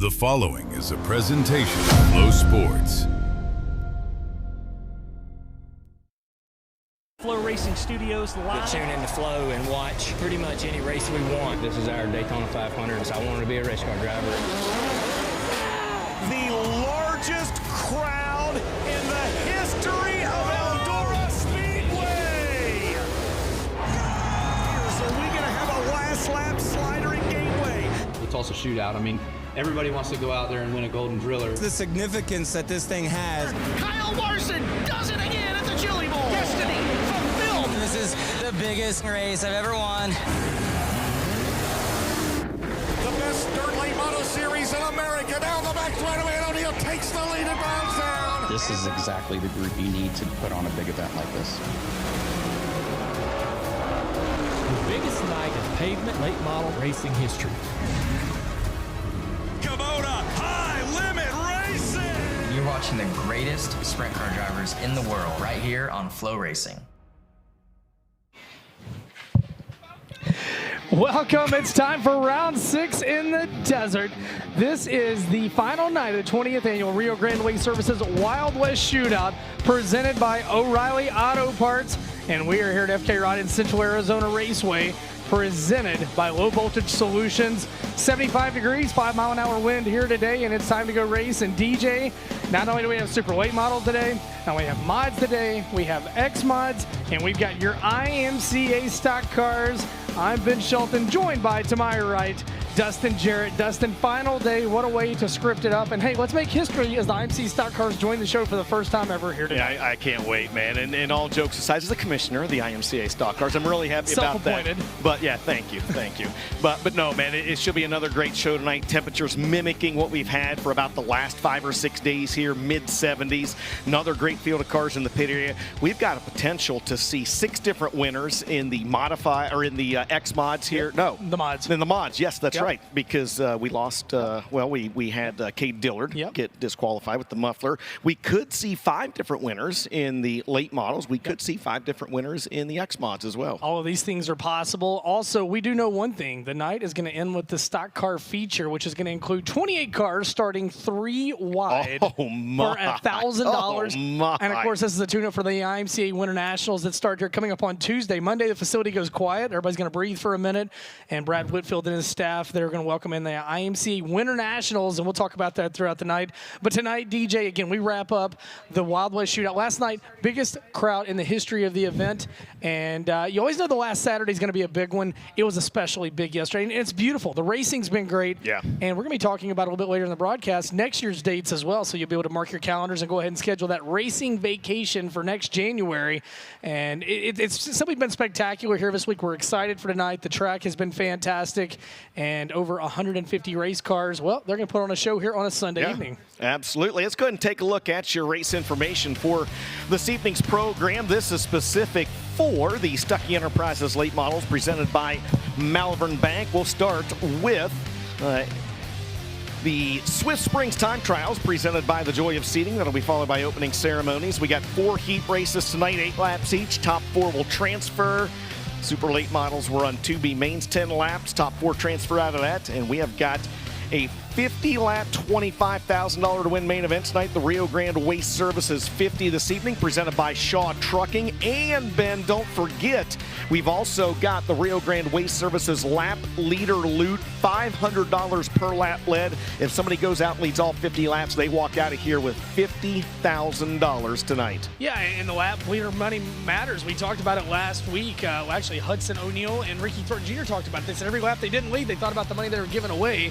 The following is a presentation of Flow Sports. FloRacing Studios live. Tune in to Flow and watch pretty much any race we want. This is our Daytona 500, so I wanted to be a race car driver. The largest crowd in the history of Eldora Speedway. So we're going to have a last lap slider in Gateway. It's also Shootout. I mean, everybody wants to go out there and win a golden driller. The significance that this thing has. Kyle Larson does it again at the Chili Bowl. Destiny fulfilled. This is the biggest race I've ever won. The best dirt late model series in America. Down the back straightaway, and O'Neal takes the lead and bounds down. This is exactly the group you need to put on a big event like this. The biggest night in pavement late model racing history. You're watching the greatest sprint car drivers in the world right here on FloRacing. Welcome. It's time for round 6 in the desert. This is the final night of the 20th annual Rio Grande Waste Services Wild West Shootout presented by O'Reilly Auto Parts. And we are here at FK Rod in Central Arizona Raceway, presented by Low Voltage Solutions. 75 degrees, 5-mile-an-hour wind here today, and it's time to go race. And DJ, not only do we have super late models today, now we have mods today, we have Xmods, and we've got your IMCA stock cars. I'm Ben Shelton, joined by, to my right, Dustin Jarrett. Dustin, final day, what a way to script it up. And hey, let's make history as the IMC stock cars join the show for the first time ever here today. Yeah, I can't wait, man. And all jokes aside, as the commissioner of the IMCA stock cars, I'm really happy about that. But yeah, thank you. But no, man, it should be another great show tonight. Temperatures mimicking what we've had for about the last 5 or 6 days here, mid-70s. Another great field of cars in the pit area. We've got a potential to see 6 different winners in the X mods here. No, the mods. In the mods, yes, that's right. Because we lost. We had Cade Dillard get disqualified with the muffler. We could see 5 different winners in the late models. We could see 5 different winners in the X mods as well. All of these things are possible. Also, we do know one thing: the night is going to end with the stock car feature, which is going to include 28 cars starting 3 wide for $1,000. And of course, this is a tune-up for the IMCA Winter Nationals that start here coming up on Tuesday. Monday, the facility goes quiet. Everybody's going to breathe for a minute, and Brad Whitfield and his staff, they're going to welcome in the IMCA Winter Nationals, and we'll talk about that throughout the night. But tonight, DJ, again, we wrap up the Wild West Shootout. Last night, biggest crowd in the history of the event, and you always know the last Saturday is going to be a big one. It was especially big yesterday, and it's beautiful. The racing's been great, and we're going to be talking about it a little bit later in the broadcast, next year's dates as well, so you'll be able to mark your calendars and go ahead and schedule that racing vacation for next January. And it's simply been spectacular here this week. We're excited for tonight. The track has been fantastic, and over 150 race cars. Well, they're going to put on a show here on a Sunday evening. Absolutely. Let's go ahead and take a look at your race information for this evening's program. This is specific for the Stuckey Enterprises late models presented by Malvern Bank. We'll start with the Swift Springs Time Trials presented by the Joy of Seating. That'll be followed by opening ceremonies. We got 4 heat races tonight, 8 laps each. Top 4 will transfer. Super late models were on 2B mains, 10 laps. Top 4 transfer out of that. And we have got a 50-lap, $25,000 to win main event tonight. The Rio Grande Waste Services 50 this evening, presented by Shaw Trucking. And, Ben, don't forget, we've also got the Rio Grande Waste Services lap leader loot, $500 per lap led. If somebody goes out and leads all 50 laps, they walk out of here with $50,000 tonight. Yeah, and the lap leader money matters. We talked about it last week. Actually, Hudson O'Neal and Ricky Thornton Jr. talked about it. They said every lap they didn't lead, they thought about the money they were giving away.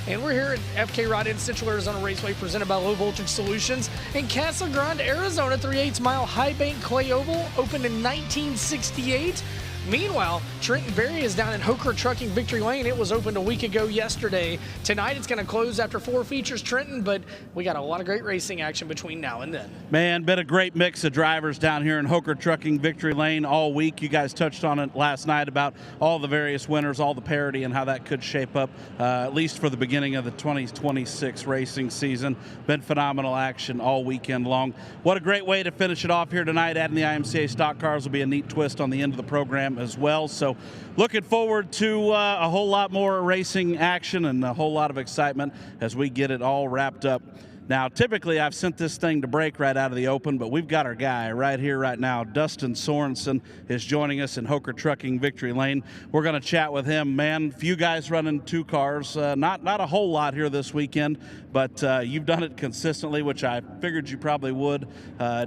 And we're here at FK Rod in Central Arizona Raceway, presented by Low Voltage Solutions in Casa Grande, Arizona. 3/8 mile high bank clay oval, opened in 1968. Meanwhile, Trenton Berry is down in Hoker Trucking Victory Lane. It was opened a week ago yesterday. Tonight it's going to close after 4 features, Trenton, but we got a lot of great racing action between now and then. Man, been a great mix of drivers down here in Hoker Trucking Victory Lane all week. You guys touched on it last night about all the various winners, all the parity, and how that could shape up, at least for the beginning of the 2026 racing season. Been phenomenal action all weekend long. What a great way to finish it off here tonight. Adding the IMCA stock cars will be a neat twist on the end of the program. as well. So looking forward to a whole lot more racing action and a whole lot of excitement as we get it all wrapped up. Now, typically, I've sent this thing to break right out of the open, but we've got our guy right here, right now. Dustin Sorensen is joining us in Hoker Trucking Victory Lane. We're going to chat with him. Man, few guys running 2 cars. Not a whole lot here this weekend, but you've done it consistently, which I figured you probably would.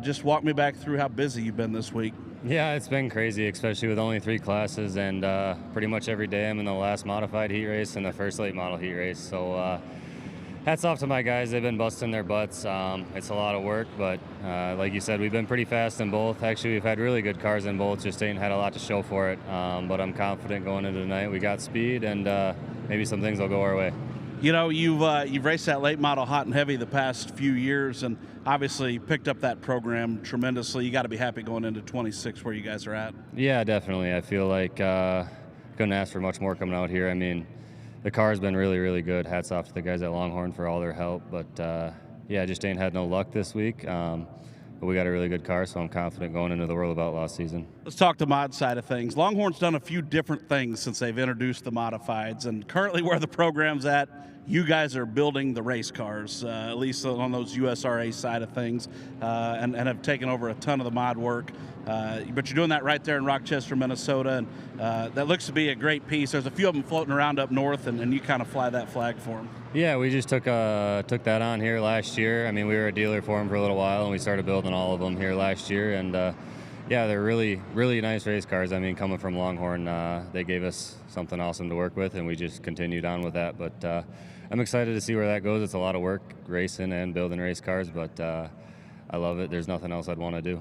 Just walk me back through how busy you've been this week. Yeah, it's been crazy, especially with only 3 classes, and pretty much every day I'm in the last modified heat race and the first late model heat race. So hats off to my guys. They've been busting their butts. It's a lot of work, but like you said, we've been pretty fast in both. Actually, we've had really good cars in both, just ain't had a lot to show for it. But I'm confident going into tonight. We got speed, and maybe some things will go our way. You know, you've raced that late model hot and heavy the past few years, and obviously picked up that program tremendously. You got to be happy going into 26 where you guys are at. Yeah, definitely. I feel like couldn't ask for much more coming out here. I mean, the car's been really, really good. Hats off to the guys at Longhorn for all their help. But, yeah, just ain't had no luck this week. But we got a really good car, so I'm confident going into the World of Outlaws season. Let's talk the mod side of things. Longhorn's done a few different things since they've introduced the modifieds. And currently where the program's at, you guys are building the race cars, at least on those USRA side of things, and have taken over a ton of the mod work. But you're doing that right there in Rochester, Minnesota, and that looks to be a great piece. There's a few of them floating around up north, and you kind of fly that flag for them. Yeah, we just took that on here last year. I mean, we were a dealer for them for a little while, and we started building all of them here last year. And yeah, they're really, really nice race cars. I mean, coming from Longhorn, they gave us something awesome to work with, and we just continued on with that. But I'm excited to see where that goes. It's a lot of work racing and building race cars, but I love it. There's nothing else I'd want to do.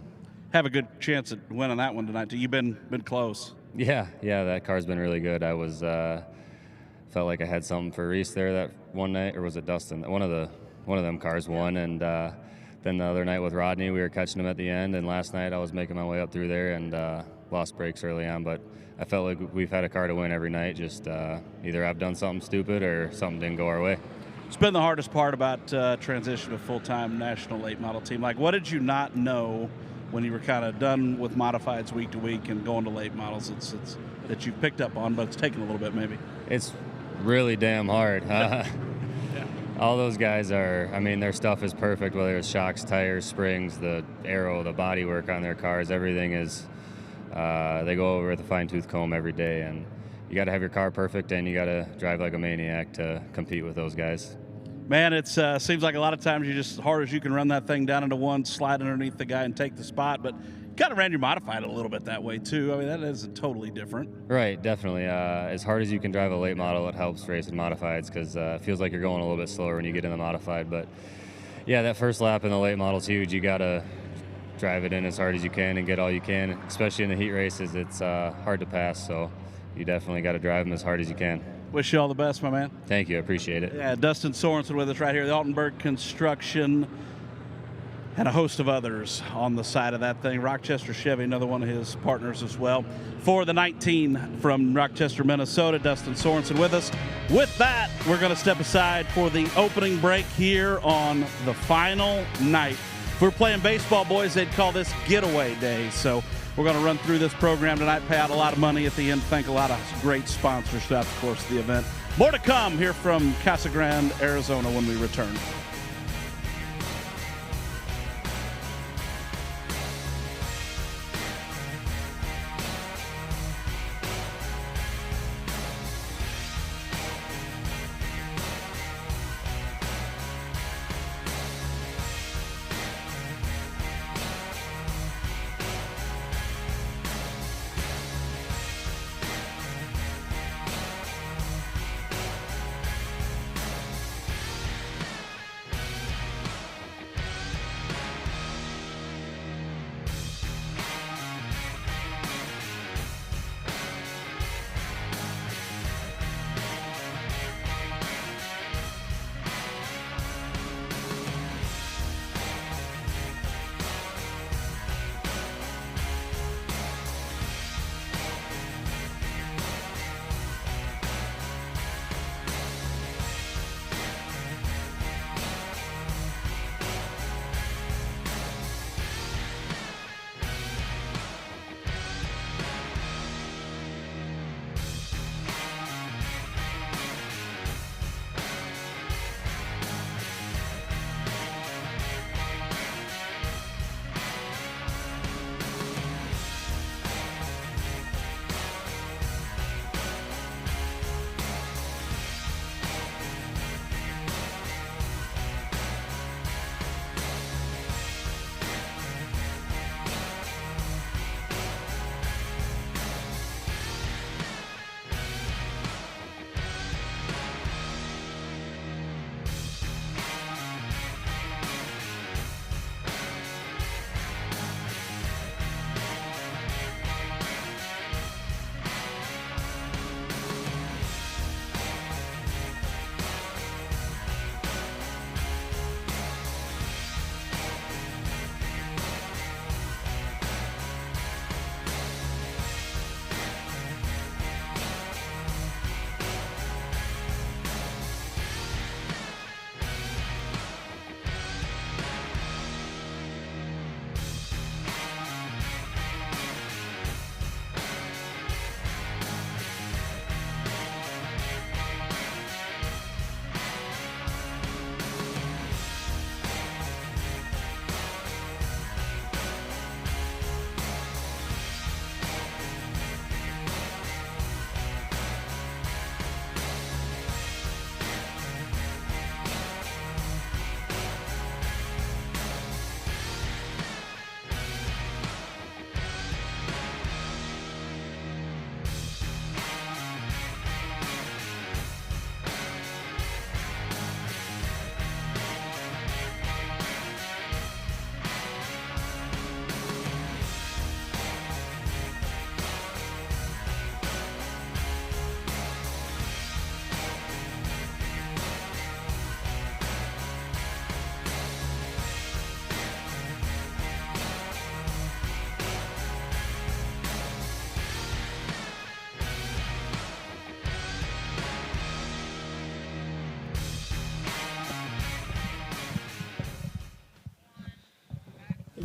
Have a good chance at winning that one tonight. You've been close. Yeah, that car's been really good. I was felt like I had something for Reese there that one night, or was it Dustin? One of them cars won, and then the other night with Rodney, we were catching him at the end, and last night I was making my way up through there and lost brakes early on, but I felt like we've had a car to win every night. Just either I've done something stupid or something didn't go our way. It's been the hardest part about transition to full-time national late model team. Like, what did you not know when you were kind of done with modifieds week to week and going to late models? It's that you've picked up on, but it's taken a little bit maybe. It's really damn hard. Yeah. All those guys are, I mean, their stuff is perfect, whether it's shocks, tires, springs, the aero, the body work on their cars, everything is, they go over with a fine-tooth comb every day, and you got to have your car perfect, and you got to drive like a maniac to compete with those guys. Man, it seems like a lot of times you just, as hard as you can run that thing down into one, slide underneath the guy and take the spot, but you kind of ran your modified a little bit that way too. I mean, that is totally different. Right, definitely. As hard as you can drive a late model, it helps racing modifieds because it feels like you're going a little bit slower when you get in the modified. But yeah, that first lap in the late model's huge. You got to drive it in as hard as you can and get all you can, especially in the heat races. It's hard to pass, so you definitely got to drive them as hard as you can. Wish you all the best, my man. Thank you. I appreciate it. Yeah, Dustin Sorensen with us right here, the Altenburg Construction, and a host of others on the side of that thing. Rochester Chevy, another one of his partners as well. For the 19 from Rochester, Minnesota, Dustin Sorensen with us. With that, we're going to step aside for the opening break here on the final night. If we're playing baseball, boys, they'd call this getaway day. So we're going to run through this program tonight, pay out a lot of money at the end, thank a lot of great sponsors throughout the course of the event. More to come here from Casa Grande, Arizona when we return.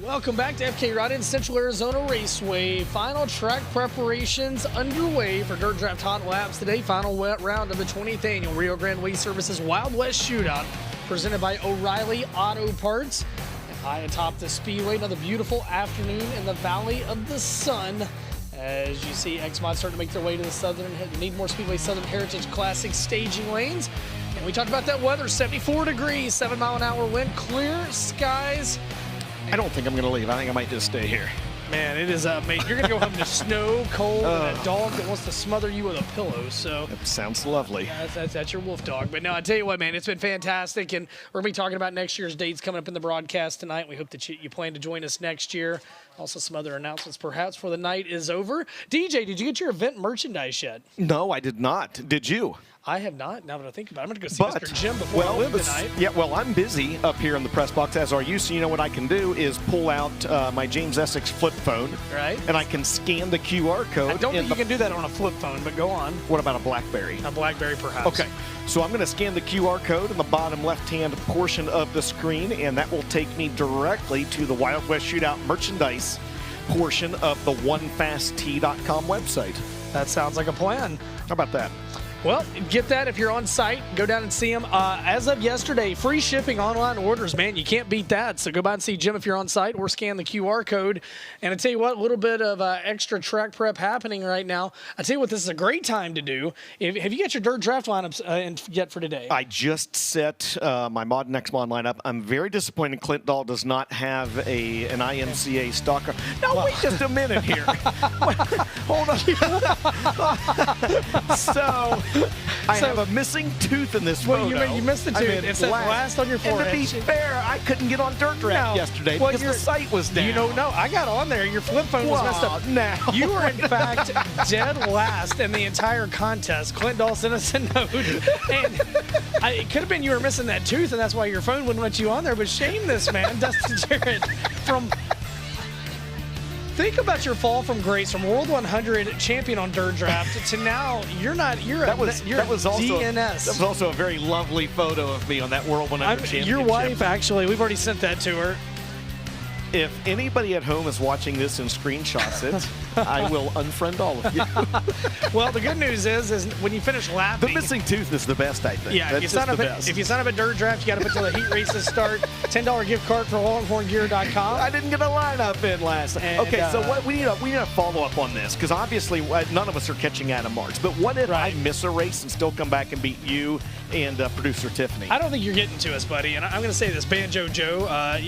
Welcome back to FK Ride in Central Arizona Raceway. Final track preparations underway for Dirt Draft Hot Laps today. Final round of the 20th annual Rio Grande Waste Services Wild West Shootout, presented by O'Reilly Auto Parts. And high atop the speedway, another beautiful afternoon in the Valley of the Sun. As you see, Xmod starting to make their way to the Needmore Speedway Southern Heritage Classic staging lanes. And we talked about that weather, 74 degrees, 7-mile-an-hour wind, clear skies. I don't think I'm going to leave. I think I might just stay here. Man, it is mate. You're gonna go home to snow, cold, and a dog that wants to smother you with a pillow. So that sounds lovely. That's your wolf dog. But no, I tell you what, man, it's been fantastic, and we're gonna be talking about next year's dates coming up in the broadcast tonight. We hope that you plan to join us next year. Also, some other announcements perhaps before the night is over. DJ, did you get your event merchandise yet? No, I did not. Did you? I have not, now that I think about it. I'm going to go see Mr. Jim before I live tonight. Yeah, well, I'm busy up here in the press box, as are you, so you know what I can do is pull out my James Essex flip phone. Right. And I can scan the QR code. I don't think you can do that on a flip phone, but go on. What about a BlackBerry? A BlackBerry, perhaps. Okay. So I'm going to scan the QR code in the bottom left-hand portion of the screen, and that will take me directly to the Wild West Shootout merchandise portion of the onefast.com website. That sounds like a plan. How about that? Well, get that if you're on site. Go down and see them. As of yesterday, free shipping online orders, man. You can't beat that. So go by and see Jim if you're on site or scan the QR code. And I tell you what, a little bit of extra track prep happening right now. I tell you what, this is a great time to do. Have you got your dirt draft lineups yet for today? I just set my Mod and Xmod lineup. I'm very disappointed Clint Dahl does not have an IMCA stock car. No, wait just a minute here. Hold on. So I have a missing tooth in this photo. You missed the tooth. It said blast on your forehead. And to be fair, I couldn't get on Dirt Draft yesterday because the site was down. You don't know. I got on there. Your flip phone was messed up. Now. You were, in fact, dead last in the entire contest. Clint Dahl sent us a note. And it could have been you were missing that tooth, and that's why your phone wouldn't let you on there. But shame this man, Dustin Jarrett, from... Think about your fall from grace from World 100 champion on Dirt Draft to now you're that was also DNS. That was also a very lovely photo of me on that World 100 championship. Your wife, actually, we've already sent that to her. If anybody at home is watching this and screenshots it, I will unfriend all of you. Well, the good news is when you finish lapping, the missing tooth is the best, I think. Yeah, if you sign up at Dirt Draft, you got to put till the heat races start. $10 gift card for longhorngear.com. I didn't get a lineup in last night. Okay, so what we need a follow up on this, because obviously none of us are catching Adam Marks. But what if I miss a race and still come back and beat you and producer Tiffany? I don't think you're getting to us, buddy. And I'm going to say this, Banjo Joe. Are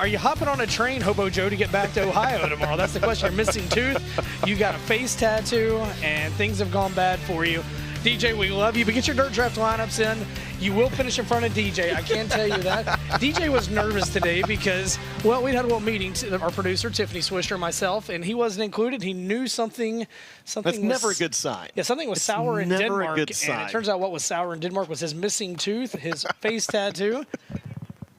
you hopping on a train, Hobo Joe, to get back to Ohio tomorrow? That's the question. You're missing tooth. You got a face tattoo, and things have gone bad for you. DJ, we love you, but get your Dirt Draft lineups in. You will finish in front of DJ. I can tell you that. DJ was nervous today because, well, we had a little meeting, our producer, Tiffany Swisher, and myself, and he wasn't included. He knew something That's never a good sign. Yeah, something was sour in never Denmark, a good sign. and it turns out what was sour in Denmark was his missing tooth, his face tattoo.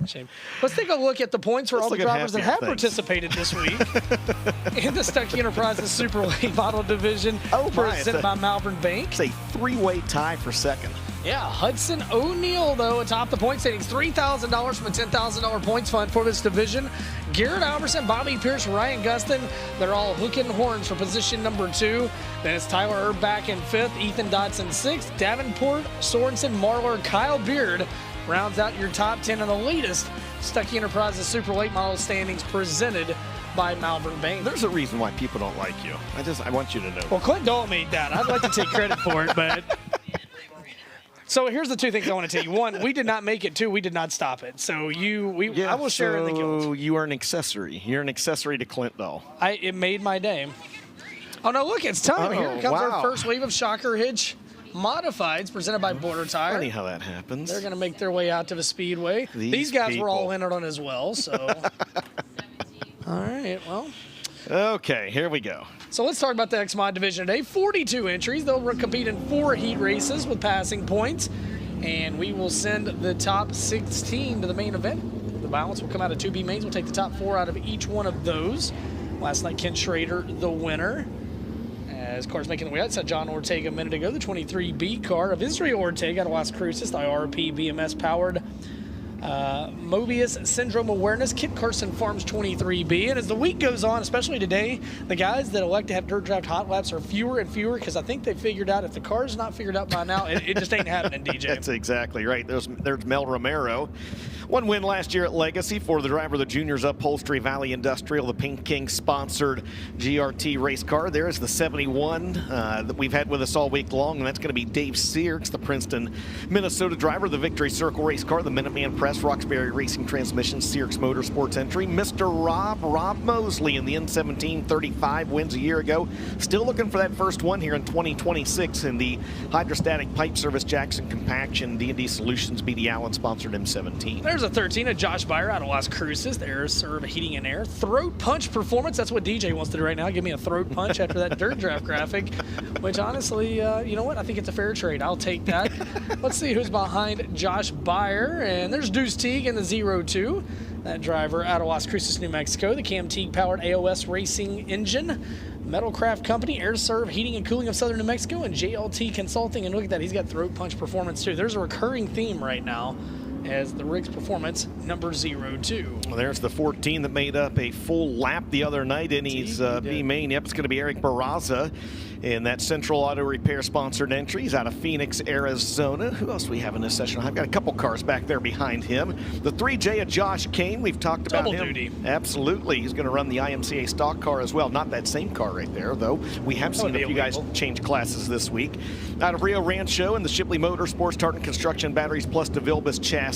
Shame. Let's take a look at the points for all the drivers that have participated this week in the Stuckey Enterprises Super Late Model Division presented by Malvern Bank. It's a three-way tie for second. Yeah, Hudson O'Neill, though, atop the point standings, $3,000 from a $10,000 points fund for this division. Garrett Alverson, Bobby Pierce, Ryan Gustin, they're all hooking horns for position number 2. Then it's Tyler Erb back in 5th, Ethan Dodson 6th, Davenport, Sorensen, Marlar, Kyle Beard rounds out your top 10 in the latest Stuckey Enterprises Super Late Model standings presented by Malvern Bank. There's a reason why people don't like you. I want you to know. Well, Clint Dahl made that. I'd like to take credit for it, but... So here's the two things I want to tell you. One, we did not make it. Two, we did not stop it. So I will share in the guilt. You are an accessory. You're an accessory to Clint Dahl. It made my day. Oh, no, look, it's time. Here comes our first wave of Shocker Hitch Modifieds presented by Border Tire. Funny how that happens. They're going to make their way out to the Speedway. These guys were all in it on as well, so. All right, well. Okay, here we go. So let's talk about the Xmod division today. 42 entries. They'll compete in 4 heat races with passing points. And we will send the top 16 to the main event. The balance will come out of 2B mains. We'll take the top 4 out of each one of those. Last night, Ken Schrader, the winner. As cars making the way out, said John Ortega a minute ago, the 23B car of Israel Ortega out of Las Cruces, the IRP BMS powered Mobius Syndrome Awareness, Kit Carson Farms 23B. And as the week goes on, especially today, the guys that elect to have Dirt Draft Hot Laps are fewer and fewer because I think they figured out if the car's not figured out by now, it just ain't happening, DJ. That's exactly right. There's Mel Romero. One win last year at Legacy for the driver of the Juniors Upholstery Valley Industrial, the Pink King sponsored GRT race car. There is the 71 that we've had with us all week long, and that's going to be Dave Searks, the Princeton, Minnesota driver, the Victory Circle race car, the Minuteman Press, Roxbury Racing Transmission, Searks Motorsports entry. Mr. Rob Mosley in the N1735 wins a year ago. Still looking for that first one here in 2026 in the Hydrostatic Pipe Service Jackson Compaction D&D Solutions BD Allen sponsored M17. There's a 13 of Josh Beyer out of Las Cruces. The Air Serve Heating and Air. Throat punch performance. That's what DJ wants to do right now. Give me a throat punch after that dirt draft graphic, which honestly, you know what? I think it's a fair trade. I'll take that. Let's see who's behind Josh Beyer. And there's Deuce Teague in the 02. That driver out of Las Cruces, New Mexico. The Cam Teague powered AOS racing engine. Metalcraft Company, Air Serve Heating and Cooling of Southern New Mexico, and JLT Consulting. And look at that. He's got throat punch performance too. There's a recurring theme right now as the Riggs Performance number 02. Well, there's the 14 that made up a full lap the other night in his B-Main. Yep, it's going to be Eric Barraza in that Central Auto Repair sponsored entry. He's out of Phoenix, Arizona. Who else do we have in this session? I've got a couple cars back there behind him. The 3J of Josh Kane, we've talked about him. Double duty. Absolutely. He's going to run the IMCA stock car as well. Not that same car right there, though. We have seen a few guys change classes this week. Out of Rio Rancho in the Shipley Motorsports, Tartan Construction Batteries plus DeVilbiss chassis.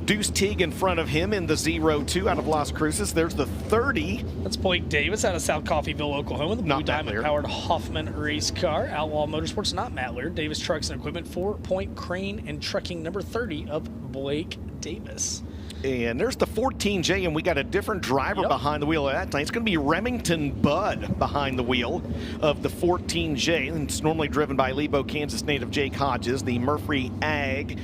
Deuce Teague in front of him in the 02 out of Las Cruces. There's the 30. That's Blake Davis out of South Coffeyville, Oklahoma. The Blue Diamond powered Hoffman race car. Outlaw Motorsports, not Matt Lear. Davis Trucks and Equipment, 4-point crane and trucking number 30 of Blake Davis. And there's the 14J, and we got a different driver behind the wheel of that time. It's going to be Remington Budd behind the wheel of the 14J. And it's normally driven by Lebo, Kansas native Jake Hodges, the Murphy Ag.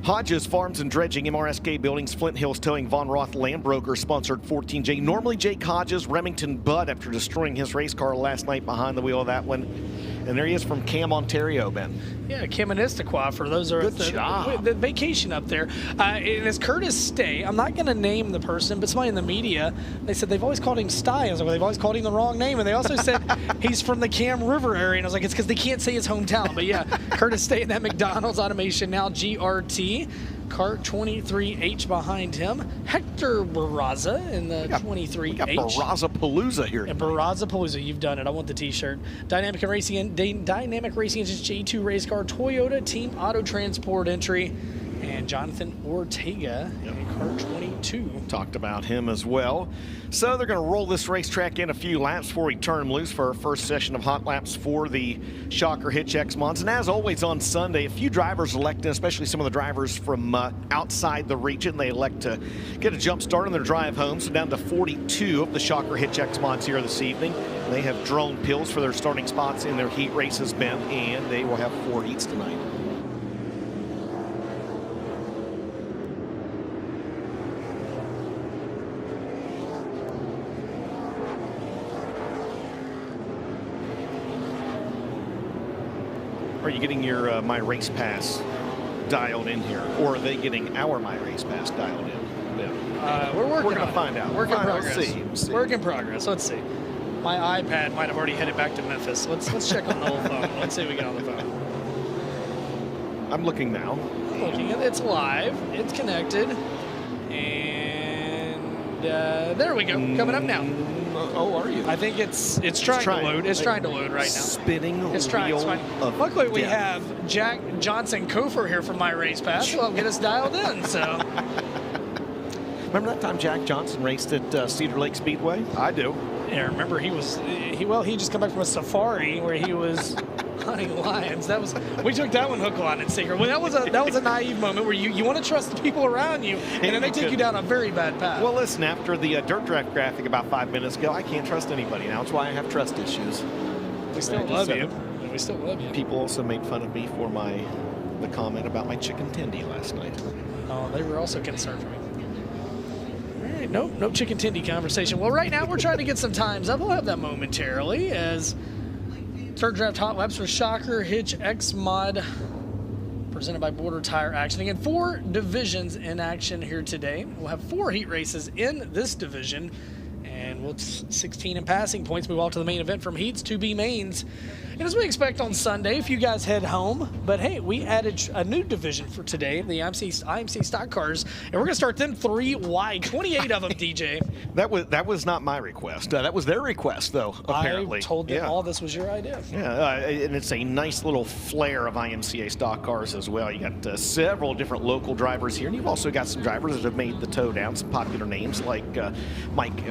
Hodges Farms and Dredging, MRSK Buildings, Flint Hills Towing, Von Roth Land Broker sponsored 14J. Normally Jake Hodges, Remington Budd after destroying his race car last night behind the wheel of that one. And there he is from Cam, Ontario, Ben. Yeah, Kaministiquia for those are the vacation up there. And it's Curtis Stay. I'm not going to name the person, but somebody in the media, they said they've always called him Stye. I was like, well, they've always called him the wrong name. And they also said he's from the Cam River area. And I was like, it's because they can't say his hometown. But yeah, Curtis Stay in that McDonald's Automation now GRT. Cart 23H behind him. Hector Barraza in the 23H. We got Barraza Palooza here. And Barraza Palooza, you've done it. I want the T-shirt. Dynamic Racing Engines J2 race car. Toyota Team Auto Transport entry. And Jonathan Ortega in Cart 22. Talked about him as well. So they're going to roll this racetrack in a few laps before we turn them loose for our first session of hot laps for the Shocker Hitch Xmods. And as always on Sunday, a few drivers elected, especially some of the drivers from outside the region, they elect to get a jump start on their drive home. So down to 42 of the Shocker Hitch Xmods here this evening. They have drone pills for their starting spots in their heat races, Ben, and they will have 4 heats tonight. Are you getting your My Race Pass dialed in here, or are they getting our My Race Pass dialed in? Yeah. We're working We're going to find out. Work in progress. See. Work in progress. Let's see. My iPad might have already headed back to Memphis. Let's check on the whole phone. Let's see what we get on the phone. I'm looking now. It's live. It's connected. And there we go. Coming up now. Oh, are you? I think it's trying to load. It's trying to load right now. Spinning It's trying. Luckily, we have Jack Johnson Kofor here from My Race Pass. He'll get us dialed in. So. Remember that time Jack Johnson raced at Cedar Lake Speedway? I do. Yeah, remember he just come back from a safari where he was hunting lions. We took that one hook, line, and sinker. Well, that was a naive moment where you want to trust the people around you, and then they take you down a very bad path. Well, listen, after the dirt draft graphic about 5 minutes ago, I can't trust anybody now. That's why I have trust issues. We still love you. We still love you. People also made fun of me for the comment about my chicken tendy last night. Oh, they were also concerned for me. All right, no chicken tendy conversation. Well, right now we're trying to get some times up. We'll have that momentarily as third draft hot laps for Shocker Hitch Xmod presented by Border Tire Action. Again, 4 divisions in action here today. We'll have 4 heat races in this division, and we'll 16 in passing points. Move on to the main event from heats to B mains. And as we expect on Sunday, if you guys head home, but hey, we added a new division for today, the IMC stock cars, and we're going to start them 3 wide, 28 of them, DJ. That was not my request. That was their request, though, apparently. I told them all this was your idea. Yeah, and it's a nice little flair of IMCA stock cars as well. You got several different local drivers here, and you've also got some drivers that have made the toe down, some popular names like Mike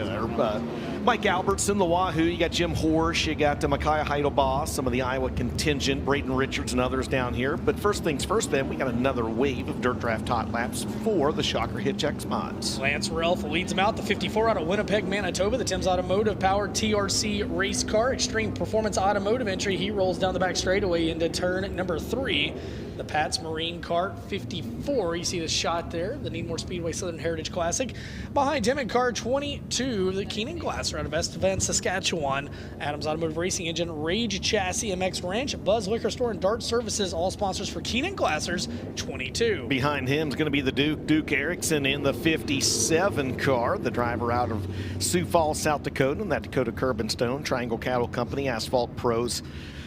Albertson, the Wahoo. You got Jim Horsch, you got Micaiah Heidelbaugh, some of the Iowa contingent, Braden Richards and others down here. But first things first, then, we got another wave of Dirt Draft Hot Laps for the Shocker Hitch Xmods. Lance Ralph leads them out, the 54 out of Winnipeg, Manitoba, the Tim's Automotive powered TRC race car, Extreme Performance Automotive entry. He rolls down the back straightaway into turn number 3. The Pat's Marine Car 54. You see the shot there, the Needmore Speedway Southern Heritage Classic. Behind him in car 22, the Keenan Glasser out of Estevan, Saskatchewan. Adams Automotive Racing Engine, Rage Chassis, MX Ranch, Buzz Liquor Store, and Dart Services, all sponsors for Keenan Glasser's 22. Behind him is going to be the Duke Erickson in the 57 car, the driver out of Sioux Falls, South Dakota, and that Dakota Curb and Stone, Triangle Cattle Company, Asphalt Pros.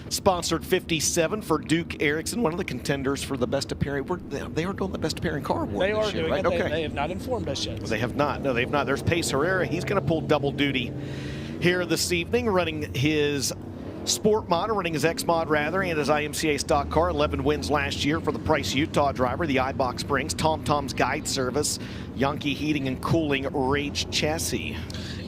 Sponsored 57 for Duke Erickson, one of the contenders for the best appearing. They are doing the best appearing car award. They are this year, doing right? it. Okay. They have not informed us yet. They have not. No, they have not. There's Pace Herrera. He's going to pull double duty here this evening, running his Sport Mod, running his Xmod rather, and his IMCA stock car. 11 wins last year for the Price Utah driver. The iBox brings Tom Tom's Guide Service, Yankee Heating and Cooling, Rage Chassis.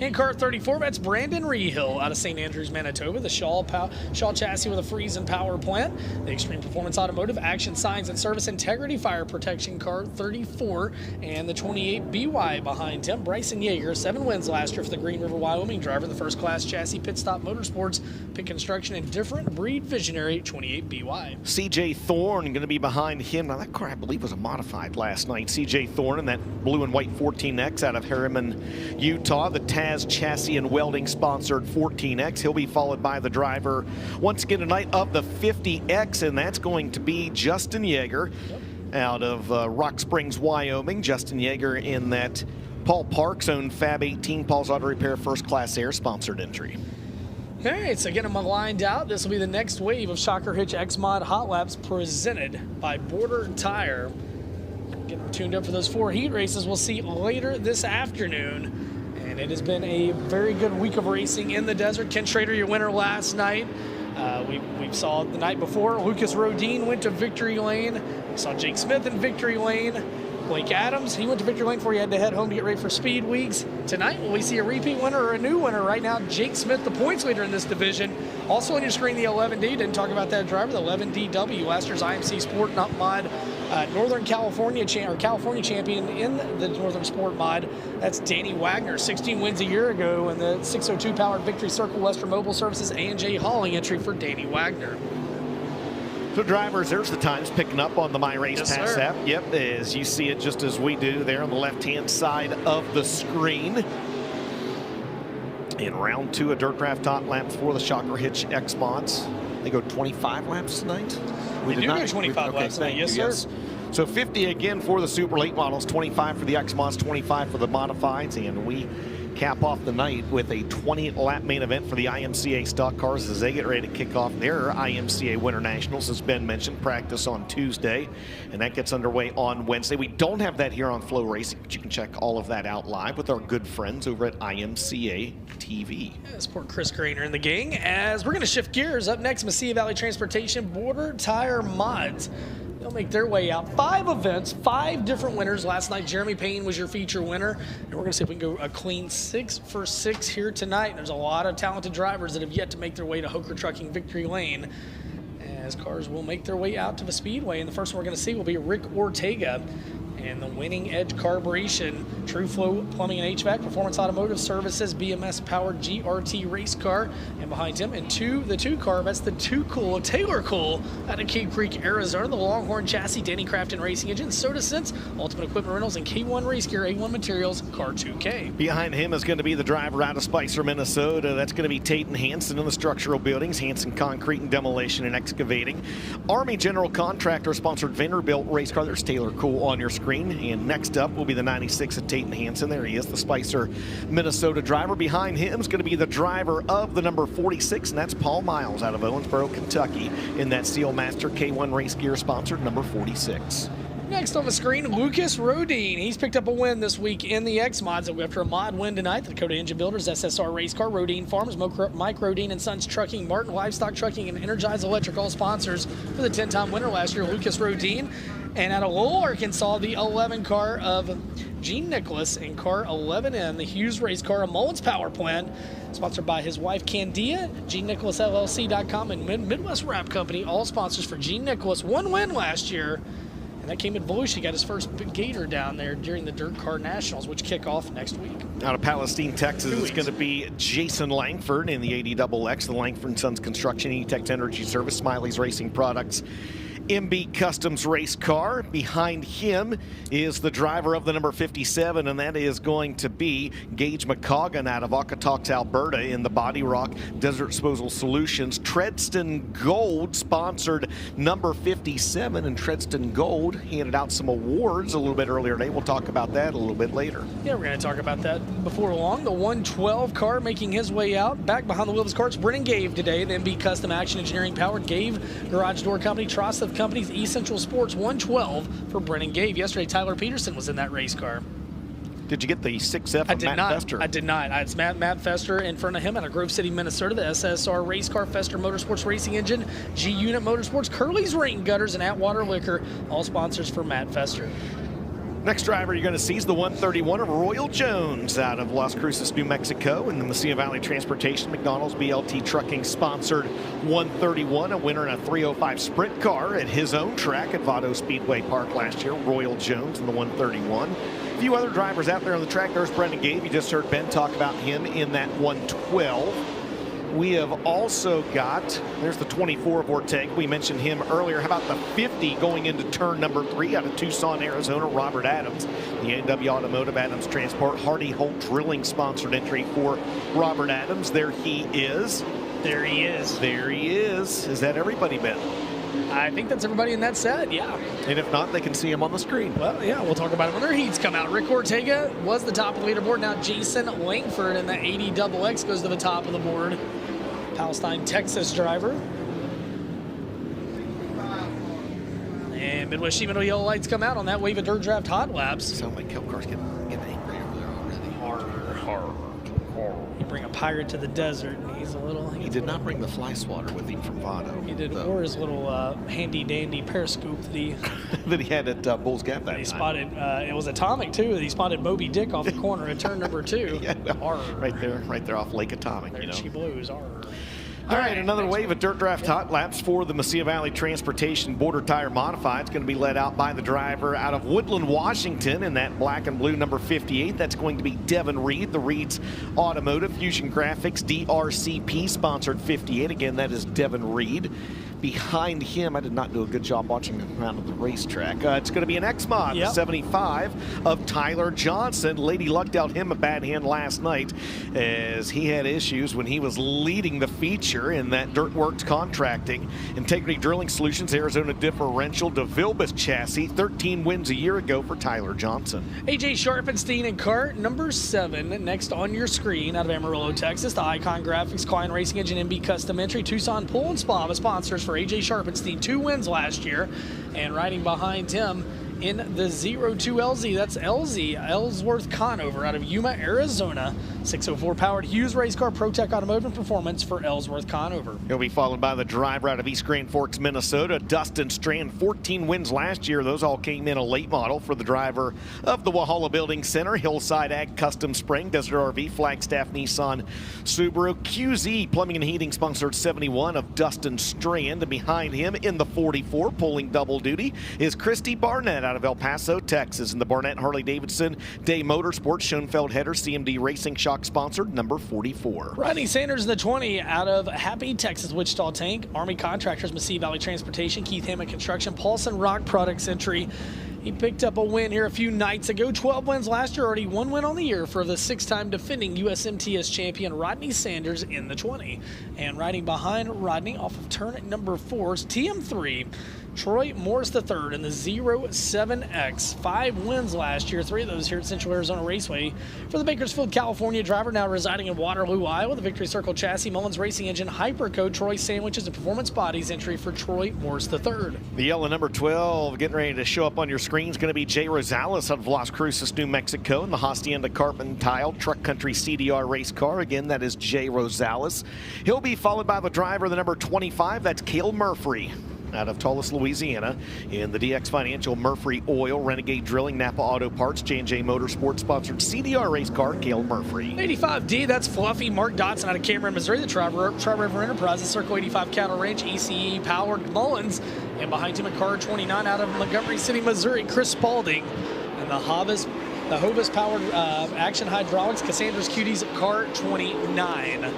In car 34, that's Brandon Rehill out of St. Andrews, Manitoba. The Shaw chassis with a freeze and power plant. The Extreme Performance Automotive, Action Signs and Service Integrity Fire Protection car 34. And the 28 BY behind him. Bryson Yeager, 7 wins last year for the Green River, Wyoming driver. The First Class Chassis Pit Stop Motorsports, Pit Construction, and Different Breed Visionary 28 BY. CJ Thorne going to be behind him. Now, that car, I believe, was a modified last night. CJ Thorne in that blue and white 14X out of Harriman, Utah. The Taz Chassis and Welding sponsored 14X. He'll be followed by the driver once again tonight of the 50X, and that's going to be Justin Yeager out of Rock Springs, Wyoming. Justin Yeager in that Paul Parks owned Fab 18 Paul's Auto Repair First Class Air sponsored entry. All right, so getting them lined out. This will be the next wave of Shocker Hitch Xmod Hot Laps presented by Border Tire. Get them tuned up for those 4 heat races we'll see later this afternoon. And it has been a very good week of racing in the desert. Ken Schrader, your winner last night. We saw the night before, Lucas Rodin went to Victory Lane. We saw Jake Smith in Victory Lane. Blake Adams, he went to Victory Lane before he had to head home to get ready for Speed Weeks. Tonight, will we see a repeat winner or a new winner? Right now, Jake Smith, the points leader in this division. Also on your screen, the 11D. Didn't talk about that driver, the 11DW, last year's IMC Sport Mod Northern California champion in the Northern Sport Mod. That's Danny Wagner, 16 wins a year ago in the 602 powered Victory Circle Western Mobile Services A&J Hauling entry for Danny Wagner. So drivers, there's the times picking up on the MyRacePass app. Yep, as you see it just as we do there on the left-hand side of the screen. In round 2 of Dirt Draft Hot Laps for the Shocker Hitch Xmods. They go 25 laps tonight? We do go 25 laps tonight, yes, sir. So 50 again for the Super Late models, 25 for the Xmods, 25 for the Modifieds, and we cap off the night with a 20-lap main event for the IMCA stock cars as they get ready to kick off their IMCA Winter Nationals. As Ben mentioned, practice on Tuesday, and that gets underway on Wednesday. We don't have that here on FloRacing, but you can check all of that out live with our good friends over at IMCA TV. Yes, poor Chris Grainer and the gang. As we're going to shift gears, up next, Mesilla Valley Transportation Border Tire Mods. They'll make their way out. 5 events, 5 different winners. Last night, Jeremy Payne was your feature winner. And we're going to see if we can go a clean 6 for 6 here tonight. And there's a lot of talented drivers that have yet to make their way to Hooker Trucking Victory Lane, as cars will make their way out to the Speedway. And the first one we're going to see will be Rick Ortega. And the winning Edge carburation, True Flow Plumbing and HVAC, Performance Automotive Services, BMS powered GRT race car. And behind him, and the two car, that's the Too Cool, Taylor Cool, out of Cave Creek, Arizona. The Longhorn chassis, Danny Crafton Racing Engine, Soda Sense, Ultimate Equipment Rentals, and K1 Race Gear, A1 Materials, Car 2K. Behind him is going to be the driver out of Spicer, Minnesota. That's going to be Taten Hansen in the structural buildings, Hansen Concrete and Demolition and Excavating. Army General Contractor sponsored Vanderbilt race car. There's Taylor Cool on your screen. And next up will be the 96 of Taten Hansen. There he is, the Spicer, Minnesota driver. Behind him is going to be the driver of the number 46, and that's Paul Miles out of Owensboro, Kentucky, in that Steelmaster K1 Race Gear sponsored number 46. Next on the screen, Lucas Rodine. He's picked up a win this week in the Xmods. After a mod win tonight, the Dakota Engine Builders SSR race car, Rodine Farms, Mike Rodine and Sons Trucking, Martin Livestock Trucking, and Energize Electric, all sponsors for the 10-time winner last year, Lucas Rodine. And out of Lowell, Arkansas, the 11 car of Gene Nicholas and car 11N, the Hughes race car, a Mullins power plant, sponsored by his wife Candia, GeneNicholasLLC.com, and Midwest Wrap Company, all sponsors for Gene Nicholas. One win last year. And that came at Volusia. He got his first big gator down there during the Dirt Car Nationals, which kick off next week. Out of Palestine, Texas, it's going to be Jason Langford in the 80XX, the Langford & Sons Construction, E-Tech Energy Service, Smiley's Racing Products, MB Customs race car. Behind him is the driver of the number 57, and that is going to be Gage McCoggan out of Okotoks, Alberta, in the Body Rock Desert Disposal Solutions. Tredston Gold sponsored number 57, and Tredston Gold handed out some awards a little bit earlier today. We'll talk about that a little bit later. Yeah, we're going to talk about that before long. The 112 car making his way out. Back behind the wheel of his carts, Brennan Gave today, the MB Custom Action Engineering powered Gave Garage Door Company, Trosteth Companies, Essential Sports, 112 for Brennan Gave. Yesterday, Tyler Peterson was in that race car. Did you get the 6F of Matt Fester? I did not. It's Matt Fester in front of him out of Grove City, Minnesota. The SSR race car, Fester Motorsports Racing Engine, G-Unit Motorsports, Curly's Rain Gutters, and Atwater Liquor, all sponsors for Matt Fester. Next driver you're going to see is the 131 of Royal Jones out of Las Cruces, New Mexico, in the Mesilla Valley Transportation, McDonald's BLT Trucking sponsored 131, a winner in a 305 sprint car at his own track at Vado Speedway Park last year. Royal Jones in the 131. A few other drivers out there on the track. There's Brendan Gave. You just heard Ben talk about him in that 112. We have also got, there's the 24 of Ortega. We mentioned him earlier. How about the 50 going into turn number 3 out of Tucson, Arizona, Robert Adams. The A&W Automotive Adams Transport Hardy Holt Drilling sponsored entry for Robert Adams. There he is. There he is. There he is. Is that everybody, Ben? I think that's everybody in that set, yeah. And if not, they can see him on the screen. Well, yeah, we'll talk about it when their heats come out. Rick Ortega was the top of the leaderboard. Now Jason Langford in the 80XX goes to the top of the board. Palestine, Texas driver. And Midwest Shimano yellow lights come out on that wave of Dirt Draft Hot Laps. Sound like Kelcar's getting angry over there already. You bring a pirate to the desert, and he's a little... He did not bring the fly swatter with him from Vado. He did, or his little handy-dandy periscope that he... that he had at Bulls Gap that he time. Spotted, it was Atomic, too, that he spotted Moby Dick off the corner at turn number 2. Yeah, right there off Lake Atomic. There you know. she blows. All right, another wave of Dirt Draft Hot Laps for the Mesilla Valley Transportation Border Tire Modified. It's going to be led out by the driver out of Woodland, Washington in that black and blue number 58. That's going to be Devin Reed, the Reed's Automotive Fusion Graphics DRCP sponsored 58. Again, that is Devin Reed. Behind him, I did not do a good job watching him around the racetrack. It's going to be an Xmod, the 75 of Tyler Johnson. Lady Luck dealt him a bad hand last night as he had issues when he was leading the feature in that Dirtworks Contracting. Integrity Drilling Solutions, Arizona Differential, DeVilbiss Chassis, 13 wins a year ago for Tyler Johnson. AJ Sharpenstein in cart number 7, next on your screen out of Amarillo, Texas. The Icon Graphics, Klein Racing Engine, MB Custom Entry, Tucson Pool and Spa, the sponsors for AJ Sharpenstein. 2 wins last year, and riding behind him in the 02 LZ, that's LZ, Ellsworth Conover out of Yuma, Arizona. 604 powered Hughes race car, ProTech Automotive and Performance for Ellsworth Conover. He'll be followed by the driver out of East Grand Forks, Minnesota, Dustin Strand. 14 wins last year. Those all came in a late model for the driver of the Walhalla Building Center, Hillside Ag Custom Spring, Desert RV, Flagstaff Nissan, Subaru, QZ Plumbing and Heating sponsored 71 of Dustin Strand. And behind him in the 44, pulling double duty, is Christy Barnett out of El Paso, Texas. In the Barnett Harley-Davidson Day Motorsports Schoenfeld Header CMD Racing Shock sponsored number 44. Rodney Sanders in the 20 out of Happy, Texas, Wichita Tank, Army Contractors, Massey Valley Transportation, Keith Hammond Construction, Paulson Rock Products entry. He picked up a win here a few nights ago. 12 wins last year, already 1 win on the year for the 6-time defending USMTS champion Rodney Sanders in the 20. And riding behind Rodney off of turn number 4 is TM3, Troy Morris III in the 07X. 5 wins last year, 3 of those here at Central Arizona Raceway. For the Bakersfield, California driver, now residing in Waterloo, Iowa, the Victory Circle chassis, Mullins Racing Engine, Hyperco, Troy Sandwiches, and Performance Bodies entry for Troy Morris III. The yellow number 12 getting ready to show up on your screen is going to be Jay Rosales out of Las Cruces, New Mexico, in the Hacienda Carbon Tile Truck Country CDR race car. Again, that is Jay Rosales. He'll be followed by the driver, the number 25, that's Cale Murphy out of Tullis, Louisiana, in the DX Financial, Murphy Oil, Renegade Drilling, Napa Auto Parts, J&J Motorsports sponsored CDR race car, Cale Murphy. 85D, that's Fluffy Mark Dotson out of Cameron, Missouri, the Tri-River Enterprises, Circle 85 Cattle Ranch, ECE powered Mullins, and behind him a car 29 out of Montgomery City, Missouri, Chris Spalding, and the Hovis powered Action Hydraulics, Cassandra's Cuties, car 29.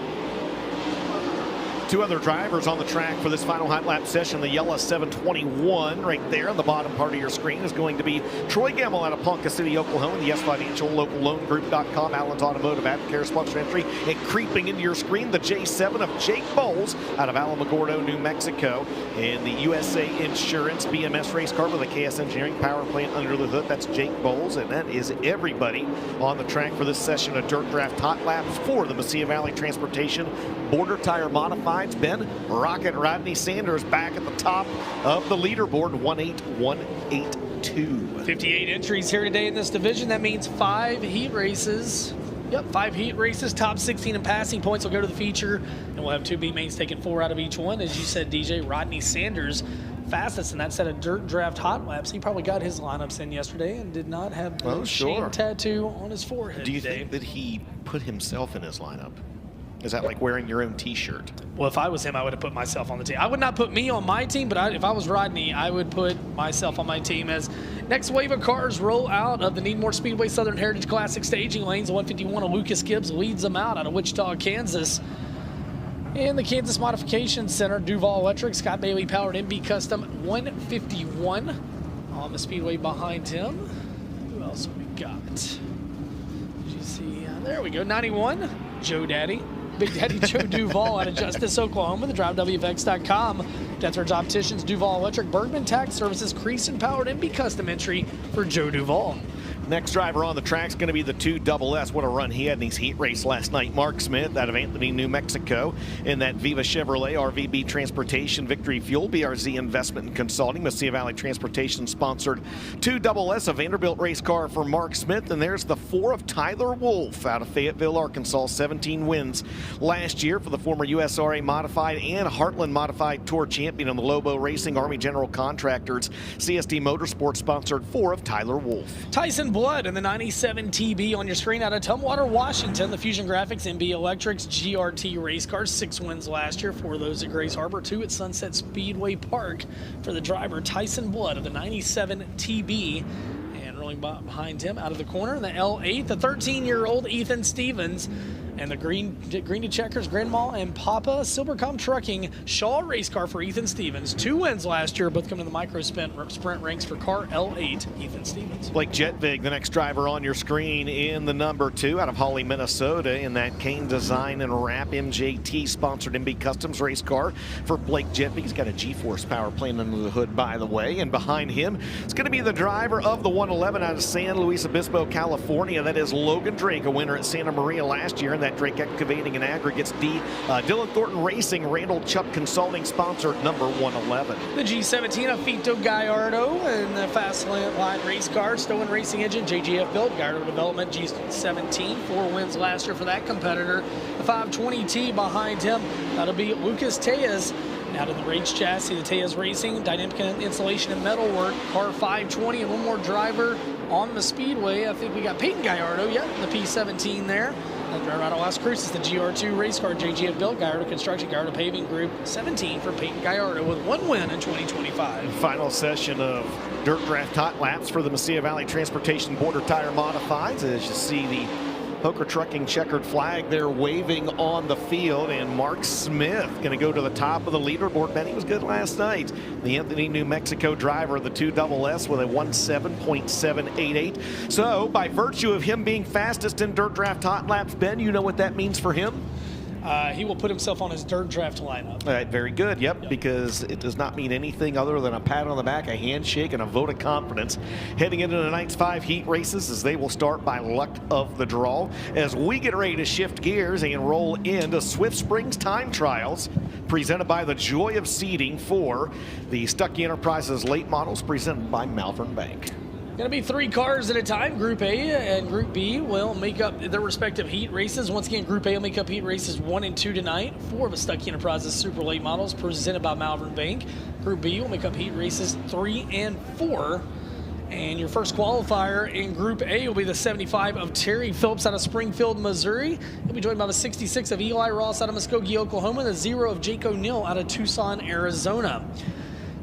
2 other drivers on the track for this final hot lap session. The yellow 721 right there on the bottom part of your screen is going to be Troy Gamble out of Ponca City, Oklahoma. The Yes Financial, Local Loan Group.com, Allen's Automotive, Advocare sponsor entry. And creeping into your screen, the J7 of Jake Bowles out of Alamogordo, New Mexico. And the USA Insurance BMS race car with a KS Engineering power plant under the hood. That's Jake Bowles. And that is everybody on the track for this session of Dirt Draft Hot Laps for the Mesilla Valley Transportation Border Tire Modified. Ben Rocket Rodney Sanders back at the top of the leaderboard, 18182. 58 entries here today in this division. That means 5 heat races. Yep, 5 heat races. Top 16 in passing points will go to the feature, and we'll have 2 B mains taking 4 out of each one. As you said, DJ, Rodney Sanders fastest in that set of Dirt Draft Hot Laps. He probably got his lineups in yesterday and did not have the shame tattoo on his forehead. Do you think that he put himself in his lineup? Is that like wearing your own t-shirt? Well, if I was him, I would have put myself on the team. I would not put me on my team, but if I was Rodney, I would put myself on my team. As next wave of cars roll out of the Needmore Speedway Southern Heritage Classic staging lanes. The 151 of Lucas Gibbs leads them out of Wichita, Kansas. In the Kansas Modification Center, Duval Electric, Scott Bailey powered MB Custom 151 on the speedway behind him. Who else have we got? Did you see? There we go, 91, Joe Daddy. Big Daddy Joe Duval out of Justice, Oklahoma. The DriveWFX.com. Deathridge Opticians, Duval Electric, Bergman Tax Services, Creason Powered MB Custom entry for Joe Duval. Next driver on the track is going to be the 2SS. What a run he had in his heat race last night. Mark Smith out of Anthony, New Mexico, in that Viva Chevrolet RVB Transportation Victory Fuel, BRZ Investment and Consulting, Mesilla Valley Transportation sponsored 2SS, a Vanderbilt race car for Mark Smith. And there's the 4 of Tyler Wolf out of Fayetteville, Arkansas, 17 wins last year for the former USRA Modified and Heartland Modified Tour champion on the Lobo Racing Army General Contractors CSD Motorsports sponsored 4 of Tyler Wolf. Tyson Blood in the 97 TB on your screen out of Tumwater, Washington. The Fusion Graphics MB Electrics GRT race cars, 6 wins last year, 4 of those at Grace Harbor, 2 at Sunset Speedway Park for the driver Tyson Blood of the 97 TB. And rolling behind him out of the corner in the L8, the 13-year-old Ethan Stevens. And the green to checkers, Grandma and Papa, Silvercom Trucking, Shaw race car for Ethan Stevens. 2 wins last year, both coming to the micro sprint ranks for car L8, Ethan Stevens. Blake Jetvig, the next driver on your screen in the number 2 out of Hawley, Minnesota, in that Kane Design and Wrap MJT sponsored MB Customs race car for Blake Jetvig. He's got a G-Force power plant under the hood, by the way. And behind him, it's going to be the driver of the 111 out of San Luis Obispo, California. That is Logan Drake, a winner at Santa Maria last year in that that Drake Excavating and Aggregates. Dylan Thornton Racing, Randall Chuck Consulting sponsored number 111. The G17 of Fito Gallardo and the Fast Line race car, Stowen Racing Engine, JGF built, Gallardo Development G17, 4 wins last year for that competitor. The 520T behind him, that'll be Lucas Tejas. Out of the Rage chassis, the Tejas Racing, dynamic insulation and metalwork, car 520, and one more driver on the speedway. I think we got Peyton Gallardo, the P17 there. The driver out of Las Cruces, the GR2 race car, JGF built, Gallardo Construction, Gallardo Paving Group, 17 for Peyton Gallardo with 1 win in 2025. Final session of Dirt Draft Hot Laps for the Mesilla Valley Transportation Border Tire Modifieds. As you see the Hooker Trucking checkered flag there waving on the field, and Mark Smith going to go to the top of the leaderboard. Ben, he was good last night. The Anthony, New Mexico driver, the 2SS with a 17.788. So by virtue of him being fastest in Dirt Draft Hot Laps, Ben, you know what that means for him? He will put himself on his Dirt Draft lineup. Very good, yep, because it does not mean anything other than a pat on the back, a handshake, and a vote of confidence. Heading into tonight's 5 heat races, as they will start by luck of the draw. As we get ready to shift gears and roll into Swift Springs Time Trials, presented by the Joy of Seating for the Stuckey Enterprises late models, presented by Malvern Bank. Going to be 3 cars at a time. Group A and Group B will make up their respective heat races. Once again, Group A will make up heat races 1 and 2 tonight. 4 of the Stuckey Enterprises Super Late Models presented by Malvern Bank. Group B will make up heat races 3 and 4. And your first qualifier in Group A will be the 75 of Terry Phillips out of Springfield, Missouri. He'll be joined by the 66 of Eli Ross out of Muskogee, Oklahoma, and the 0 of Jake O'Neill out of Tucson, Arizona.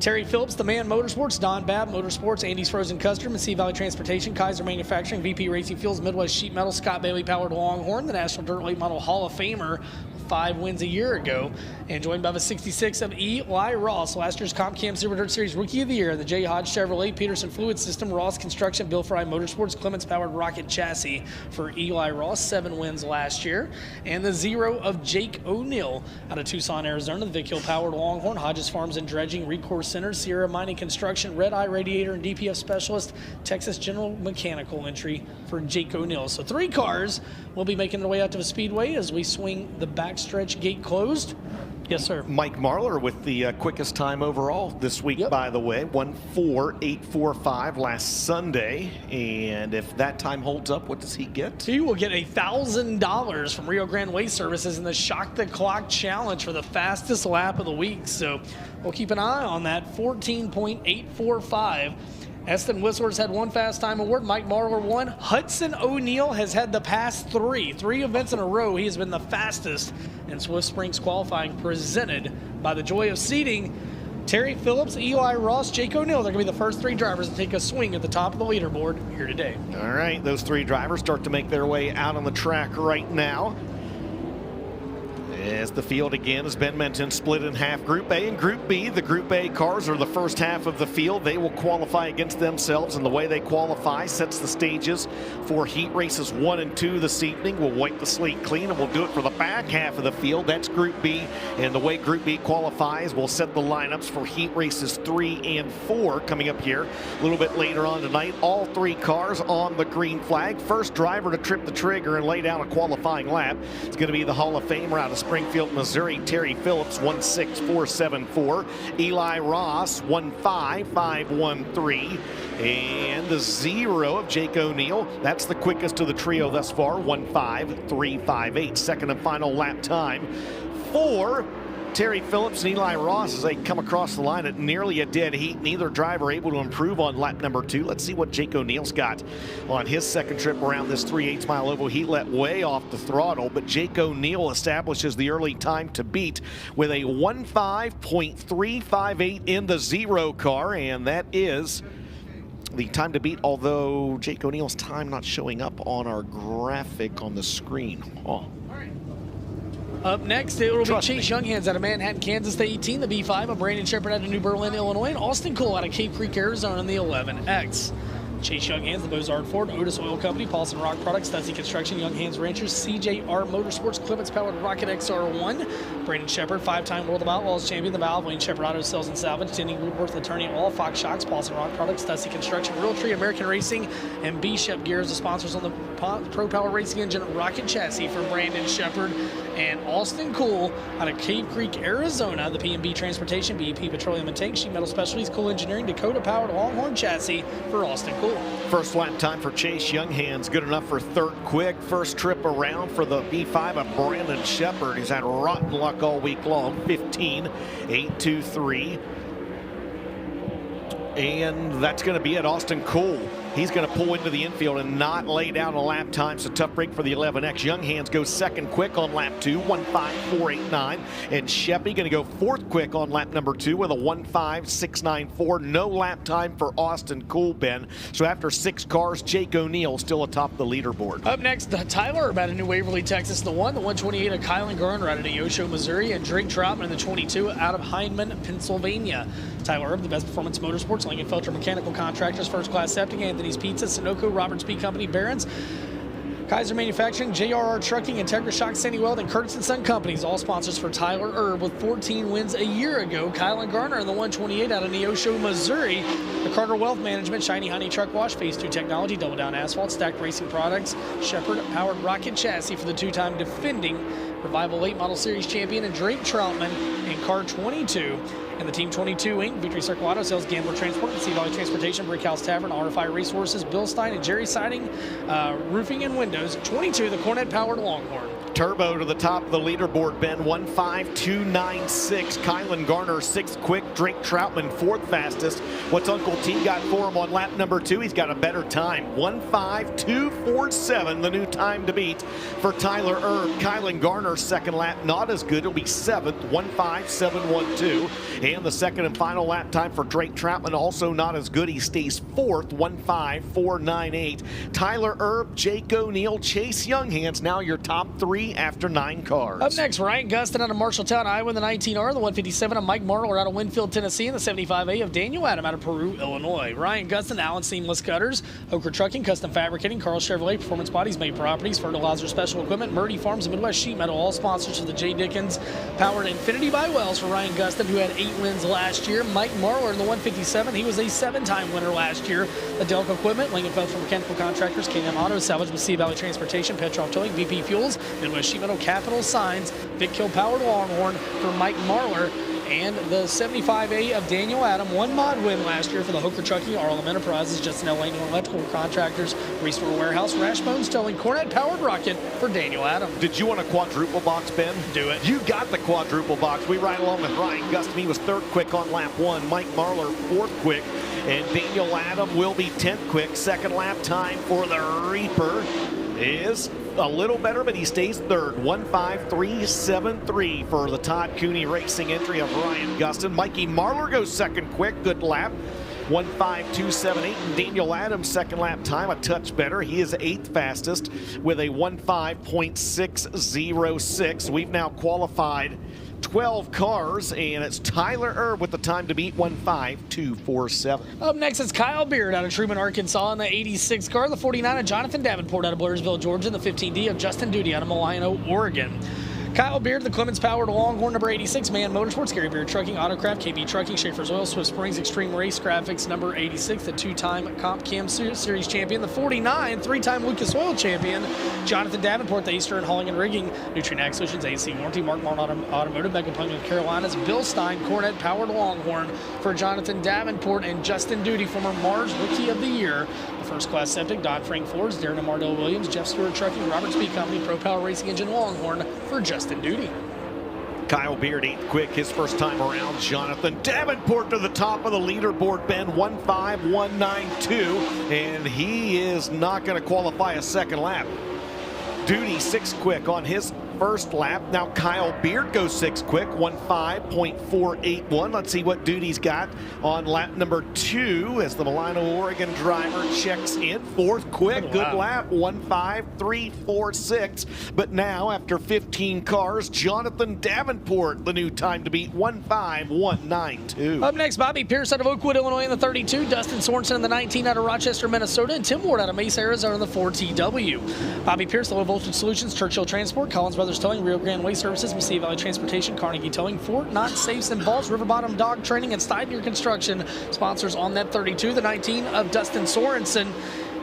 Terry Phillips, the Man Motorsports, Don Babb Motorsports, Andy's Frozen Custom, Mesilla Valley Transportation, Kaiser Manufacturing, VP Racing Fuels, Midwest Sheet Metal, Scott Bailey Powered Longhorn, the National Dirt Late Model Hall of Famer, 5 wins a year ago, and joined by the 66 of Eli Ross, last year's Comp Cam Super Dirt Series Rookie of the Year, the J. Hodge Chevrolet, Peterson Fluid System, Ross Construction, Bill Fry Motorsports, Clements Powered Rocket Chassis for Eli Ross, 7 wins last year, and the 0 of Jake O'Neill out of Tucson, Arizona, the Vic Hill Powered Longhorn, Hodges Farms and Dredging, Recourse Center, Sierra Mining Construction, Red Eye Radiator and DPF Specialist, Texas General Mechanical entry for Jake O'Neill. So 3 cars will be making their way out to the speedway as we swing the backstretch gate closed. Yes, sir. Mike Marlar with the quickest time overall this week, by the way. 1:4.845 last Sunday. And if that time holds up, what does he get? He will get $1,000 from Rio Grande Waste Services in the Shock the Clock Challenge for the fastest lap of the week. So we'll keep an eye on that. 14.845. Eston Whistler's had 1 fast time award. Mike Marlar 1. Hudson O'Neill has had the past 3 events in a row. He has been the fastest in Swift Springs qualifying, presented by the Joy of Seating. Terry Phillips, Eli Ross, Jake O'Neill. They're going to be the first 3 drivers to take a swing at the top of the leaderboard here today. All right, those 3 drivers start to make their way out on the track right now. As the field again, as Ben mentioned, split in half. Group A and Group B. The Group A cars are the first half of the field. They will qualify against themselves, and the way they qualify sets the stages for heat races 1 and 2 this evening. We'll wipe the slate clean, and we'll do it for the back half of the field. That's Group B, and the way Group B qualifies, we'll set the lineups for heat races 3 and 4 coming up here a little bit later on tonight. All 3 cars on the green flag. First driver to trip the trigger and lay down a qualifying lap is going to be the Hall of Famer out of Springfield, Missouri, Terry Phillips, 1:6.474. Eli Ross, 1:5.513. And the 0 of Jake O'Neill. That's the quickest of the trio thus far, 1:5.358. Second and final lap time for Terry Phillips and Eli Ross as they come across the line at nearly a dead heat. Neither driver able to improve on lap number 2. Let's see what Jake O'Neill's got on his second trip around this 3/8 mile oval. He let way off the throttle, but Jake O'Neill establishes the early time to beat with a 1:5.358 in the 0 car, and that is the time to beat, although Jake O'Neill's time not showing up on our graphic on the screen. Up next, it will be Chase Younghands out of Manhattan, Kansas, the 18, the B5 of Brandon Shepard out of New Berlin, Illinois, and Austin Cole out of Cave Creek, Arizona in the 11X. Chase Young Hands, the Bozard Ford, Otis Oil Company, Paulson Rock Products, Stussy Construction, Young Hands Ranchers, CJR Motorsports, Clements Powered Rocket XR1, Brandon Shepard, 5-time World of Outlaws champion, the Valve, Wayne Shepard Auto Sales and Salvage, Denny Woodworth, attorney at law, Fox Shocks, Paulson Rock Products, Stussy Construction, Realtree, American Racing, and B-Shep Gears, the sponsors on the Pro Power Racing Engine Rocket Chassis for Brandon Shepard, and Austin Cool out of Cave Creek, Arizona, the P&B Transportation, BEP Petroleum and Tank, Sheet Metal Specialties, Cool Engineering, Dakota Powered Longhorn Chassis for Austin Cool. First lap time for Chase Younghands, good enough for third quick. First trip around for the B5 of Brandon Shepard. He's had rotten luck all week long. 15.823. And that's going to be it. Austin Cool, he's going to pull into the infield and not lay down a lap time, so tough break for the 11X. Younghands goes second quick on lap 2, 1.5489. And Sheppy going to go fourth quick on lap number 2 with a 1.5694. No lap time for Austin Cool, Ben. So after 6 cars, Jake O'Neill still atop the leaderboard. Up next, Tyler Erb out of New Waverly, Texas, the 128 of Kylan Garner out of Neosho, Missouri, and Drake Troutman in the 22 out of Hindman, Pennsylvania. Tyler Erb, the Best Performance Motorsports, Lingenfelter Mechanical Contractors, First Class Septic, Anthony's Pizza, Sunoco, Roberts Beef Company, Barron's, Kaiser Manufacturing, JRR Trucking, Integra Shock, Sandy Weld, and Curtis & Son Companies, all sponsors for Tyler Erb with 14 wins a year ago. Kylan Garner in the 128 out of Neosho, Missouri. The Carter Wealth Management, Shiny Honey Truck Wash, Phase 2 Technology, Double Down Asphalt, Stacked Racing Products, Shepard Powered Rocket Chassis for the 2-time defending Revival Late Model Series champion, and Drake Troutman in car 22. And the Team 22 Inc., Victory Circle Auto Sales, Gambler Transport, Sea Valley Transportation, Brickhouse Tavern, RFI Resources, Bill Stein, and Jerry Siding, Roofing and Windows. 22, the Cornet Powered Longhorn. Turbo to the top of the leaderboard, Ben, 1.5296. Kylan Garner, 6th quick. Drake Troutman, 4th fastest. What's Uncle T got for him on lap number 2? He's got a better time. 1.5247, the new time to beat for Tyler Erb. Kylan Garner, second lap, not as good. It'll be 7th, 1.5712. And the second and final lap time for Drake Troutman, also not as good. He stays 4th, 1.5498. Tyler Erb, Jake O'Neill, Chase Younghands, now your top 3 after 9 cars. Up next, Ryan Gustin out of Marshalltown, Iowa, in the 19R, the 157 of Mike Marler out of Winfield, Tennessee, and the 75A of Daniel Adam out of Peru, Illinois. Ryan Gustin, Allen Seamless Cutters, Hooker Trucking, Custom Fabricating, Carl Chevrolet, Performance Bodies, Made Properties, Fertilizer Special Equipment, Murdy Farms, and Midwest Sheet Metal, all sponsors for the J. Dickens Powered Infinity by Wells for Ryan Gustin, who had 8 wins last year. Mike Marler in the 157, he was a 7-time winner last year. The Delco Equipment, Lingenfelter Mechanical Contractors, K&M Auto Salvage, with Sea Valley Transportation, Petrov Towing, VP Fuels, Midwest Sheet Metal, Capital Signs, Vic Kill Powered Longhorn for Mike Marler. And the 75A of Daniel Adam, 1 mod win last year for the Hooker Trucking, Arlem Enterprises, Justin L. Lane Electrical Contractors, Restore Warehouse, Rashbones Towing, Cornet Powered Rocket for Daniel Adam. Did you want a quadruple box, Ben? Do it. You got the quadruple box. We ride along with Ryan Gustin. He was 3rd quick on lap 1. Mike Marler, 4th quick. And Daniel Adam will be 10th quick. Second lap time for the Reaper is a little better, but he stays 3rd. 1.5373 for the Todd Cooney Racing entry of Ryan Gustin. Mikey Marler goes second quick. Good lap. 1.5278. And Daniel Adams, second lap time, a touch better. He is 8th fastest with a 1.5.606. We've now qualified 12 cars, and it's Tyler Erb with the time to beat, 1.5247. Up next, it's Kyle Beard out of Truman, Arkansas in the 86 car, the 49 of Jonathan Davenport out of Blairsville, Georgia, and the 15D of Justin Duty out of Milano, Oregon. Kyle Beard, the Clements Powered Longhorn, number 86, Man Motorsports, Gary Beard Trucking, Autocraft, KB Trucking, Schaefer's Oil, Swift Springs, Extreme Race Graphics, number 86, the 2-time Comp Cam Series champion, the 49, 3-time Lucas Oil champion, Jonathan Davenport, the Eastern Hauling and Rigging, Nutrien Ag Solutions, AC Warranty, Mark Martin Automotive, Mega Punk of Carolinas, Bill Stein, Cornet Powered Longhorn for Jonathan Davenport, and Justin Duty, former Mars Rookie of the Year, the First Class Septic, Dodd-Frank Fords, Darren and Mardell Williams, Jeff Stewart Trucking, Roberts Beef Company, Pro Power Racing Engine Longhorn for Justin Duty. Kyle Beard, 8th quick, his first time around. Jonathan Davenport to the top of the leaderboard, Ben, 1.5192, and he is not going to qualify a second lap. Duty, 6th quick on his first lap. Now Kyle Beard goes 6 quick, 1:05.481. Let's see what Duty's got on lap number 2 as the Milano, Oregon driver checks in. 4th quick, good lap, 1:05.346. But now, after 15 cars, Jonathan Davenport, the new time to beat, 1:05.192. Up next, Bobby Pierce out of Oakwood, Illinois in the 32, Dustin Sorensen in the 19 out of Rochester, Minnesota, and Tim Ward out of Mesa, Arizona in the 4TW. Bobby Pierce, Low Voltage Solutions, Churchill Transport, Collins Brothers Towing, Rio Grande Waste Services, Mesilla Valley Transportation, Carnegie Towing, Fort Knott Safes and Balls, River Bottom Dog Training, and Steidner Construction sponsors on that 32. The 19 of Dustin Sorensen.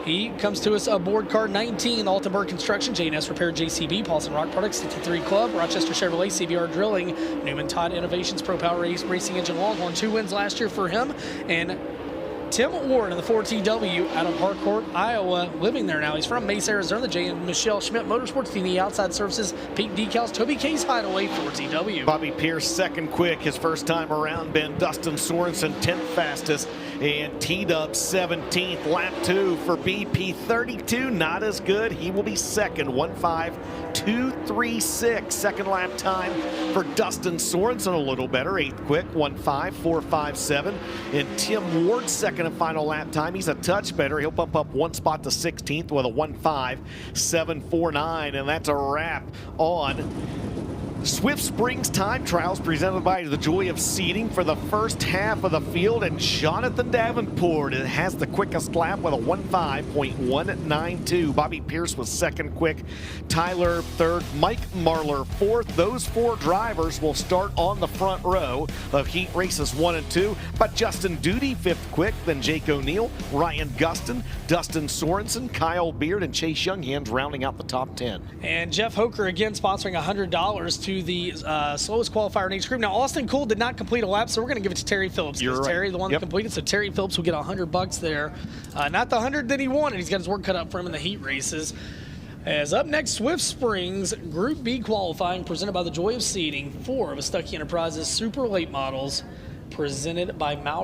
He comes to us aboard car 19, Altenburg Construction, J&S Repair, JCB, Paulson Rock Products, 53 Club, Rochester Chevrolet, CVR Drilling, Newman Todd Innovations, Pro Power Racing Engine Longhorn. 2 wins last year for him. And Tim Ward in the 4TW out of Harcourt, Iowa, living there now. He's from Mesa, Arizona. The J and Michelle Schmidt Motorsports Team, the Outside Services, Peak Decals, Toby Case Hideaway, 4TW. Bobby Pierce, 2nd quick, his first time around. Ben Dustin Sorensen, 10th fastest. And T-Dub 17th. Lap 2 for BP 32, not as good. He will be 2nd, 1:05.236. Second lap time for Dustin Sorensen, a little better. 8th quick, 1:05.457. And Tim Ward, 2nd and final lap time. He's a touch better. He'll bump up 1 spot to 16th with a 1:05.749. And that's a wrap on Swift Springs Time Trials, presented by the Joy of Seating for the first half of the field. And Jonathan Davenport has the quickest lap with a 1:05.192. Bobby Pierce was 2nd quick, Tyler 3rd, Mike Marlar 4th. Those 4 drivers will start on the front row of heat races 1 and 2. But Justin Duty 5th quick, then Jake O'Neill, Ryan Gustin, Dustin Sorensen, Kyle Beard, and Chase Younghans rounding out the top 10. And Jeff Hoker again sponsoring $100 to the slowest qualifier in each group. Now, Austin Cole did not complete a lap, so we're going to give it to Terry Phillips. You're right. Terry, the one that completed, so Terry Phillips will get $100 there. Not the 100 that he wanted. He's got his work cut out for him in the heat races. As up next, Swift Springs Group B qualifying, presented by the Joy of Seating. 4 of Stuckey Enterprises Super Late Models, presented by Mauer.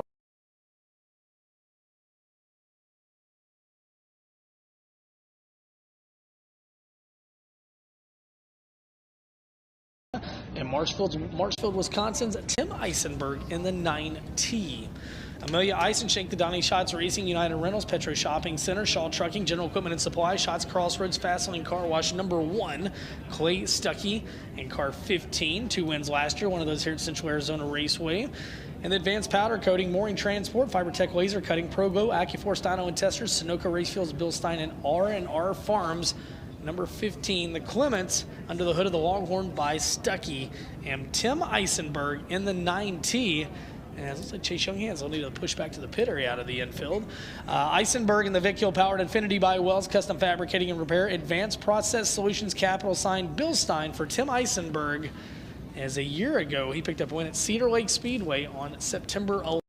8 and Marshfield, Wisconsin's Tim Eisenberg in the 9T. Amelia Eisenschenk, the Donnie Schatz Racing, United Rentals, Petro Shopping Center, Shaw Trucking, General Equipment and Supply, Schatz Crossroads, Fastlane Car Wash, number 1, Clay Stuckey, and car 15. 2 wins last year, one of those here at Central Arizona Raceway. And the Advanced Powder Coating, Mooring Transport, FiberTech Laser Cutting, ProGlow, AccuForce Dyno and Testers, Sunoco Racefields, Bill Stein, and R&R Farms. Number 15, the Clements, under the hood of the Longhorn by Stuckey, and Tim Eisenberg in the 9T. And it looks like Chase Younghans will need to push back to the pit area out of the infield. Eisenberg in the Vic Hill Powered Infinity by Wells, Custom Fabricating and Repair, Advanced Process Solutions Capital, signed Bill Stein for Tim Eisenberg. As a year ago, he picked up a win at Cedar Lake Speedway on September 11th.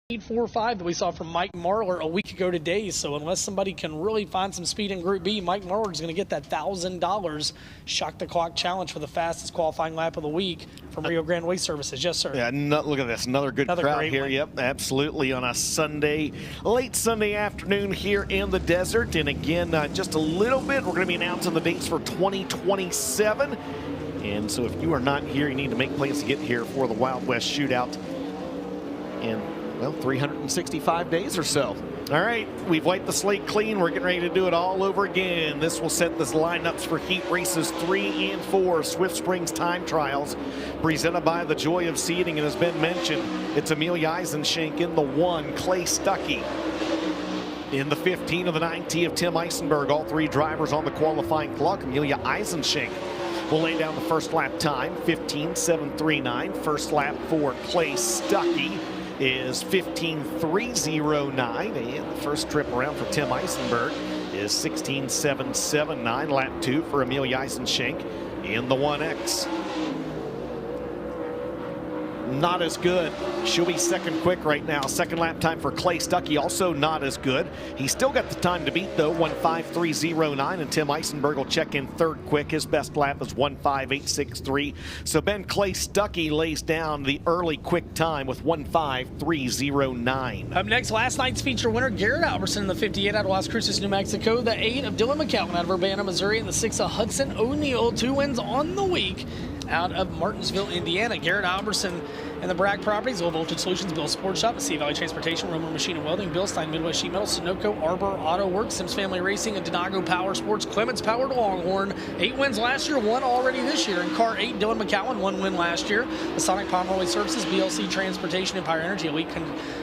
8.45 that we saw from Mike Marlar a week ago today. So unless somebody can really find some speed in Group B, Mike Marlar is going to get that $1,000 Shock the Clock challenge for the fastest qualifying lap of the week from Rio Grande Waste Services. Yes, sir. Yeah, look at this. Another good crowd here. One. Yep, absolutely. On a Sunday, late Sunday afternoon here in the desert. And again, just a little bit, we're going to be announcing the dates for 2027. And so if you are not here, you need to make plans to get here for the Wild West Shootout. And well, 365 days or so. All right, we've wiped the slate clean. We're getting ready to do it all over again. This will set the lineups for heat races 3 and 4, Swift Springs Time Trials, presented by the Joy of Seating. And as Ben mentioned, it's Amelia Eisenschenk in the 1, Clay Stuckey in the 15 of the 9T of Tim Eisenberg. All 3 drivers on the qualifying clock. Amelia Eisenschenk will lay down the first lap time, 15.739. First lap for Clay Stuckey is 15.309, and the first trip around for Tim Eisenberg is 16.779. Lap 2 for Amelia Eisenschenk in the 1X. not as good. She'll be second quick right now. Second lap time for Clay Stuckey, also not as good. He still got the time to beat, though, 1:53.09, and Tim Eisenberg will check in third quick. His best lap is 1:58.63. So Ben Clay Stuckey lays down the early quick time with 1:53.09. Up next, last night's feature winner, Garrett Albertson in the 58 out of Las Cruces, New Mexico. The 8 of Dylan McCowan out of Urbana, Missouri. And the 6 of Hudson O'Neill. 2 wins on the week out of Martinsville, Indiana. Garrett Albertson and the Bragg Properties, Low Voltage Solutions, Bill Sports Shop, Sea Valley Transportation, Romer Machine and Welding, Bill Stein, Midwest Sheet Metal, Sunoco, Arbor Auto Works, Sims Family Racing, and Donago Power Sports, Clements Powered Longhorn. 8 wins last year, 1 already this year. In car 8, Dylan McCowan, 1 win last year. The Sonic Pomeroy Services, BLC Transportation, Empire Energy, Elite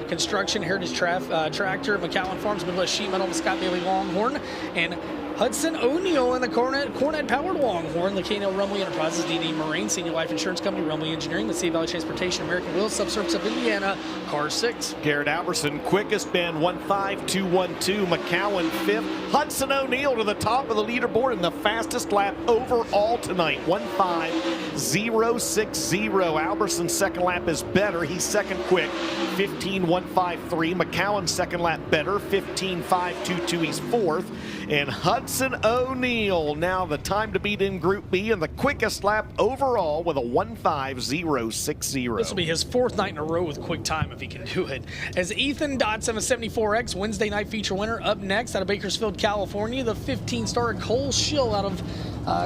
Construction, Heritage Tractor, McCowan Farms, Midwest Sheet Metal, Scott Bailey Longhorn, and Hudson O'Neill and the Cornet Powered Longhorn, the K&L Rumley Enterprises, D&E Marine, Senior Life Insurance Company, Rumley Engineering, the Sea Valley Transportation, American Wheels, Subsurface of Indiana, car 6. Garrett Albertson, quickest Ben, 1:52.12. McCowan, 5th. Hudson O'Neill to the top of the leaderboard in the fastest lap overall tonight, 1:50.60. Alberson's second lap is better. He's second quick, 15:153. McCowan's second lap better, 15:522. He's 4th. And Hudson O'Neill, now the time to beat in Group B and the quickest lap overall with a 1:50.60. This will be his 4th night in a row with quick time if he can do it. As Ethan Dotson, a 74X Wednesday night feature winner, up next out of Bakersfield, California. The 15-star Cole Schill out of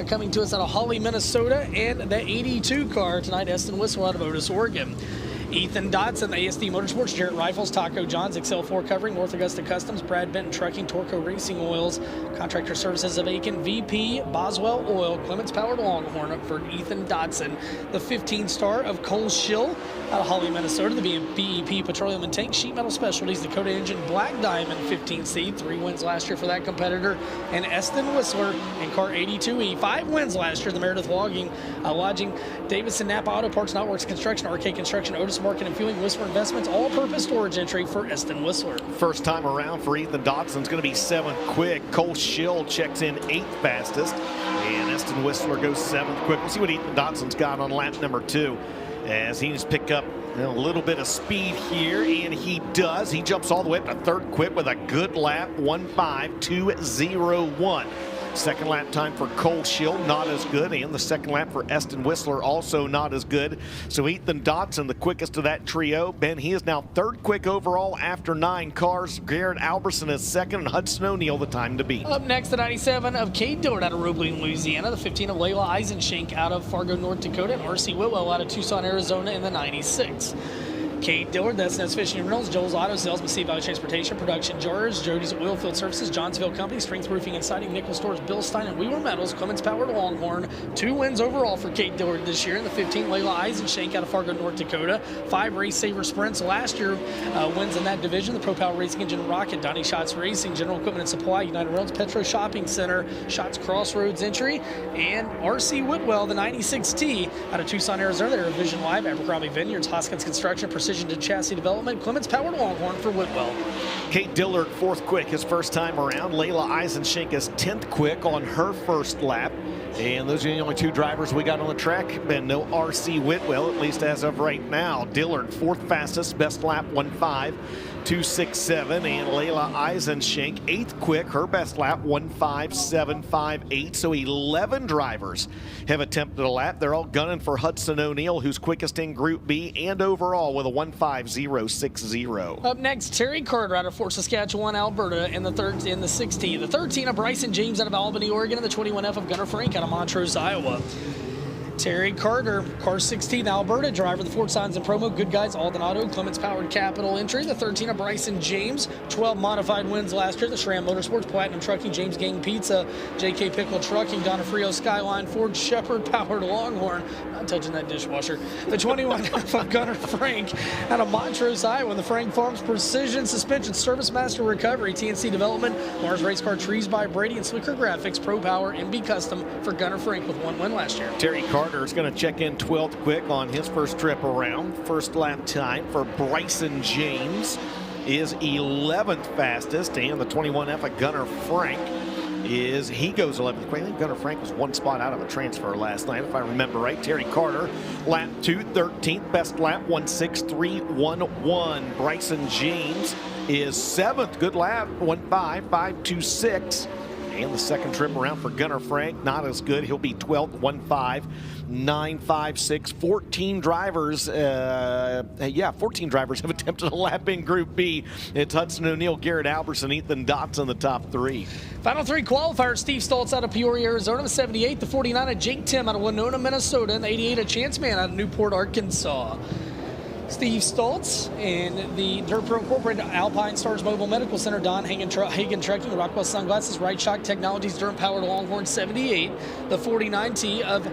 coming to us out of Holly, Minnesota, and the 82 car tonight, Eston Whistle out of Otis, Oregon. Ethan Dotson, ASD Motorsports, Jarrett Rifles, Taco John's, Excel4 Covering, North Augusta Customs, Brad Benton Trucking, Torco Racing Oils, Contractor Services of Aiken, VP, Boswell Oil, Clements Powered Longhorn for Ethan Dotson. The 15-star of Cole Schill out of Holly, Minnesota. The BEP Petroleum and Tank, Sheet Metal Specialties, Dakota Engine, Black Diamond 15C, 3 wins last year for that competitor. And Eston Whistler in car 82E, 5 wins last year. The Meredith Lodging, Davidson Napa Auto Parts, Knotworks Construction, RK Construction, Otis Market and Fueling, Whistler Investments, all-purpose storage entry for Eston Whistler. First time around for Ethan Dotson's going to be 7th quick. Cole Schill checks in 8th fastest, and Eston Whistler goes 7th quick. We'll see what Ethan Dotson's got on lap number 2 as he needs to pick up a little bit of speed here, and he does. He jumps all the way up to 3rd quick with a good lap, 1:52.01. Second lap time for Cole Schill, not as good, and the second lap for Eston Whistler, also not as good. So Ethan Dotson, the quickest of that trio. Ben, he is now 3rd quick overall after 9 cars. Garrett Albertson is 2nd, and Hudson O'Neill the time to beat. Up next, the 97 of Cade Dillard out of Roebling, Louisiana. The 15 of Layla Eisenshank out of Fargo, North Dakota. And R.C. Whitwell out of Tucson, Arizona in the 96. Cade Dillard, that's Nets Fishing and Rentals, Joel's Auto Sales, Sea Valley Transportation, Production Jars, Jody's Oilfield Services, Johnsville Company, Strength Roofing and Siding, Nickel Stores, Bill Stein and Wheeler Metals, Clements Powered Longhorn. 2 wins overall for Cade Dillard this year. In the 15, Layla Eisenshank out of Fargo, North Dakota. 5 Race Saver Sprints last year, wins in that division. The Pro Power Racing Engine Rocket, Donnie Schatz Racing, General Equipment and Supply, United Rails, Petro Shopping Center, Schatz Crossroads Entry, and R.C. Whitwell, the 96T out of Tucson, Arizona. They're Vision Live, Abercrombie Vineyards, Hoskins Construction, Precision to Chassis Development, Clements Powered Longhorn for Whitwell. Cade Dillard, 4th quick his first time around. Layla Eisenshank is 10th quick on her first lap. And those are the only 2 drivers we got on the track. Ben, no R.C. Whitwell, at least as of right now. Dillard, 4th fastest, best lap 1:5.267. And Layla Eisenshank, 8th quick, her best lap 1:5.758. So 11 drivers have attempted a lap. They're all gunning for Hudson O'Neill, who's quickest in Group B and overall with a 1:50.60. Up next, Terry Carter out of Fort Saskatchewan, Alberta in the 16. The 13 of Bryson James out of Albany, Oregon, and the 21F of Gunnar Frank out of Montrose, Iowa. Terry Carter, car 16, Alberta, driver of the Ford Signs and Promo, Good Guys, Alden Auto, Clements Powered Capital Entry. The 13 of Bryson James, 12 modified wins last year. The Schramm Motorsports, Platinum Trucking, James Gang Pizza, JK Pickle Trucking, Donofrio Skyline, Ford Shepherd Powered Longhorn. Not touching that dishwasher. The 21 of Gunnar Frank out of Montrose, Iowa. The Frank Farms Precision Suspension, Service Master Recovery, TNC Development, Mars Race Car, Trees by Brady, and Slicker Graphics, Pro Power, MB Custom for Gunnar Frank with 1 win last year. Terry Carter is going to check in 12th quick on his first trip around. First lap time for Bryson James is 11th fastest, and the 21F of Gunnar Frank is he goes 11th. I think Gunnar Frank was one spot out of a transfer last night, if I remember right. Terry Carter, lap 2, 13th. Best lap, 1:6.311. Bryson James is 7th. Good lap, 1:5.526. And the second trip around for Gunnar Frank, not as good. He'll be 12th, 1:5.956. 14 drivers, 14 drivers have attempted a lap in Group B. It's Hudson O'Neal, Garrett Albertson, Ethan Dotson, the top 3. Final 3 qualifiers: Steve Stoltz out of Peoria, Arizona, the 78. The 49 of Jake Tim out of Winona, Minnesota. And the 88 of Chance Man out of Newport, Arkansas. Steve Stoltz in the Dirt Pro Incorporated, Alpine Stars Mobile Medical Center, Don Hagen Trucking, Rockwell Sunglasses, Right Shock Technologies, Dirt Powered Longhorn 78. The 49T of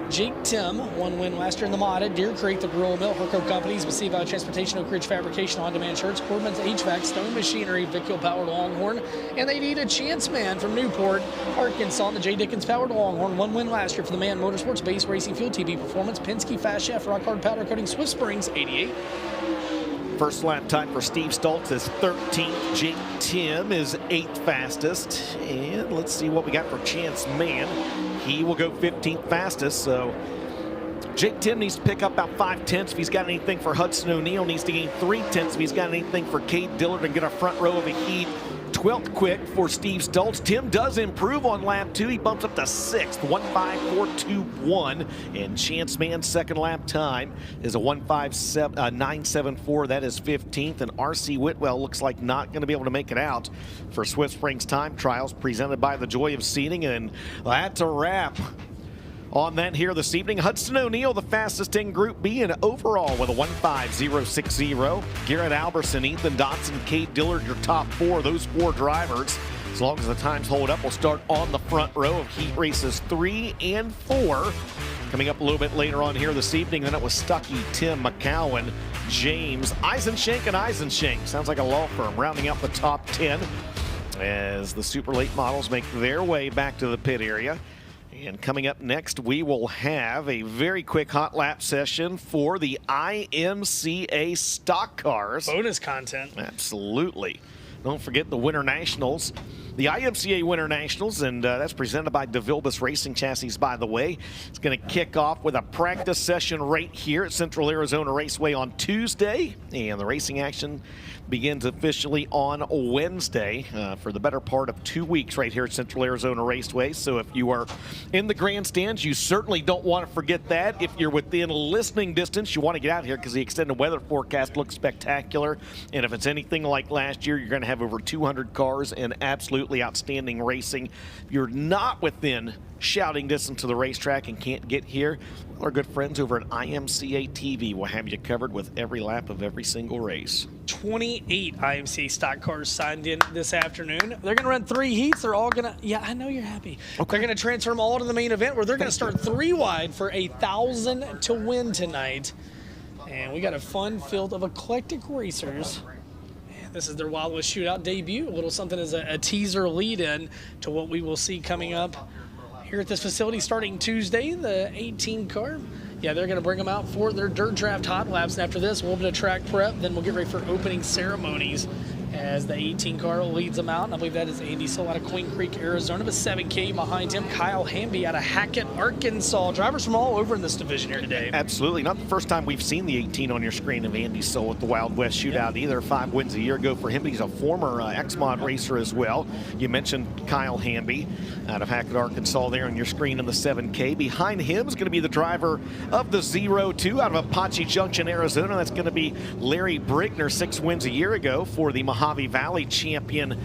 Jake Tim, one win last year in the mod. Deer Creek, the Rural Mill, Herco Companies, Massive Valley Transportation, Oak Ridge Fabrication, On Demand Shirts, Corbin's HVAC, Stone Machinery, Vicule Powered Longhorn, and they need a Chance Man from Newport, Arkansas, the J. Dickens Powered Longhorn. One win last year for the Man Motorsports, Base Racing, Fuel TV Performance, Penske Fast Chef, Rock Hard Powder Coating, Swift Springs, 88. First lap time for Steve Stoltz is 13th. Jake Tim is 8th fastest. And let's see what we got for Chance Man. He will go 15th fastest. So Jake Tim needs to pick up about 5/10 if he's got anything for Hudson O'Neal. Needs to gain 3/10 if he's got anything for Cade Dillard and get a front row of a heat. 12th quick for Steve Stoltz. Tim does improve on lap 2. He bumps up to 6th, 1:5.421. And Chance Man's second lap time is a 1:5.974. That is 15th. And R.C. Whitwell looks like not going to be able to make it out for Swift Springs Time Trials presented by the Joy of Seating. And that's a wrap on that here this evening. Hudson O'Neal, the fastest in Group B, and overall with a 1:5.060. Garrett Albertson, Ethan Dotson, Cade Dillard, your top 4. Those 4 drivers, as long as the times hold up, will start on the front row of heat races 3 and 4. Coming up a little bit later on here this evening, then it was Stuckey, Tim, McCowan, James, Eisenschenk, and Eisenschenk. Sounds like a law firm, rounding out the top 10 as the super late models make their way back to the pit area. And coming up next, we will have a very quick hot lap session for the IMCA stock cars. Bonus content. Absolutely. Don't forget the Winter Nationals. The IMCA Winter Nationals, and that's presented by DeVilbiss Racing Chassis, by the way. It's going to kick off with a practice session right here at Central Arizona Raceway on Tuesday. And the racing action begins officially on Wednesday for the better part of 2 weeks right here at Central Arizona Raceway. So if you are in the grandstands, you certainly don't want to forget that. If you're within listening distance, you want to get out here because the extended weather forecast looks spectacular. And if it's anything like last year, you're going to have over 200 cars and absolutely outstanding racing. If you're not within shouting distance to the racetrack and can't get here, our good friends over at IMCA TV will have you covered with every lap of every single race. 28 IMCA stock cars signed in this afternoon. They're going to run 3 heats. They're all going to, yeah, I know you're happy. Okay. They're going to transfer them all to the main event where they're going to start 3 wide for $1,000 to win tonight. And we got a fun field of eclectic racers. This is their Wild West Shootout debut. A little something as a teaser lead-in to what we will see coming up here at this facility starting Tuesday, the 18 car. Yeah, they're going to bring them out for their dirt draft hot laps. And after this, a little bit of track prep. Then we'll get ready for opening ceremonies as the 18 car leads them out. And I believe that is Andy Soul out of Queen Creek, Arizona. The 7K behind him, Kyle Hamby out of Hackett, Arkansas. Drivers from all over in this division here today. Absolutely. Not the first time we've seen the 18 on your screen of Andy Soul at the Wild West Shootout either. 5 wins a year ago for him. He's a former Xmod racer as well. You mentioned Kyle Hamby out of Hackett, Arkansas there on your screen in the 7K. Behind him is going to be the driver of the 02 out of Apache Junction, Arizona. That's going to be Larry Brigner, 6 wins a year ago for the Mojave Valley champion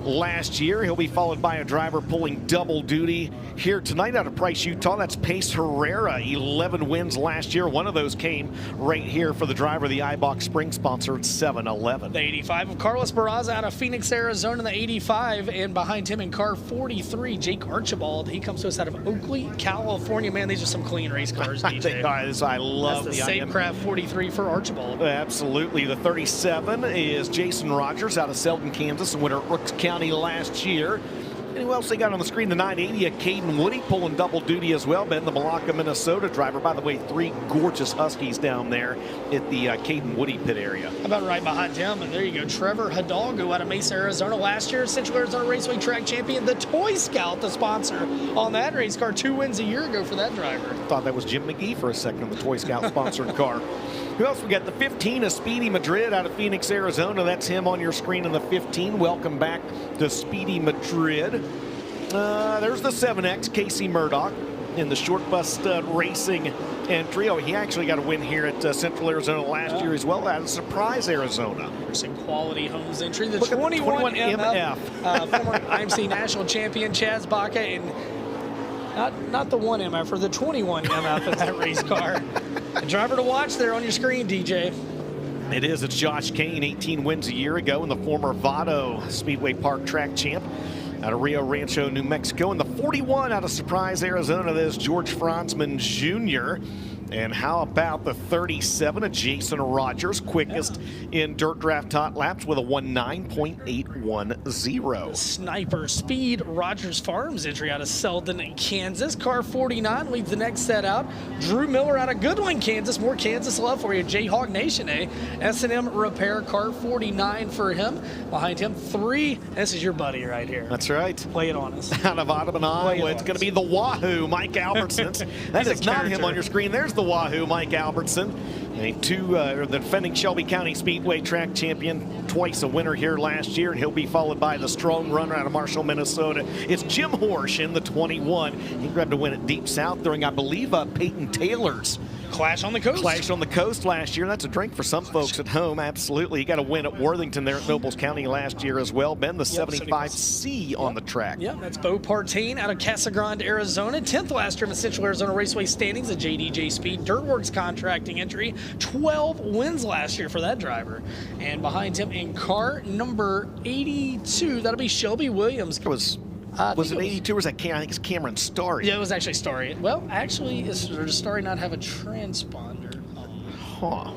last year. He'll be followed by a driver pulling double duty here tonight out of Price, Utah. That's Pace Herrera, 11 wins last year. One of those came right here for the driver of the iBox Spring sponsored 7-Eleven. The 85 of Carlos Barraza out of Phoenix, Arizona, the 85, and behind him in car 43, Jake Archibald. He comes to us out of Oakley, California. Man, these are some clean race cars, DJ. I love That's the Safecraft 43 for Archibald. Absolutely. The 37 is Jason Rogers out of Selden, Kansas, and winner at Rooks County last year. And who else they got on the screen? The 980, Caden Woody pulling double duty as well. Ben, the Malacca, Minnesota driver. By the way, 3 gorgeous Huskies down there at the Caden Woody pit area. How about right behind him? And there you go, Trevor Hidalgo out of Mesa, Arizona. Last year, Central Arizona Raceway track champion. The Toy Scout, the sponsor on that race car. 2 wins a year ago for that driver. Thought that was Jim McGee for a second, the Toy Scout sponsored car. Who else we got? The 15 is Speedy Madrid out of Phoenix, Arizona. That's him on your screen in the 15. Welcome back to Speedy Madrid. There's the 7X, Casey Murdoch in the short bus stud racing entry. Oh, he actually got a win here at Central Arizona last year as well, out of Surprise, Arizona. There's some quality homes entry. The Look at 21 MF. Former IMC national champion Chaz Baca, and not the 1 MF, or the 21 MF in that race car. A driver to watch there on your screen, DJ. It is. It's Josh Kane, 18 wins a year ago, and the former Vado Speedway Park track champ out of Rio Rancho, New Mexico. And the 41 out of Surprise, Arizona, that is George Franzman Jr. And how about the 37 of Jason Rogers, quickest in dirt draft hot laps with a 19.810. Sniper Speed Rogers Farms entry out of Selden, Kansas. Car 49 leads the next set out. Drew Miller out of Goodwin, Kansas. More Kansas love for you. Jayhawk Nation, eh? S&M Repair, car 49 for him. Behind him, 3. This is your buddy right here. That's right. Play it on us. Out of Audubon, Iowa, it's going to be the Wahoo, Mike Albertson. That is not him on your screen. There's the Wahoo, Mike Albertson. The defending Shelby County Speedway track champion, twice a winner here last year, and he'll be followed by the strong runner out of Marshall, Minnesota. It's Jim Horsch in the 21. He grabbed a win at Deep South during, I believe, Peyton Taylor's Clash on the Coast. Clash on the Coast last year. That's a drink for some folks at home. Absolutely. He got a win at Worthington there at Nobles County last year as well. Ben, the 75C on the track. Yep, that's Bo Partain out of Casa Grande, Arizona. 10th last year in the Central Arizona Raceway standings, a JDJ Speed Dirtworks contracting entry. 12 wins last year for that driver. And behind him in car number 82, that'll be Shelby Williams. Was it 82 or was that I think it's Cameron Starry? Yeah, it was actually Starry. Well, actually, does Starry not have a transponder? Huh.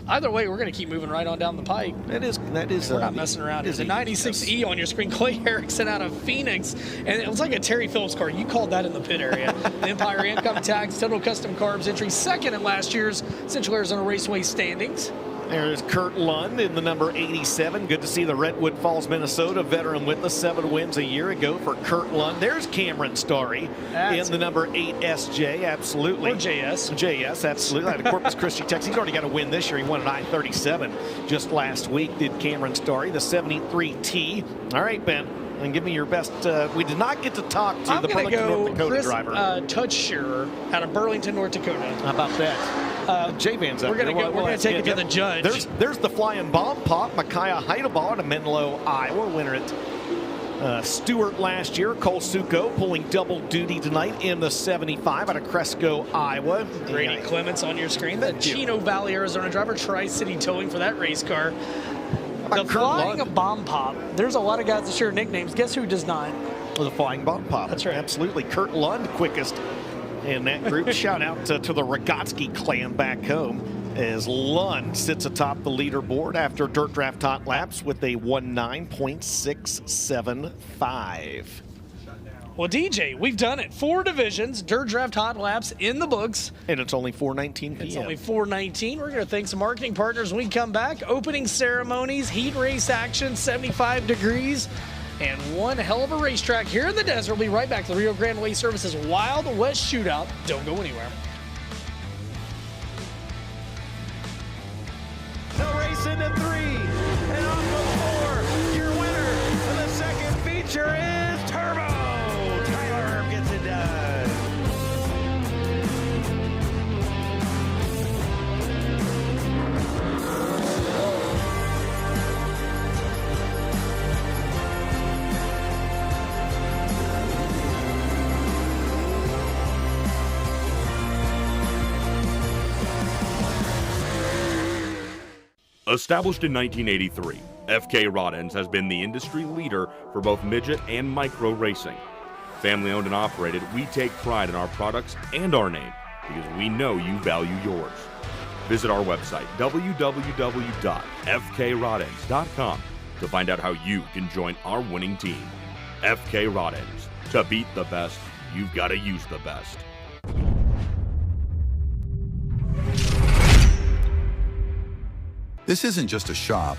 Either way, we're going to keep moving right on down the pike. That is. We're not messing around. There's a 96E on your screen. Clay Erickson out of Phoenix. And it was like a Terry Phillips car. You called that in the pit area. The Empire Income Tax, Total Custom Carbs entry, 2nd in last year's Central Arizona Raceway standings. There's Kurt Lund in the number 87. Good to see the Redwood Falls, Minnesota veteran with the 7 wins a year ago for Kurt Lund. There's Cameron Starry in the number 8 SJ. Absolutely. Or JS. JS, absolutely. Out of Corpus Christi, Texas. He's already got a win this year. He won an I-37 just last week, did Cameron Starry. The 73T. All right, Ben. And give me your best. We did not get to talk to the Burlington, North Dakota Chris, driver. Touchshearer out of Burlington, North Dakota. How about that? J-Van's up We're going to take it to the judge. There's the flying bomb pop. Micaiah Heidelbaugh out of Menlo, Iowa. Winner at Stewart last year. Cole Succo pulling double duty tonight in the 75 out of Cresco, Iowa. Grady Clements on your screen. The Chino Valley, Arizona driver. Tri-City towing for that race car. The flying bomb pop. There's a lot of guys that share nicknames. Guess who does not? The flying bomb pop. That's right. Absolutely. Kurt Lund, quickest in that group. Shout out to the Rogotsky clan back home as Lund sits atop the leaderboard after dirt draft hot laps with a 19.675. Well, DJ, we've done it. 4 divisions, dirt draft hot laps in the books. And it's only 4:19 p.m. It's only 4:19. We're going to thank some marketing partners when we come back. Opening ceremonies, heat race action, 75 degrees, and one hell of a racetrack here in the desert. We'll be right back to the Rio Grande Waste Services Wild West Shootout. Don't go anywhere. They'll race into 3 and off of 4. Your winner of the second feature is Turbo. Tyler gets it done. Established in 1983, FK Rod Ends has been the industry leader for both midget and micro racing. Family owned and operated, we take pride in our products and our name because we know you value yours. Visit our website, www.fkrodends.com, to find out how you can join our winning team. FK Rod Ends. To beat the best, you've got to use the best. This isn't just a shop.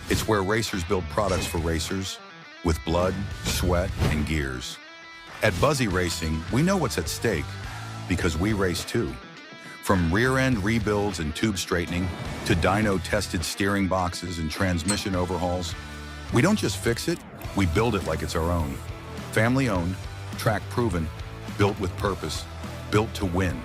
It's where racers build products for racers with blood, sweat, and gears. At Buzzy Racing, we know what's at stake because we race too. From rear-end rebuilds and tube straightening to dyno-tested steering boxes and transmission overhauls, we don't just fix it, we build it like it's our own. Family-owned, track-proven, built with purpose, built to win.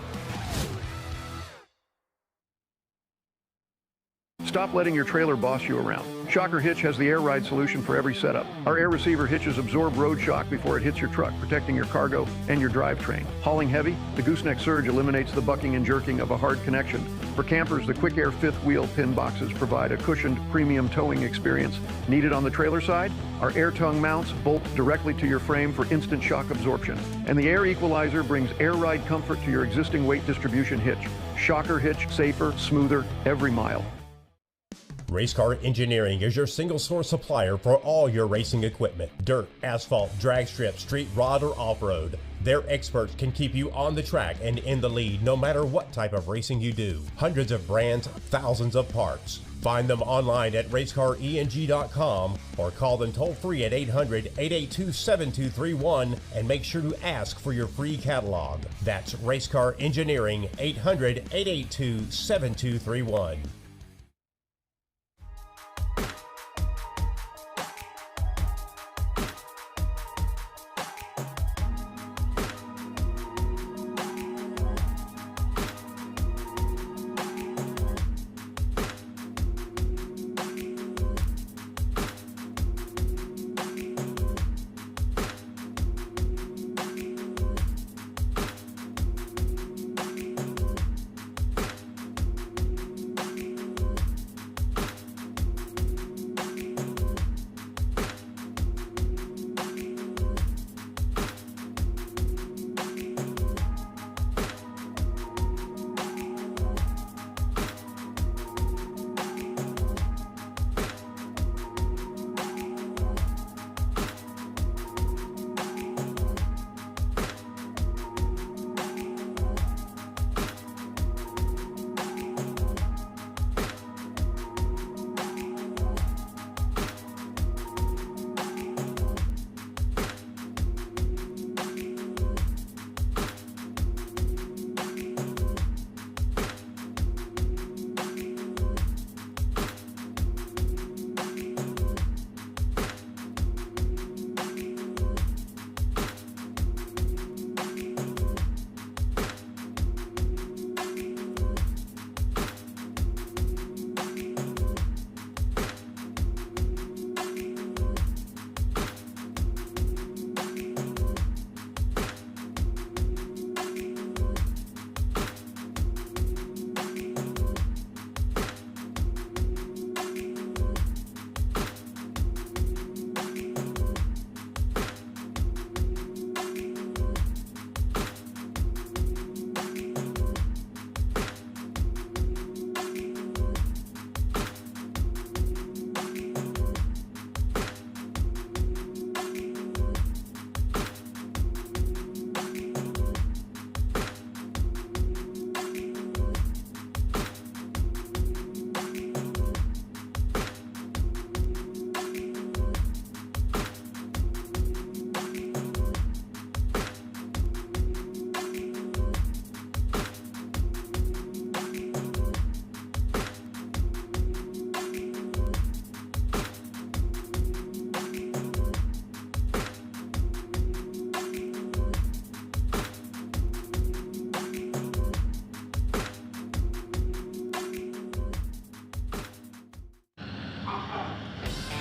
Stop letting your trailer boss you around. Shocker Hitch has the air ride solution for every setup. Our air receiver hitches absorb road shock before it hits your truck, protecting your cargo and your drivetrain. Hauling heavy, the gooseneck surge eliminates the bucking and jerking of a hard connection. For campers, the Quick Air fifth wheel pin boxes provide a cushioned premium towing experience. Needed on the trailer side? Our air tongue mounts bolt directly to your frame for instant shock absorption. And the air equalizer brings air ride comfort to your existing weight distribution hitch. Shocker Hitch, safer, smoother, every mile. Race Car Engineering is your single source supplier for all your racing equipment. Dirt, asphalt, drag strip, street rod, or off-road. Their experts can keep you on the track and in the lead no matter what type of racing you do. Hundreds of brands, thousands of parts. Find them online at racecareng.com or call them toll free at 800-882-7231 and make sure to ask for your free catalog. That's Race Car Engineering, 800-882-7231.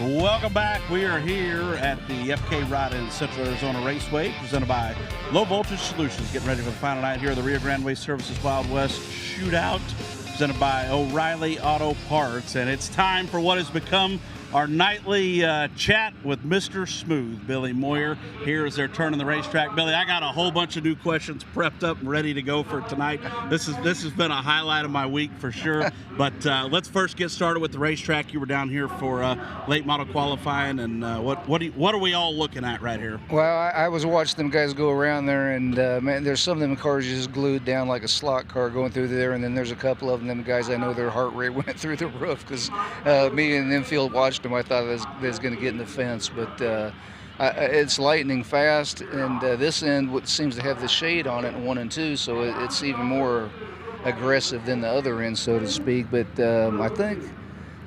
Welcome back. We are here at the FK Rod Ends Central Arizona Raceway, presented by Low Voltage Solutions. Getting ready for the final night here of the Rio Grande Waste Services Wild West Shootout, presented by O'Reilly Auto Parts. And it's time for what has become our nightly chat with Mr. Smooth, Billy Moyer. Here is their turn on the racetrack. Billy, I got a whole bunch of new questions prepped up and ready to go for tonight. This has been a highlight of my week for sure. But let's first get started with the racetrack. You were down here for late model qualifying, and what are we all looking at right here? Well, I was watching them guys go around there, and man, there's some of them cars just glued down like a slot car going through there, and then there's a couple of them guys I know their heart rate went through the roof because me and the infield watched them. I thought they was going to get in the fence, but it's lightning fast, and this end seems to have the shade on it in 1 and 2, so it's even more aggressive than the other end, so to speak. But I think,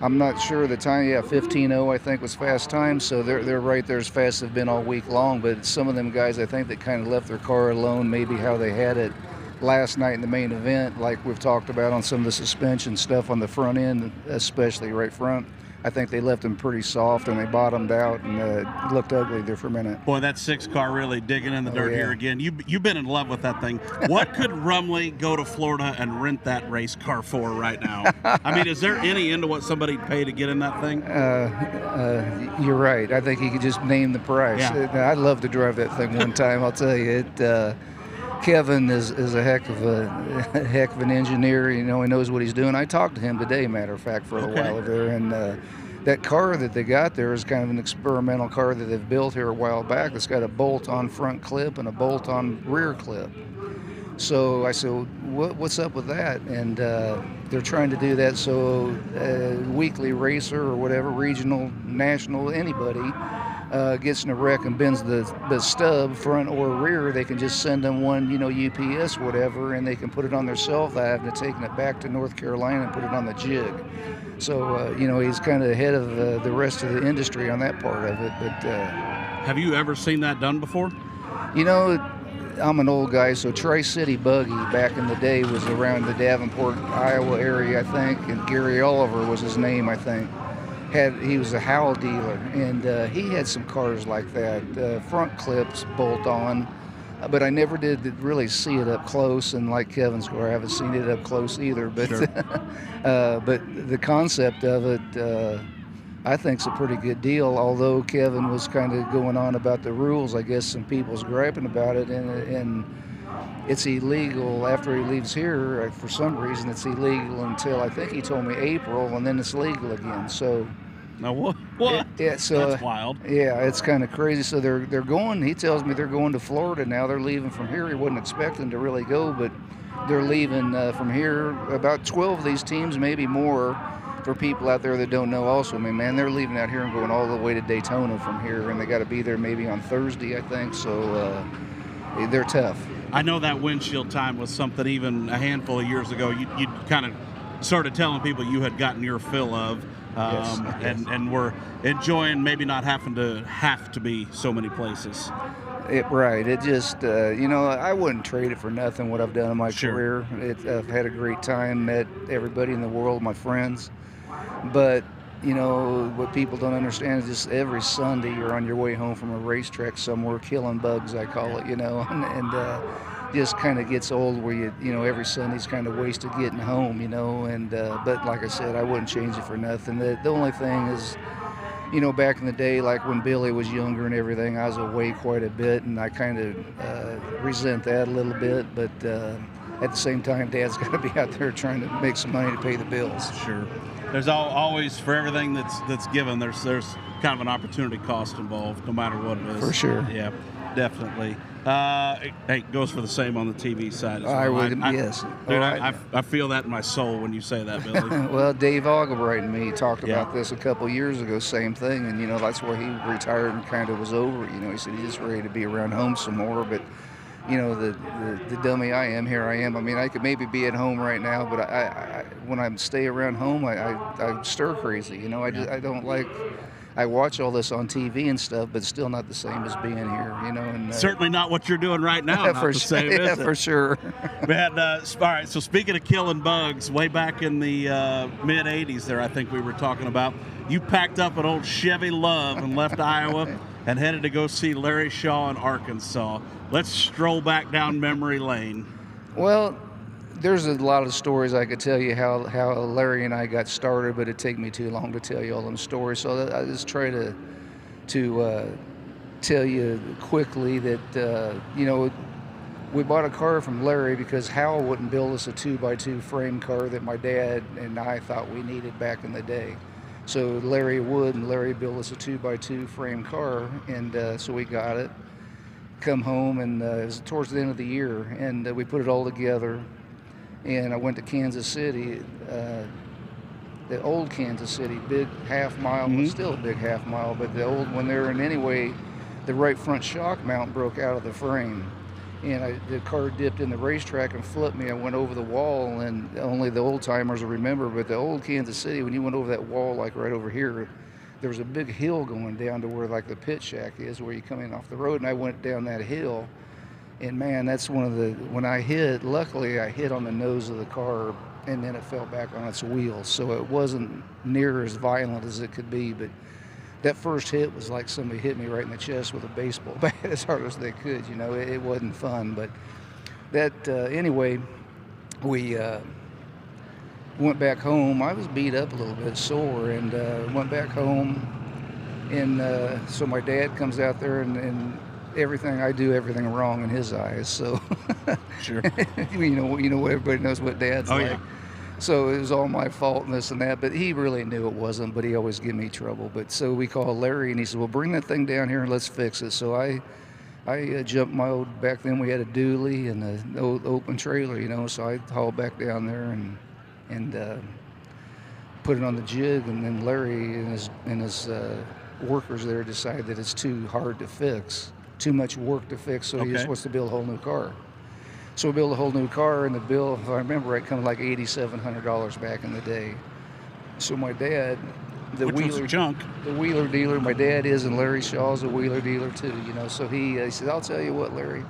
I'm not sure the time, 15.0 I think was fast time, so they're right there as fast as they've been all week long. But some of them guys I think that kind of left their car alone, maybe how they had it last night in the main event, like we've talked about on some of the suspension stuff on the front end, especially right front. I think they left them pretty soft and they bottomed out and it looked ugly there for a minute. Boy, that 6 car really digging in the dirt here again. You've been in love with that thing. What could Rumley go to Florida and rent that race car for right now? I mean, is there any end to what somebody'd pay to get in that thing? You're right. I think he could just name the price. Yeah. I'd love to drive that thing one time. I'll tell you, Kevin is a heck of an engineer. You know, he knows what he's doing. I talked to him today, matter of fact, for a while there, and that car that they got there is kind of an experimental car that they've built here a while back. It's got a bolt-on front clip and a bolt-on rear clip. So I said, what's up with that? And they're trying to do that so weekly racer or whatever, regional, national, anybody gets in a wreck and bends the stub, front or rear, they can just send them one, UPS, whatever, and they can put it on their cell having to taking it back to North Carolina and put it on the jig. So, he's kind of ahead of the rest of the industry on that part of it. But have you ever seen that done before? I'm an old guy, so Tri-City Buggy back in the day was around the Davenport, Iowa area, I think, and Gary Oliver was his name, I think. He was a Howell dealer, and he had some cars like that, front clips, bolt on, but I never did really see it up close, and like Kevin's car, I haven't seen it up close either, but sure. but the concept of it, I think is a pretty good deal, although Kevin was kind of going on about the rules. I guess some people's griping about it, and it's illegal after he leaves here. For some reason, it's illegal until, I think he told me, April, and then it's legal again. So now what? So that's wild. Yeah, it's kind of crazy. So they're going. He tells me they're going to Florida now. They're leaving from here. He wasn't expecting to really go, but they're leaving from here. About 12 of these teams, maybe more. For people out there that don't know also, I mean, man, they're leaving out here and going all the way to Daytona from here, and they got to be there maybe on Thursday, I think, so they're tough. I know that windshield time was something even a handful of years ago you kind of started telling people you had gotten your fill of, Yes. and were enjoying maybe not having to be so many places. Right. It just, I wouldn't trade it for nothing, what I've done in my career. I've had a great time, met everybody in the world, my friends. But, what people don't understand is just every Sunday you're on your way home from a racetrack somewhere, killing bugs, I call it, and just kind of gets old where every Sunday's kind of wasted getting home, and, but like I said, I wouldn't change it for nothing. The only thing is, back in the day, like when Billy was younger and everything, I was away quite a bit, and I kind of resent that a little bit, but at the same time, Dad's got to be out there trying to make some money to pay the bills. Sure. There's always, for everything that's given, there's kind of an opportunity cost involved, no matter what it is. For sure. Yeah, definitely. It goes for the same on the TV side as well. Yes. Dude, I feel that in my soul when you say that, Billy. Well, Dave Algebright and me talked about this a couple years ago, same thing, and that's why he retired and kind of was over it. He said he's just ready to be around home some more, but the dummy I am, here I am. I mean, I could maybe be at home right now, but I when I stay around home, I stir crazy. I don't like. I watch all this on TV and stuff, but it's still not the same as being here. And certainly not what you're doing right now. Not the same, is it? For sure. Man, all right. So speaking of killing bugs, way back in the mid '80s, there I think we were talking about. You packed up an old Chevy Love and left Iowa and headed to go see Larry Shaw in Arkansas. Let's stroll back down memory lane. Well, there's a lot of stories I could tell you how Larry and I got started, but it'd take me too long to tell you all them stories. So I just try to tell you quickly that, you know, we bought a car from Larry because Hal wouldn't build us a 2x2 frame car that my dad and I thought we needed back in the day. So Larry would, and Larry built us a 2x2 frame car, and so we got it. Come home, and it was towards the end of the year, and we put it all together. And I went to Kansas City, the old Kansas City, big half mile, well, still a big half mile, but the old one there. And anyway, the right front shock mount broke out of the frame. And the car dipped in the racetrack and flipped me. I went over the wall, and only the old timers will remember, but the old Kansas City, when you went over that wall, like right over here, there was a big hill going down to where like the pit shack is, where you come in off the road. And I went down that hill, and man, that's one of the, when I hit, luckily I hit on the nose of the car, and then it fell back on its wheels. So it wasn't near as violent as it could be, but that first hit was like somebody hit me right in the chest with a baseball bat as hard as they could. You know, it wasn't fun. But that, anyway, we went back home. I was beat up a little bit, sore, and went back home. And so my dad comes out there, and everything I do, everything wrong in his eyes. So, sure, you know, everybody knows what dad's like. Yeah. So it was all my fault and this and that, but he really knew it wasn't, but he always gave me trouble. But so we called Larry, and he said, well, bring that thing down here and let's fix it. So I jumped my old, back then we had a dually and an old open trailer, you know, so I hauled back down there and put it on the jig, and then Larry and his workers there decided that it's too hard to fix, too much work to fix, so he just wants to build a whole new car. So we built a whole new car, and the bill, if I remember right, coming like $8,700 back in the day. So my dad, the wheeler dealer, my dad is, and Larry Shaw's a wheeler dealer too, you know. So he said, I'll tell you what, Larry.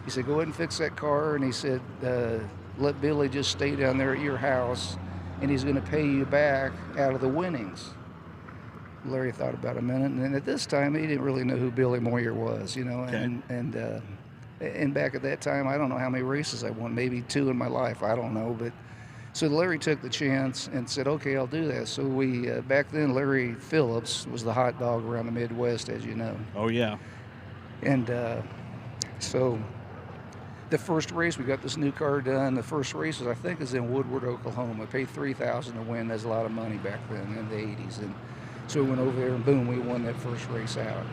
He said, go ahead and fix that car, and he said, let Billy just stay down there at your house, and he's going to pay you back out of the winnings. Larry thought about a minute, and then at this time, he didn't really know who Billy Moyer was, you know, and back at that time, I don't know how many races I won, maybe 2 in my life, I don't know. But so Larry took the chance and said, okay, I'll do that. So we, back then, Larry Phillips was the hot dog around the Midwest, as you know. Oh, yeah. And so the first race, we got this new car done. The first race, I think, is in Woodward, Oklahoma. I paid $3,000 to win. That's a lot of money back then in the 80s. And so we went over there, and boom, we won that first race out.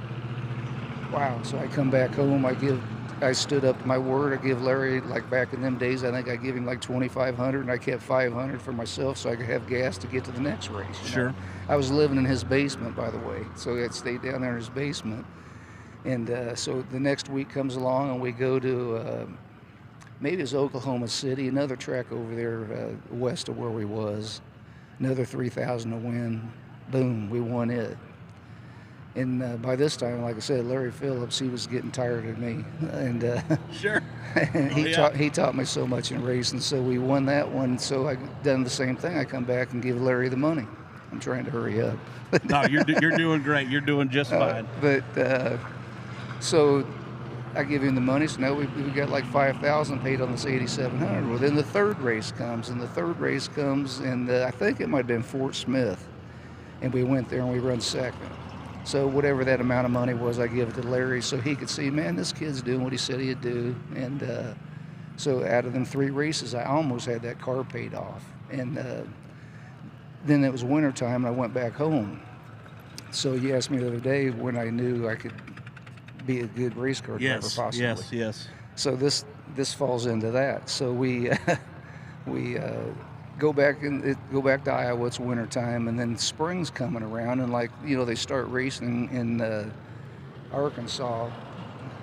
Wow. So I come back home, I stood up to my word. I give Larry, like back in them days, I think I give him like $2,500, and I kept $500 for myself so I could have gas to get to the next race. Sure. Know? I was living in his basement, by the way, so I stayed down there in his basement. And so the next week comes along, and we go to, maybe it's Oklahoma City, another track over there west of where we was, another $3,000 to win. Boom, we won it. And by this time, like I said, Larry Phillips, he was getting tired of me, and sure. And he taught me so much in racing. So we won that one. So I done the same thing. I come back and give Larry the money. I'm trying to hurry up. No, you're doing great. You're doing just fine. So I give him the money. So now we got like $5,000 paid on this $8,700. Well, then the third race comes, and I think it might have been Fort Smith, and we went there and we run second. So whatever that amount of money was, I give it to Larry so he could see, man, this kid's doing what he said he'd do. And so out of them 3 races, I almost had that car paid off. And then it was wintertime, and I went back home. So you asked me the other day when I knew I could be a good race car driver, possibly. Yes. So this falls into that. So we go back to Iowa. It's wintertime, and then spring's coming around, and they start racing in Arkansas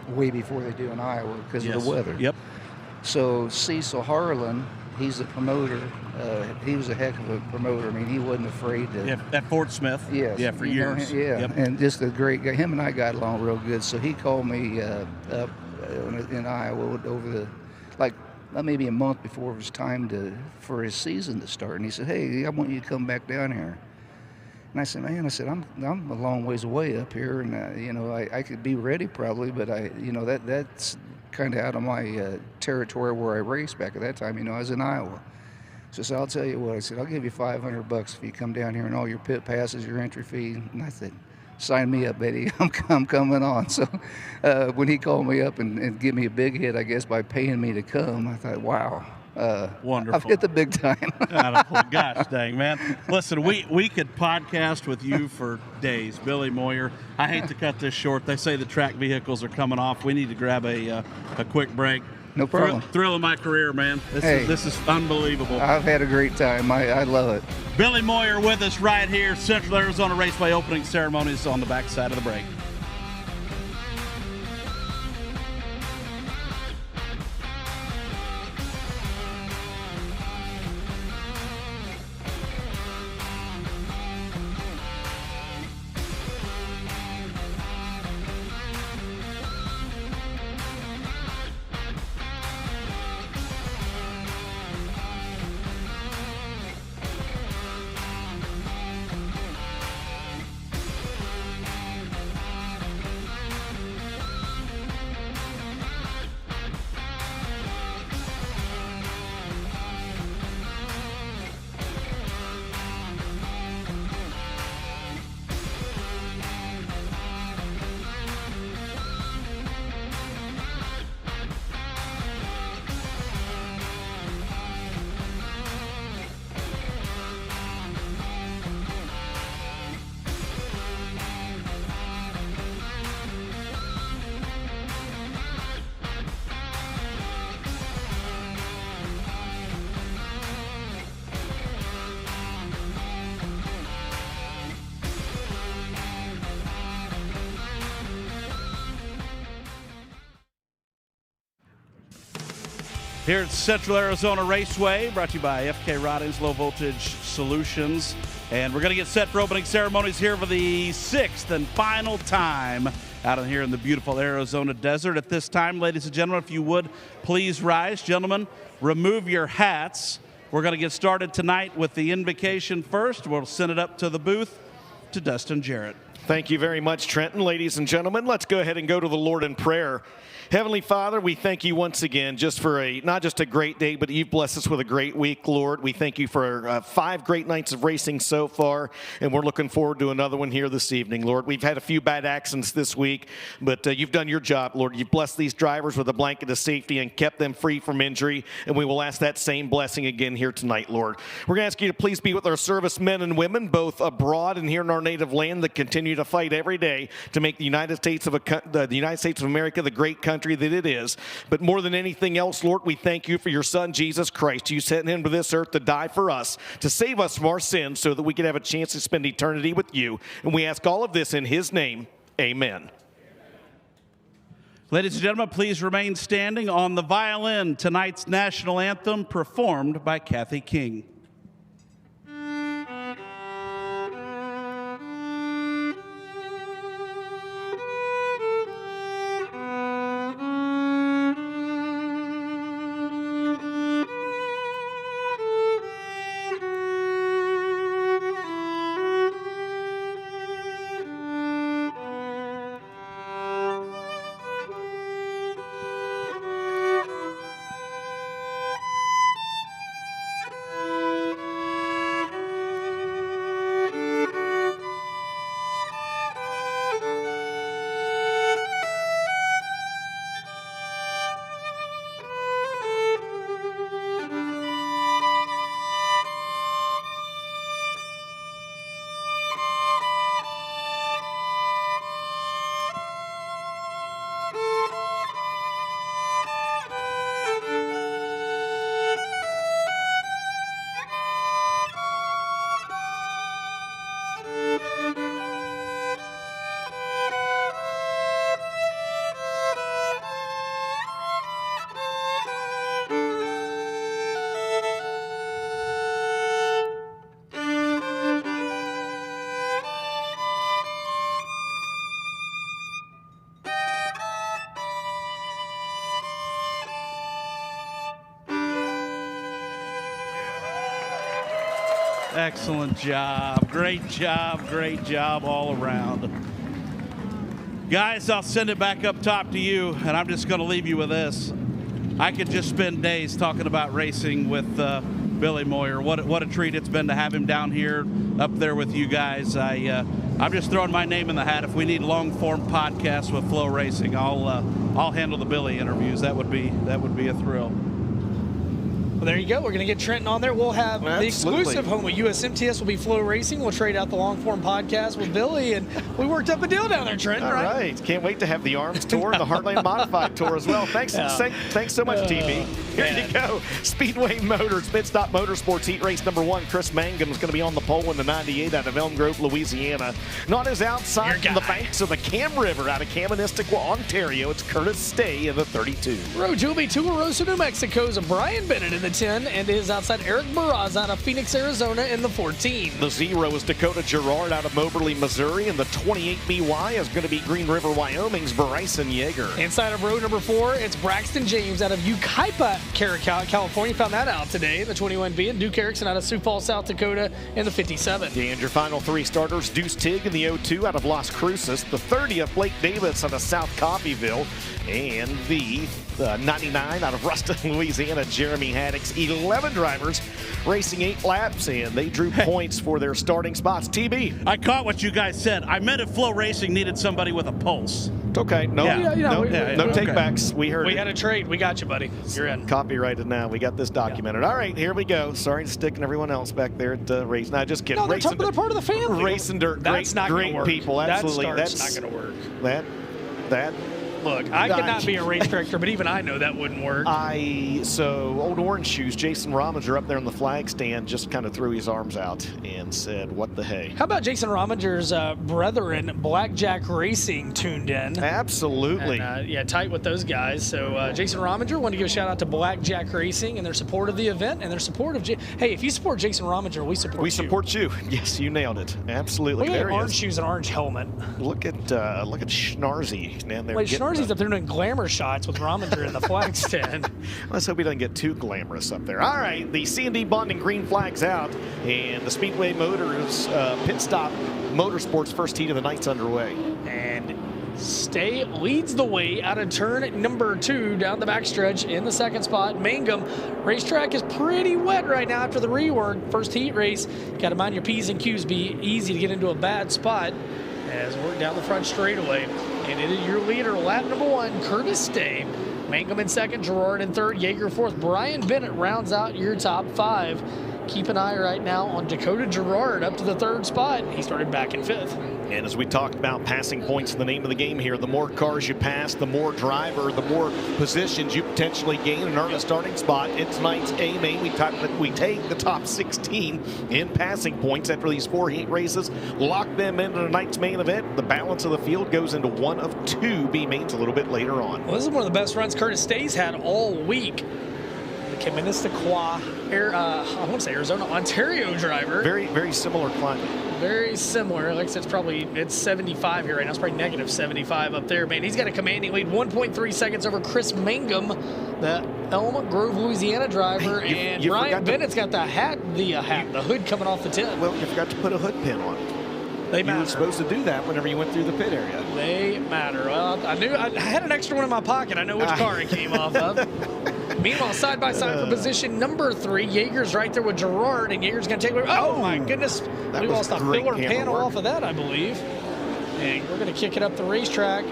way before they do in Iowa because of the weather. Yep. So Cecil Harlan, he's a promoter. He was a heck of a promoter. I mean, he wasn't afraid to. Yeah, at Fort Smith. Yes. Yeah, for years. Yep. And just a great guy. Him and I got along real good. So he called me up in Iowa over maybe a month before it was time for his season to start, and he said, "Hey, I want you to come back down here." And I said, "Man," I'm a long ways away up here, and I could be ready probably, but that's kind of out of my territory where I raced back at that time. You know, I was in Iowa. So I said, I'll tell you what. I said, I'll give you $500 if you come down here and all your pit passes, your entry fee. And I said, sign me up, Eddie. I'm coming on. So when he called me up and give me a big hit, I guess, by paying me to come, I thought, wow. Wonderful. I've hit the big time. Gosh dang, man. Listen, we could podcast with you for days. Billy Moyer, I hate to cut this short. They say the track vehicles are coming off. We need to grab a quick break. No problem. Thrill of my career, man. This is unbelievable. I've had a great time. I love it. Billy Moyer with us right here. Central Arizona Raceway opening ceremonies on the backside of the break. Here at Central Arizona Raceway, brought to you by FK Rodding's Low Voltage Solutions. And we're going to get set for opening ceremonies here for the 6th and final time out here in the beautiful Arizona desert. At this time, ladies and gentlemen, if you would, please rise. Gentlemen, remove your hats. We're going to get started tonight with the invocation first. We'll send it up to the booth to Dustin Jarrett. Thank you very much, Trenton. Ladies and gentlemen, let's go ahead and go to the Lord in prayer. Heavenly Father, we thank you once again just for not just a great day, but you've blessed us with a great week, Lord. We thank you for 5 great nights of racing so far, and we're looking forward to another one here this evening, Lord. We've had a few bad accidents this week, but you've done your job, Lord. You've blessed these drivers with a blanket of safety and kept them free from injury, and we will ask that same blessing again here tonight, Lord. We're going to ask you to please be with our servicemen and women, both abroad and here in our native land, that continue to fight every day to make the United States of America the great country that it is. But more than anything else, Lord, we thank you for your Son, Jesus Christ. You sent him to this earth to die for us, to save us from our sins so that we could have a chance to spend eternity with you. And we ask all of this in his name. Amen. Ladies and gentlemen, please remain standing. On the violin, tonight's national anthem performed by Kathy King. Excellent job. Great job all around. Guys, I'll send it back up top to you, and I'm just going to leave you with this. I could just spend days talking about racing with Billy Moyer. What a treat it's been to have him down here, up there with you guys. I'm just throwing my name in the hat. If we need long-form podcasts with FloRacing, I'll handle the Billy interviews. That would be a thrill. Well, there you go. We're going to get Trenton on there. We'll have the exclusive home of USMTS will be FloRacing. We'll trade out the long-form podcast with Billy, and we worked up a deal down there, Trenton, All right. Can't wait to have the ARMS Tour and the Heartland Modified Tour as well. Thanks so much, TB. Here you go. Speedway Motors, Midstop Motorsports Heat Race number 1. Chris Mangum is going to be on the pole in the 98 out of Elm Grove, Louisiana. Not as outside from the banks of the Cam River out of Kaministiquia, Ontario. It's Curtis Stay in the 32. Road will be Tularosa, New Mexico's Brian Bennett in the 10, and is outside Eric Barraz out of Phoenix, Arizona in the 14. The 0 is Dakota Gerard out of Moberly, Missouri, and the 28 BY is going to be Green River, Wyoming's Bryson Yeager. Inside of road number 4, it's Braxton James out of Yucaipa, California. Found that out today. The 21B, and Duke Erickson out of Sioux Falls, South Dakota in the 57. And your final 3 starters, Deuce Tig in the 02 out of Las Cruces, the 30th, Blake Davis out of South Coffeyville, and the 99 out of Ruston, Louisiana, Jeremy Haddix. 11 drivers racing 8 laps, and they drew points for their starting spots. TB. I caught what you guys said. I meant if FloRacing needed somebody with a pulse. It's okay. No, no takebacks. We heard We had a trade. We got you, buddy. You're in. Copyrighted now. We got this documented. All right, here we go. Sorry to sticking everyone else back there at race. No, just kidding. No, they're part of the family. Racing Dirt. That's not great work. people. Absolutely. That's not going to work. That. Look, I cannot be a race director, but even I know that wouldn't work. So Old Orange Shoes, Jason Rominger up there on the flag stand just kind of threw his arms out and said, what the hey. How about Jason Rominger's brethren, Blackjack Racing, tuned in? Absolutely. And, tight with those guys. So Jason Rominger, wanted to give a shout out to Blackjack Racing and their support of the event and their support of hey, if you support Jason Rominger, we support you. We support you. Yes, you nailed it. Absolutely. Look at orange shoes and orange helmet. Look at Schnarzy down there. Wait, Schnarzy's up there doing glamour shots with Rominger in the flag stand. Let's hope he doesn't get too glamorous up there. All right, the C&D bonding green flag's out, and the Speedway Motors Pit Stop Motorsports first heat of the night's underway. And Stay leads the way out of turn number 2 down the backstretch in the 2nd spot. Mangum racetrack is pretty wet right now after the rework. First heat race. Got to mind your P's and Q's. Be easy to get into a bad spot as we work down the front straightaway. And it is your leader, lap number 1, Curtis Stay. Mangum in 2nd, Gerard in 3rd, Yeager 4th. Brian Bennett rounds out your top 5. Keep an eye right now on Dakota Gerard up to the 3rd spot. He started back in 5th. And as we talked about, passing points, the name of the game here. The more cars you pass, the more driver, the more positions you potentially gain and earn a starting spot. In tonight's A main, we take the top 16 in passing points after these 4 heat races. Lock them into tonight's main event. The balance of the field goes into one of 2 B mains a little bit later on. Well, this is one of the best runs Curtis Stay's had all week. Kaministiquia, I want to say Arizona, Ontario driver. Very, very similar climate. Very similar. Like I said, it's 75 here right now. It's probably negative 75 up there. Man, he's got a commanding lead, 1.3 seconds over Chris Mangum, the Elm Grove, Louisiana driver. And Brian Bennett's got the hood coming off the tip. Well, you forgot to put a hood pin on it. They matter. You were supposed to do that whenever you went through the pit area. They matter. Well, I knew I had an extra one in my pocket. I know which car it came off of. Meanwhile, side by side for position number 3, Yeager's right there with Gerard, and Yeager's going to take away. Oh my goodness! We lost a filler panel off of that, I believe. And we're going to kick it up the racetrack.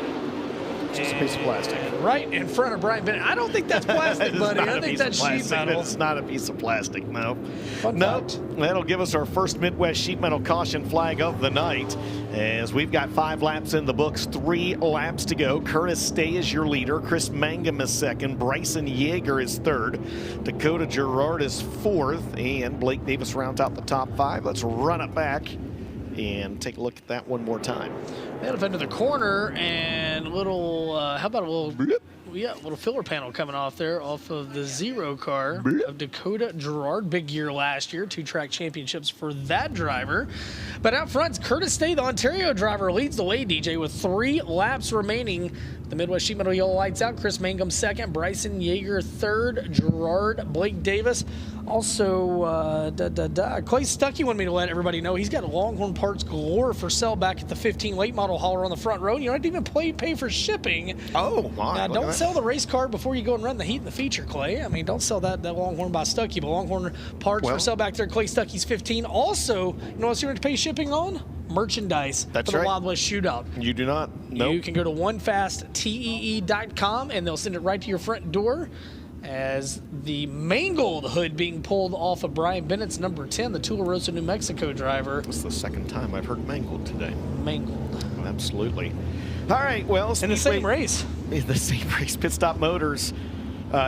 Just a piece of plastic. Right in front of Brian Bennett. I don't think that's plastic, buddy. I think that's sheet metal. It's not a piece of plastic, no. That'll give us our first Midwest sheet metal caution flag of the night. As we've got 5 laps in the books, 3 laps to go. Curtis Stay is your leader. Chris Mangum is 2nd. Bryson Yeager is 3rd. Dakota Gerard is 4th. And Blake Davis rounds out the top 5. Let's run it back and take a look at that one more time. They up into the corner and a little, how about a little, little filler panel coming off there off of the 0 car of Dakota Gerard. Big year last year, 2 track championships for that driver. But out front, Curtis Stay, the Ontario driver, leads the way, DJ, with 3 laps remaining. The Midwest Sheet Metal yellow lights out. Chris Mangum 2nd, Bryson Yeager 3rd, Gerard, Blake Davis. Also, Clay Stuckey wanted me to let everybody know he's got Longhorn parts galore for sale back at the 15 late model bottle hauler on the front row. You don't even pay for shipping. Oh, my. Now, don't sell the race car before you go and run the heat and the feature, Clay. I mean, don't sell that Longhorn by Stuckey, but Longhorn parts for sale back there. Clay Stuckey's 15. Also, you know what you're going to pay shipping on? Merchandise for the Wild West Shootout. You do not? Nope. You can go to onefasttee.com, and they'll send it right to your front door. As the mangled hood being pulled off of Brian Bennett's number 10, the Tularosa, New Mexico driver. This is the second time I've heard mangled today. Mangled. Absolutely. All right, well. In the same race. The same race. Pit Stop Motors.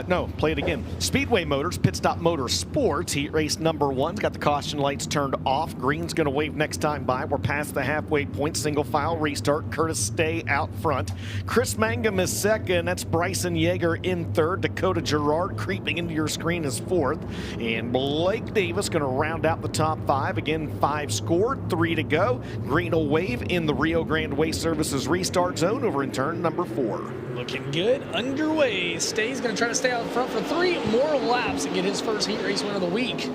No, play it again. Speedway Motors, Pit Stop Motorsports, heat race number 1's got the caution lights turned off. Green's going to wave next time by. We're past the halfway point. Single file restart. Curtis Stay out front. Chris Mangum is second. That's Bryson Yeager in third. Dakota Gerard creeping into your screen is fourth. And Blake Davis going to round out the top 5. Again, 5 scored, 3 to go. Green will wave in the Rio Grande Waste Services restart zone over in turn number 4. Looking good, underway. Stay's going to try to stay out front for 3 more laps and get his first heat race win of the week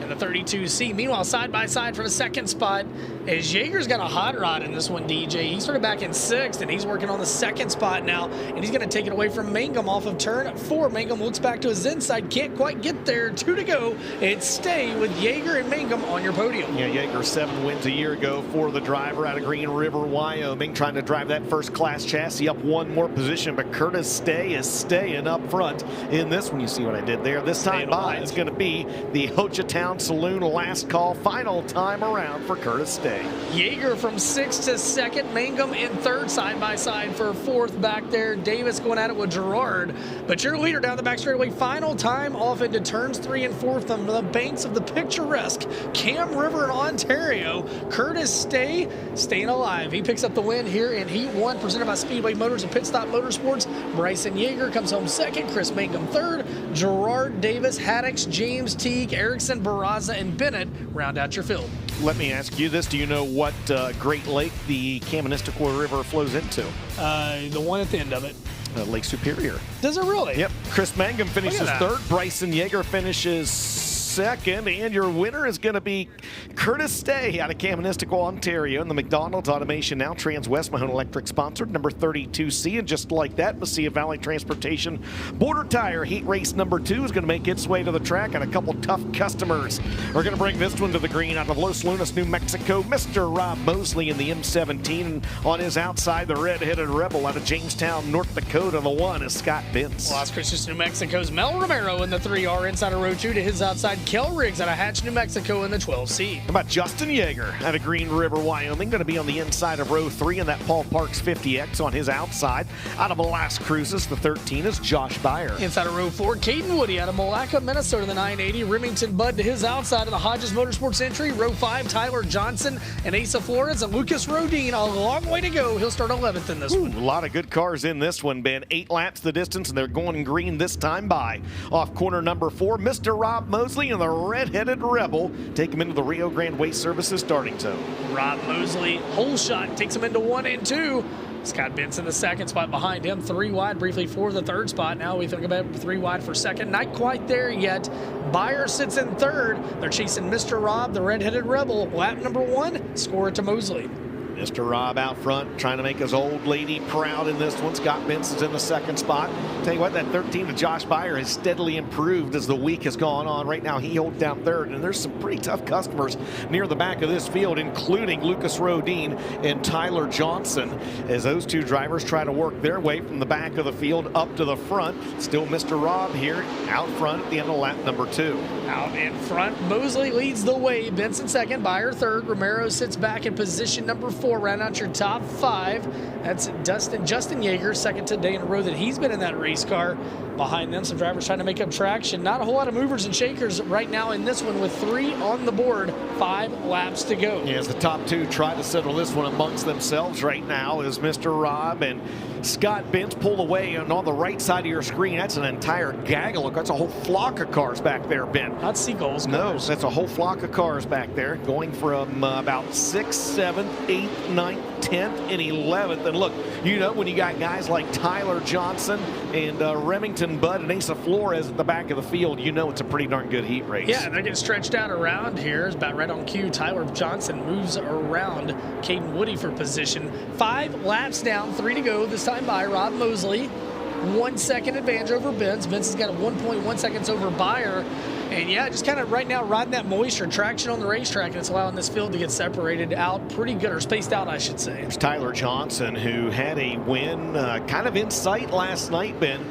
in the 32C. Meanwhile, side by side for the second spot, as Yeager's got a hot rod in this one, DJ. He started back in 6th, and he's working on the second spot now, and he's going to take it away from Mangum off of turn 4. Mangum looks back to his inside, can't quite get there. 2 to go. It's Stay with Yeager and Mangum on your podium. Yeah, Yeager 7 wins a year ago for the driver out of Green River, Wyoming, trying to drive that first class chassis up 1 more position, but Curtis Stay is staying up front in this one. You see what I did there? This time by, it's going to be the Hochatown Saloon last call, final time around for Curtis Stay. Yeager from 6th to 2nd, Mangum in 3rd, side by side for 4th back there. Davis going at it with Gerard, but your leader down the back straightaway, final time off into turns 3 and 4th on the banks of the picturesque Cam River in Ontario. Curtis Stay staying alive. He picks up the win here in Heat 1, presented by Speedway Motors and Pit Stop Motorsports. Bryson Yeager comes home 2nd, Chris Mangum 3rd, Gerard, Davis, Haddix, James Teague, Erickson, Barraza, and Bennett round out your field. Let me ask you this. Do you know what Great Lake the Kaministiquia River flows into? The one at the end of it. Lake Superior. Does it really? Yep. Chris Mangum finishes 3rd. Bryson Yeager finishes 2nd, and your winner is going to be Curtis Stay out of Kaministiquia, Ontario, and the McDonald's Automation Now Trans West Mahone Electric sponsored number 32C. And just like that, Mesilla Valley Transportation Border Tire heat race number 2 is going to make its way to the track, and a couple tough customers are going to bring this one to the green out of Los Lunas, New Mexico. Mr. Rob Mosley in the M17, and on his outside, the red-headed rebel out of Jamestown, North Dakota. The 1 is Scott Bentz. Las Cruces, New Mexico's Mel Romero in the 3R inside of row 2 to his outside. Kel Riggs out of Hatch, New Mexico in the 12C. How about Justin Yeager out of Green River, Wyoming, going to be on the inside of row 3 in that Paul Parks 50X on his outside. Out of Las Cruces, the 13 is Josh Beyer. Inside of row 4, Caden Woody out of Malacca, Minnesota, the 980. Remington Bud to his outside of the Hodges Motorsports entry. Row 5, Tyler Johnson and Asa Flores and Lucas Rodine. A long way to go. He'll start 11th in this one. A lot of good cars in this one, Ben. 8 laps the distance, and they're going green this time by. Off corner number 4, Mr. Rob Mosley and the red-headed rebel take him into the Rio Grande Waste Services starting zone. Rob Mosley, hole shot, takes him into 1 and 2. Scott Benson, the 2nd spot behind him, 3 wide briefly for the 3rd spot. Now we think about 3 wide for 2nd. Not quite there yet. Beyer sits in 3rd. They're chasing Mr. Rob, the red-headed rebel. Lap number 1, score it to Mosley. Mr. Rob out front, trying to make his old lady proud in this one. Scott Benson's in the 2nd spot. Tell you what, that 13 to Josh Beyer has steadily improved as the week has gone on. Right now, he holds down 3rd, and there's some pretty tough customers near the back of this field, including Lucas Rodine and Tyler Johnson, as those 2 drivers try to work their way from the back of the field up to the front. Still Mr. Rob here out front at the end of lap number 2. Out in front, Mosley leads the way. Benson 2nd, Beyer 3rd. Romero sits back in position number 4. Round out your top 5. That's Justin Yeager, 2nd today in a row that he's been in that race car. Behind them, some drivers trying to make up traction. Not a whole lot of movers and shakers right now in this one with 3 on the board, 5 laps to go. Yeah, as the top 2 try to settle this one amongst themselves right now is Mr. Rob and Scott Bentz pull away, and on the right side of your screen, that's an entire gaggle. That's a whole flock of cars back there, Ben. Not seagulls. No, that's a whole flock of cars back there, going from about 6th, 7th, 8th, 9th, 10th and 11th. And look, you know, when you got guys like Tyler Johnson and Remington Budd and Asa Flores at the back of the field, you know it's a pretty darn good heat race. Yeah, they're getting stretched out around here. It's about right on cue. Tyler Johnson moves around Caden Woody for position. 5 laps down, 3 to go. This time by Rob Mosley. 1 second advantage over Benz. Benz has got a 1.1 seconds over Beyer. And yeah, just kind of right now riding that moisture, traction on the racetrack, and it's allowing this field to get separated out pretty good, or spaced out, I should say. There's Tyler Johnson, who had a win kind of in sight last night, Ben,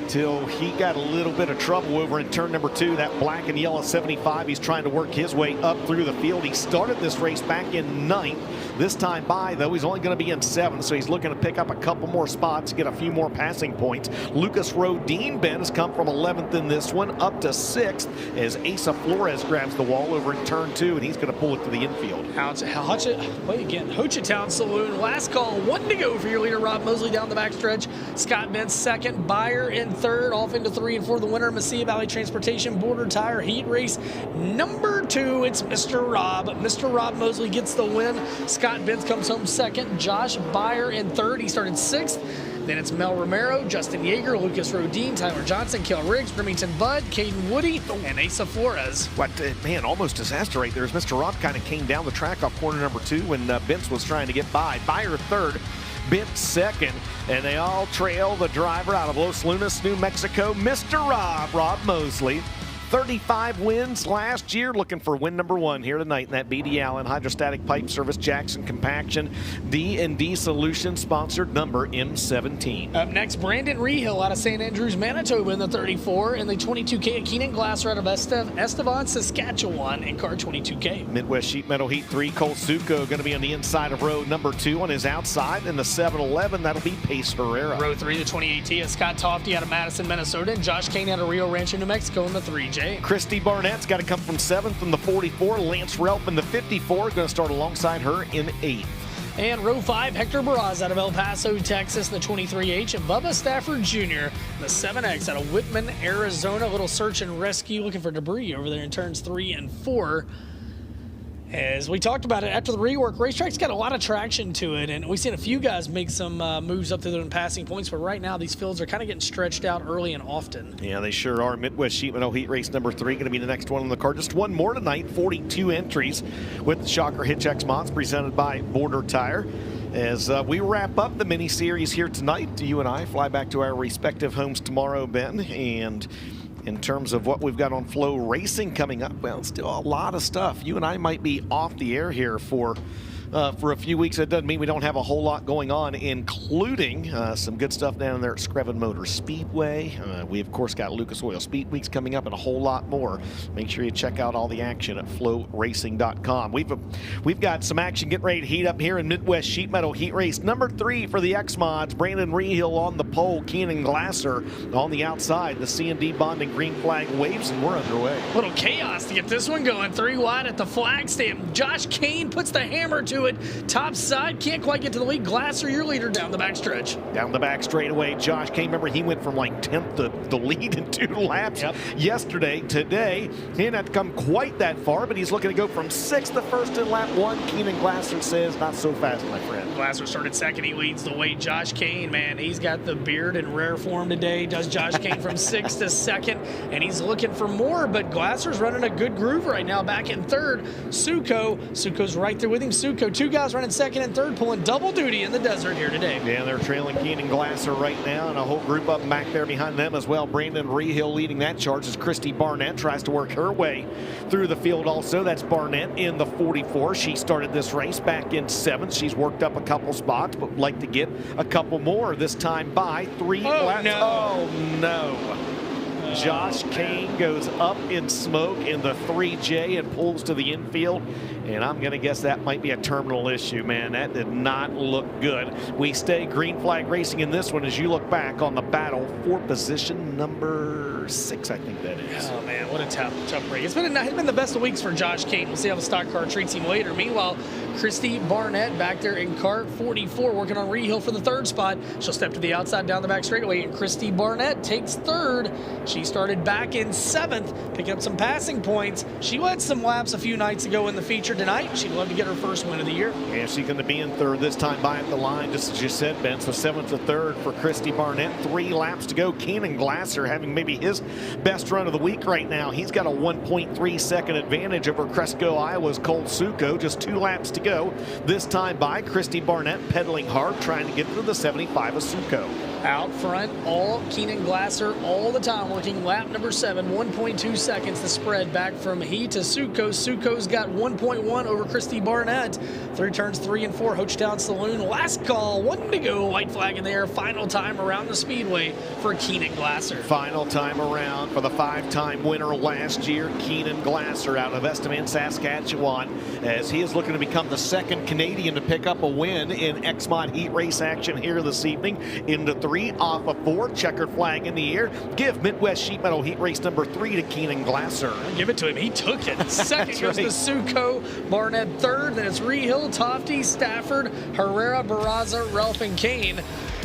till he got a little bit of trouble over in turn number 2, that black and yellow 75. He's trying to work his way up through the field. He started this race back in 9th. This time by, though, he's only going to be in 7th, so he's looking to pick up a couple more spots, get a few more passing points. Lucas Rodin, Ben, has come from 11th in this one up to 6th as Asa Flores grabs the wall over in turn 2, and he's going to pull it to the infield. Hochatown Saloon, last call, 1 to go for your leader, Rob Mosley, down the backstretch. Scott Benz second, Beyer in 3rd, off into 3 and 4. The winner, Mesilla Valley Transportation Border Tire Heat Race number 2. It's Mr. Rob. Mr. Rob Mosley gets the win. Scott Benz comes home 2nd. Josh Beyer in 3rd. He started 6th. Then it's Mel Romero, Justin Yeager, Lucas Rodin, Tyler Johnson, Kel Riggs, Remington Budd, Caden Woody, and Asa Flores. What, man, almost disaster right there as Mr. Rob kind of came down the track off corner number 2 when Benz was trying to get by. Beyer 3rd. Bent 2nd, and they all trail the driver out of Los Lunas, New Mexico, Mr. Rob Mosley. 35 wins last year, looking for win number 1 here tonight in that B.D. Allen Hydrostatic Pipe Service Jackson Compaction D&D Solutions sponsored number M17. Up next, Brandon Rehill out of St. Andrews, Manitoba in the 34, and the 22K at Keenan Glasser out of Estevan, Saskatchewan in car 22K. Midwest Sheet Metal Heat 3, Cole Suko going to be on the inside of row number 2 on his outside. In the 7-11, that'll be Pace Herrera. Row 3, the 2018 at Scott Tofty out of Madison, Minnesota, and Josh Kane out of Rio Rancho, New Mexico in the 3J. Christy Barnett's got to come from 7th in the 44. Lance Relp in the 54, going to start alongside her in 8th. And row 5, Hector Barraz out of El Paso, Texas, the 23H, and Bubba Stafford Jr., the 7X out of Whitman, Arizona. A little search and rescue looking for debris over there in turns 3 and 4. As we talked about it after the rework, racetrack's got a lot of traction to it, and we've seen a few guys make some moves up to them in passing points, but right now these fields are kind of getting stretched out early and often. Yeah, they sure are. Midwest Sheet Metal Heat Race number 3 going to be the next one on the card. Just one more tonight, 42 entries with the Shocker Hitch Xmods presented by Border Tire. As we wrap up the mini-series here tonight, you and I fly back to our respective homes tomorrow, Ben, and in terms of what we've got on FloRacing coming up, well, still a lot of stuff. You and I might be off the air here for a few weeks. It doesn't mean we don't have a whole lot going on, including some good stuff down there at Screven Motor Speedway. We, of course, got Lucas Oil Speed Weeks coming up and a whole lot more. Make sure you check out all the action at FloRacing.com. We've got some action getting ready to heat up here in Midwest Sheet Metal Heat Race number 3 for the Xmods. Brandon Rehill on the pole, Keenan Glasser on the outside. The C&D bonding green flag waves, and we're underway. Little chaos to get this one going. 3 wide at the flag stand. Josh Kane puts the hammer to it. Top side, can't quite get to the lead. Glasser, your leader down the backstretch. Down the back straightaway, Josh Kane. Remember, he went from like 10th to the lead in 2 laps yesterday. Today, he didn't have to come quite that far, but he's looking to go from 6th to 1st in lap 1. Keenan Glasser says, not so fast, my friend. Glasser started 2nd. He leads the way. Josh Kane, man, he's got the beard in rare form today. Does Josh Kane from 6th to 2nd, and he's looking for more, but Glasser's running a good groove right now. Back in 3rd, Suko's right there with him. Suko, 2 guys running 2nd and 3rd, pulling double duty in the desert here today. Yeah, they're trailing Keenan Glasser right now, and a whole group up back there behind them as well. Brandon Rehill leading that charge as Christy Barnett tries to work her way through the field also. That's Barnett in the 44. She started this race back in 7th. She's worked up a couple spots, but would like to get a couple more this time by 3 laps. Oh, no. Josh Kane goes up in smoke in the 3J and pulls to the infield. And I'm going to guess that might be a terminal issue, man. That did not look good. We stay green flag racing in this one as you look back on the battle for position number 6, I think that is. Oh, man, what a tough break. It's been the best of weeks for Josh Kane. We'll see how the stock car treats him later. Meanwhile, Christy Barnett back there in cart 44, working on Rehill for the third spot. She'll step to the outside down the back straightaway, and Christy Barnett takes third. She started back in 7th, picking up some passing points. She led some laps a few nights ago in the feature tonight. She'd love to get her first win of the year. Yeah, she's going to be in third this time by at the line, just as you said, Ben. So 7th to 3rd for Christy Barnett. 3 laps to go. Keenan Glasser having maybe his best run of the week right now. He's got a 1.3 second advantage over Cresco, Iowa's Cole Suko. Just 2 laps to go. This time by Christy Barnett, pedaling hard, trying to get to the 75 of Suko. Out front, all Keenan Glasser all the time, working lap number 7, 1.2 seconds the spread back from he to Suko. Suko's got 1.1 over Christy Barnett. Through turns 3 and 4, Hochtown Saloon, last call, 1 to go, white flag in the air, final time around the speedway for Keenan Glasser. Final time around for the 5-time winner last year, Keenan Glasser out of Estevan, Saskatchewan, as he is looking to become the 2nd Canadian to pick up a win in Xmod heat race action here this evening. Into 3 off of 4, checkered flag in the air. Give Midwest Sheet Metal heat race number 3 to Keenan Glasser. Give it to him. He took it. Second goes right. to Suko. Barnett third. Then it's Rehill, Tofty, Stafford, Herrera, Barraza, Ralph, and Kane.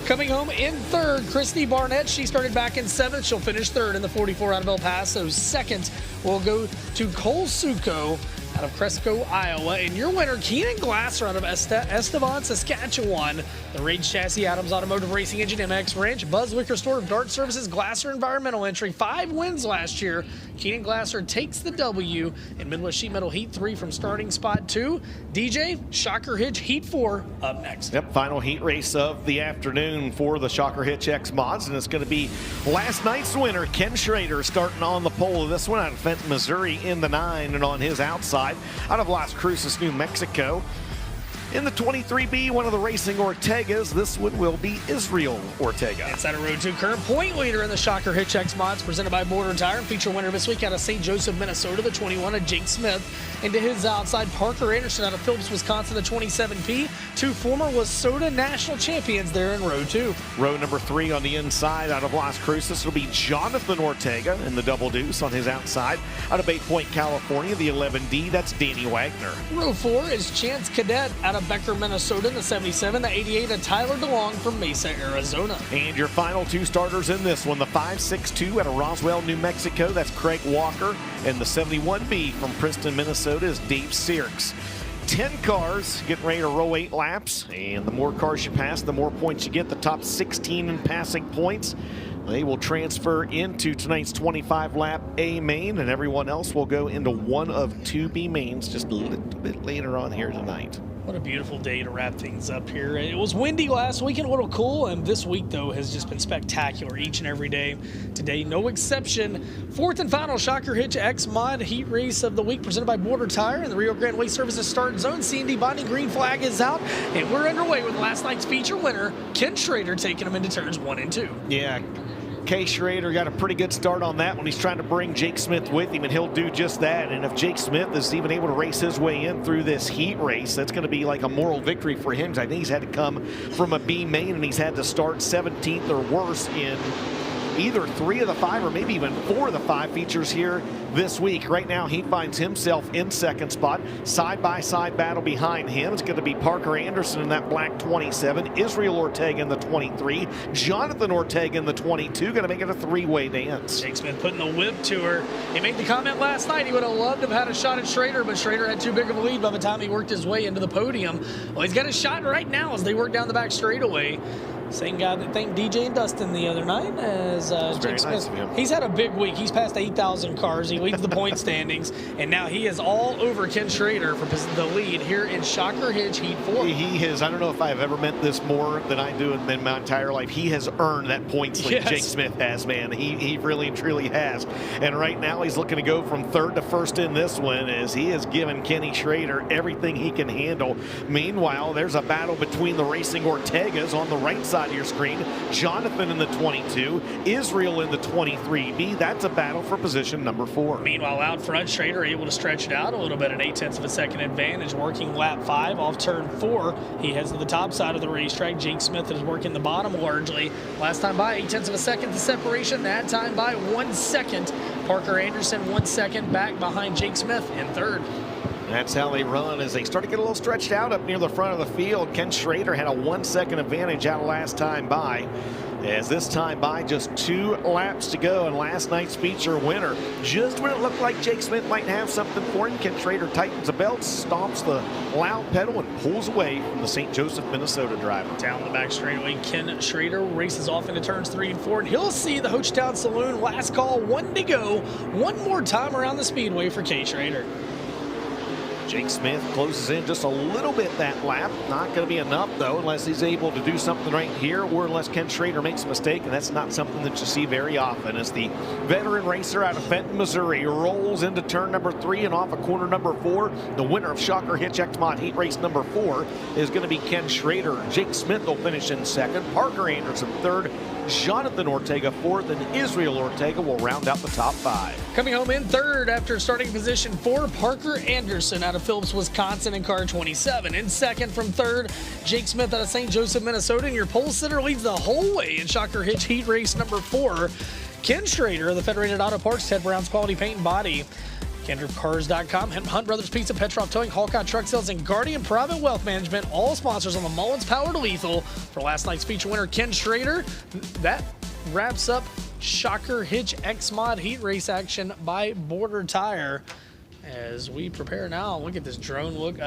Coming home in third, Christy Barnett. She started back in 7th. She'll finish third in the 44 out of El Paso. Second will go to Cole Suko out of Cresco, Iowa. And your winner, Keenan Glasser out of Estevan, Saskatchewan. The Rage Chassis, Adams Automotive Racing Engine, MX Ranch, Buzz Liquor Store, Dart Services, Glasser Environmental Entry. 5 wins last year. Keenan Glasser takes the W in Midwest Sheet Metal Heat 3 from starting spot 2. DJ, Shocker Hitch Heat 4 up next. Yep, final heat race of the afternoon for the Shocker Hitch X Mods, and it's going to be last night's winner, Ken Schrader, starting on the pole of this one out of Fenton, Missouri in the 9, and on his outside out of Las Cruces, New Mexico. In the 23B, one of the Racing Ortegas, this one will be Israel Ortega. Inside of Road 2, current point leader in the Shocker Hitch X Mods, presented by Border Tire. And feature winner this week out of St. Joseph, Minnesota, the 21 of Jake Smith. And to his outside, Parker Anderson out of Phillips, Wisconsin, the 27P. 2 former Wasota national champions there in Road 2. Row number 3 on the inside out of Las Cruces will be Jonathan Ortega in the double deuce on his outside. Out of Bay Point, California, the 11D, that's Danny Wagner. Row 4 is Chance Cadet out of Becker, Minnesota, the 77, the 88 of Tyler DeLong from Mesa, Arizona. And your final 2 starters in this one, the 562 out of Roswell, New Mexico, that's Craig Walker, and the 71B from Princeton, Minnesota is Dave Sirks. 10 cars getting ready to row 8 laps, and the more cars you pass, the more points you get. The top 16 in passing points, they will transfer into tonight's 25-lap A main, and everyone else will go into one of 2 B mains just a little bit later on here tonight. What a beautiful day to wrap things up here. It was windy last week and a little cool, and this week, though, has just been spectacular each and every day. Today, no exception. 4th and final Shocker Hitch X Mod Heat Race of the Week, presented by Border Tire and the Rio Grande Waste Services Start Zone. C&D Bonding green flag is out, and we're underway with last night's feature winner, Ken Schrader, taking them into turns 1 and 2. Yeah. K. Schrader got a pretty good start on that one. He's trying to bring Jake Smith with him, and he'll do just that. And if Jake Smith is even able to race his way in through this heat race, that's going to be like a moral victory for him. I think he's had to come from a B main, and he's had to start 17th or worse in either 3 of the 5 or maybe even 4 of the 5 features here this week. Right now, he finds himself in 2nd spot. Side-by-side battle behind him. It's going to be Parker Anderson in that black 27, Israel Ortega in the 23, Jonathan Ortega in the 22. Going to make it a 3-way dance. Jake Smith putting the whip to her. He made the comment last night he would have loved to have had a shot at Schrader, but Schrader had too big of a lead by the time he worked his way into the podium. Well, he's got a shot right now as they work down the back straightaway. Same guy that thanked DJ and Dustin the other night as Jake Smith. Nice, he's had a big week. He's passed 8,000 cars. He leads the point standings, and now he is all over Ken Schrader for the lead here in Shocker Hitch Heat 4. He has, I don't know if I've ever meant this more than I do in my entire life. He has earned that points lead. Yes. Jake Smith has, man. He really and truly has. And right now he's looking to go from 3rd to 1st in this one as he has given Kenny Schrader everything he can handle. Meanwhile, there's a battle between the Racing Ortegas on the right side of your screen. Jonathan in the 22, Israel in the 23B. That's a battle for position number 4. Meanwhile, out front, Schrader able to stretch it out a little bit, an 0.8 of a second advantage, working lap 5 off turn 4. He heads to the top side of the racetrack. Jake Smith is working the bottom largely. Last time by 0.8 of a second to separation. That time by 1 second. Parker Anderson 1 second back behind Jake Smith in 3rd. That's how they run as they start to get a little stretched out up near the front of the field. Ken Schrader had a 1 second advantage out of last time by. As this time by, just 2 laps to go, and last night's feature winner. Just when it looked like Jake Smith might have something for him, Ken Schrader tightens the belt, stomps the loud pedal, and pulls away from the St. Joseph, Minnesota driver. Down the back straightaway, Ken Schrader races off into turns 3 and 4, and he'll see the Hochtown Saloon. Last call, 1 to go. One more time around the speedway for K. Schrader. Jake Smith closes in just a little bit that lap. Not going to be enough, though, unless he's able to do something right here, or unless Ken Schrader makes a mistake, and that's not something that you see very often. As the veteran racer out of Fenton, Missouri, rolls into turn number 3 and off of corner number 4. The winner of Shocker Hitch Xmod Heat Race number 4 is going to be Ken Schrader. Jake Smith will finish in second. Parker Anderson third. Jonathan Ortega fourth, and Israel Ortega will round out the top 5. Coming home in third after starting position 4, Parker Anderson out of Phillips, Wisconsin in car 27. In second from third, Jake Smith out of St. Joseph, Minnesota, and your pole sitter leads the whole way in Shocker Hitch Heat Race number 4. Ken Schrader of the Federated Auto Parts, Ted Brown's Quality Paint and Body, KendrickCars.com, Hunt Brothers Pizza, Petrov Towing, Hawkeye Truck Sales, and Guardian Private Wealth Management, all sponsors on the Mullins Powered Lethal. For last night's feature winner, Ken Schrader. That wraps up Shocker Hitch Xmod Heat Race action by Border Tire. As we prepare now, look at this drone look.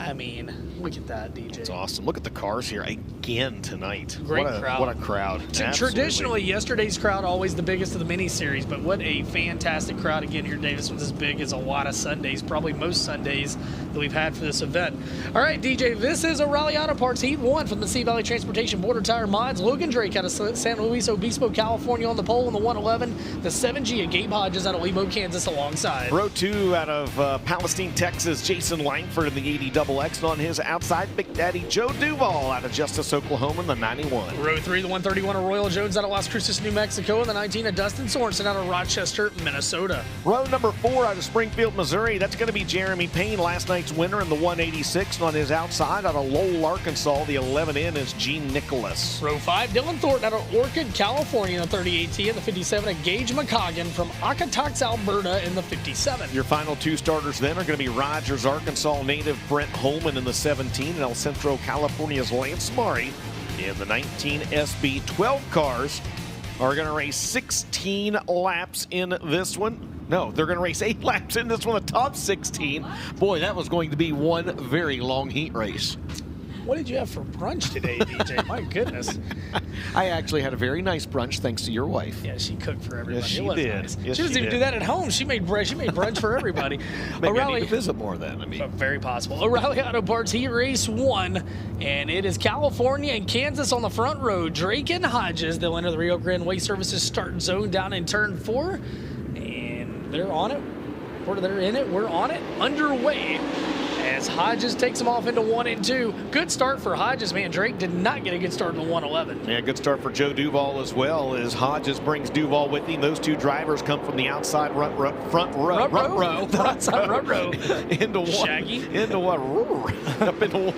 I mean, look at that, DJ. It's awesome. Look at the cars here again tonight. Great crowd. What a crowd. Traditionally, yesterday's crowd always the biggest of the mini-series, but what a fantastic crowd again here, Davis, with as big as a lot of Sundays, probably most Sundays that we've had for this event. All right, DJ, this is O'Reilly Auto Parts Heat 1 from the Sea Valley Transportation Border Tire Mods. Logan Drake out of San Luis Obispo, California on the pole in the 111. The 7G of Gabe Hodges out of Lebo, Kansas alongside. Row 2 out of Palestine, Texas, Jason Langford in the 80XX. And on his outside, Big Daddy Joe Duval out of Justice, Oklahoma in the 91. Row 3, the 131 of Royal Jones out of Las Cruces, New Mexico, and the 19 of Dustin Sorensen out of Rochester, Minnesota. Row number 4 out of Springfield, Missouri. That's going to be Jeremy Payne, last night's winner in the 186. And on his outside, out of Lowell, Arkansas, the 11N is Gene Nicholas. Row 5, Dylan Thornton out of Orchid, California in the 38T, and the 57 of Gage McCoggan from Okotoks, Alberta in the 57. Your final 2 starters then are going to be Rogers, Arkansas native Brent Holman in the 17, and El Centro, California's Lance Murray in the 19 SB. 12 cars are going to race 16 laps in this one. No, they're going to race 8 laps in this one, the top 16. Boy, that was going to be one very long heat race. What did you have for brunch today, DJ? My goodness. I actually had a very nice brunch thanks to your wife. Yeah, she cooked for everybody. Yes, she did. Nice. Yes, she doesn't even do that at home. She made brunch for everybody. Maybe I need to visit more then. I mean, very possible. O'Reilly Auto Parts Heat Race 1, and it is California and Kansas on the front row. Drake and Hodges, they'll enter the Rio Grande Way Services start zone down in turn 4, and they're on it. They're in it. We're on it. Underway. As Hodges takes them off into 1 and 2. Good start for Hodges, man. Drake did not get a good start in the 111. Yeah, good start for Joe Duval as well, as Hodges brings Duval with him. Those 2 drivers come from the outside front row. Outside front row. Into Shaggy. Up into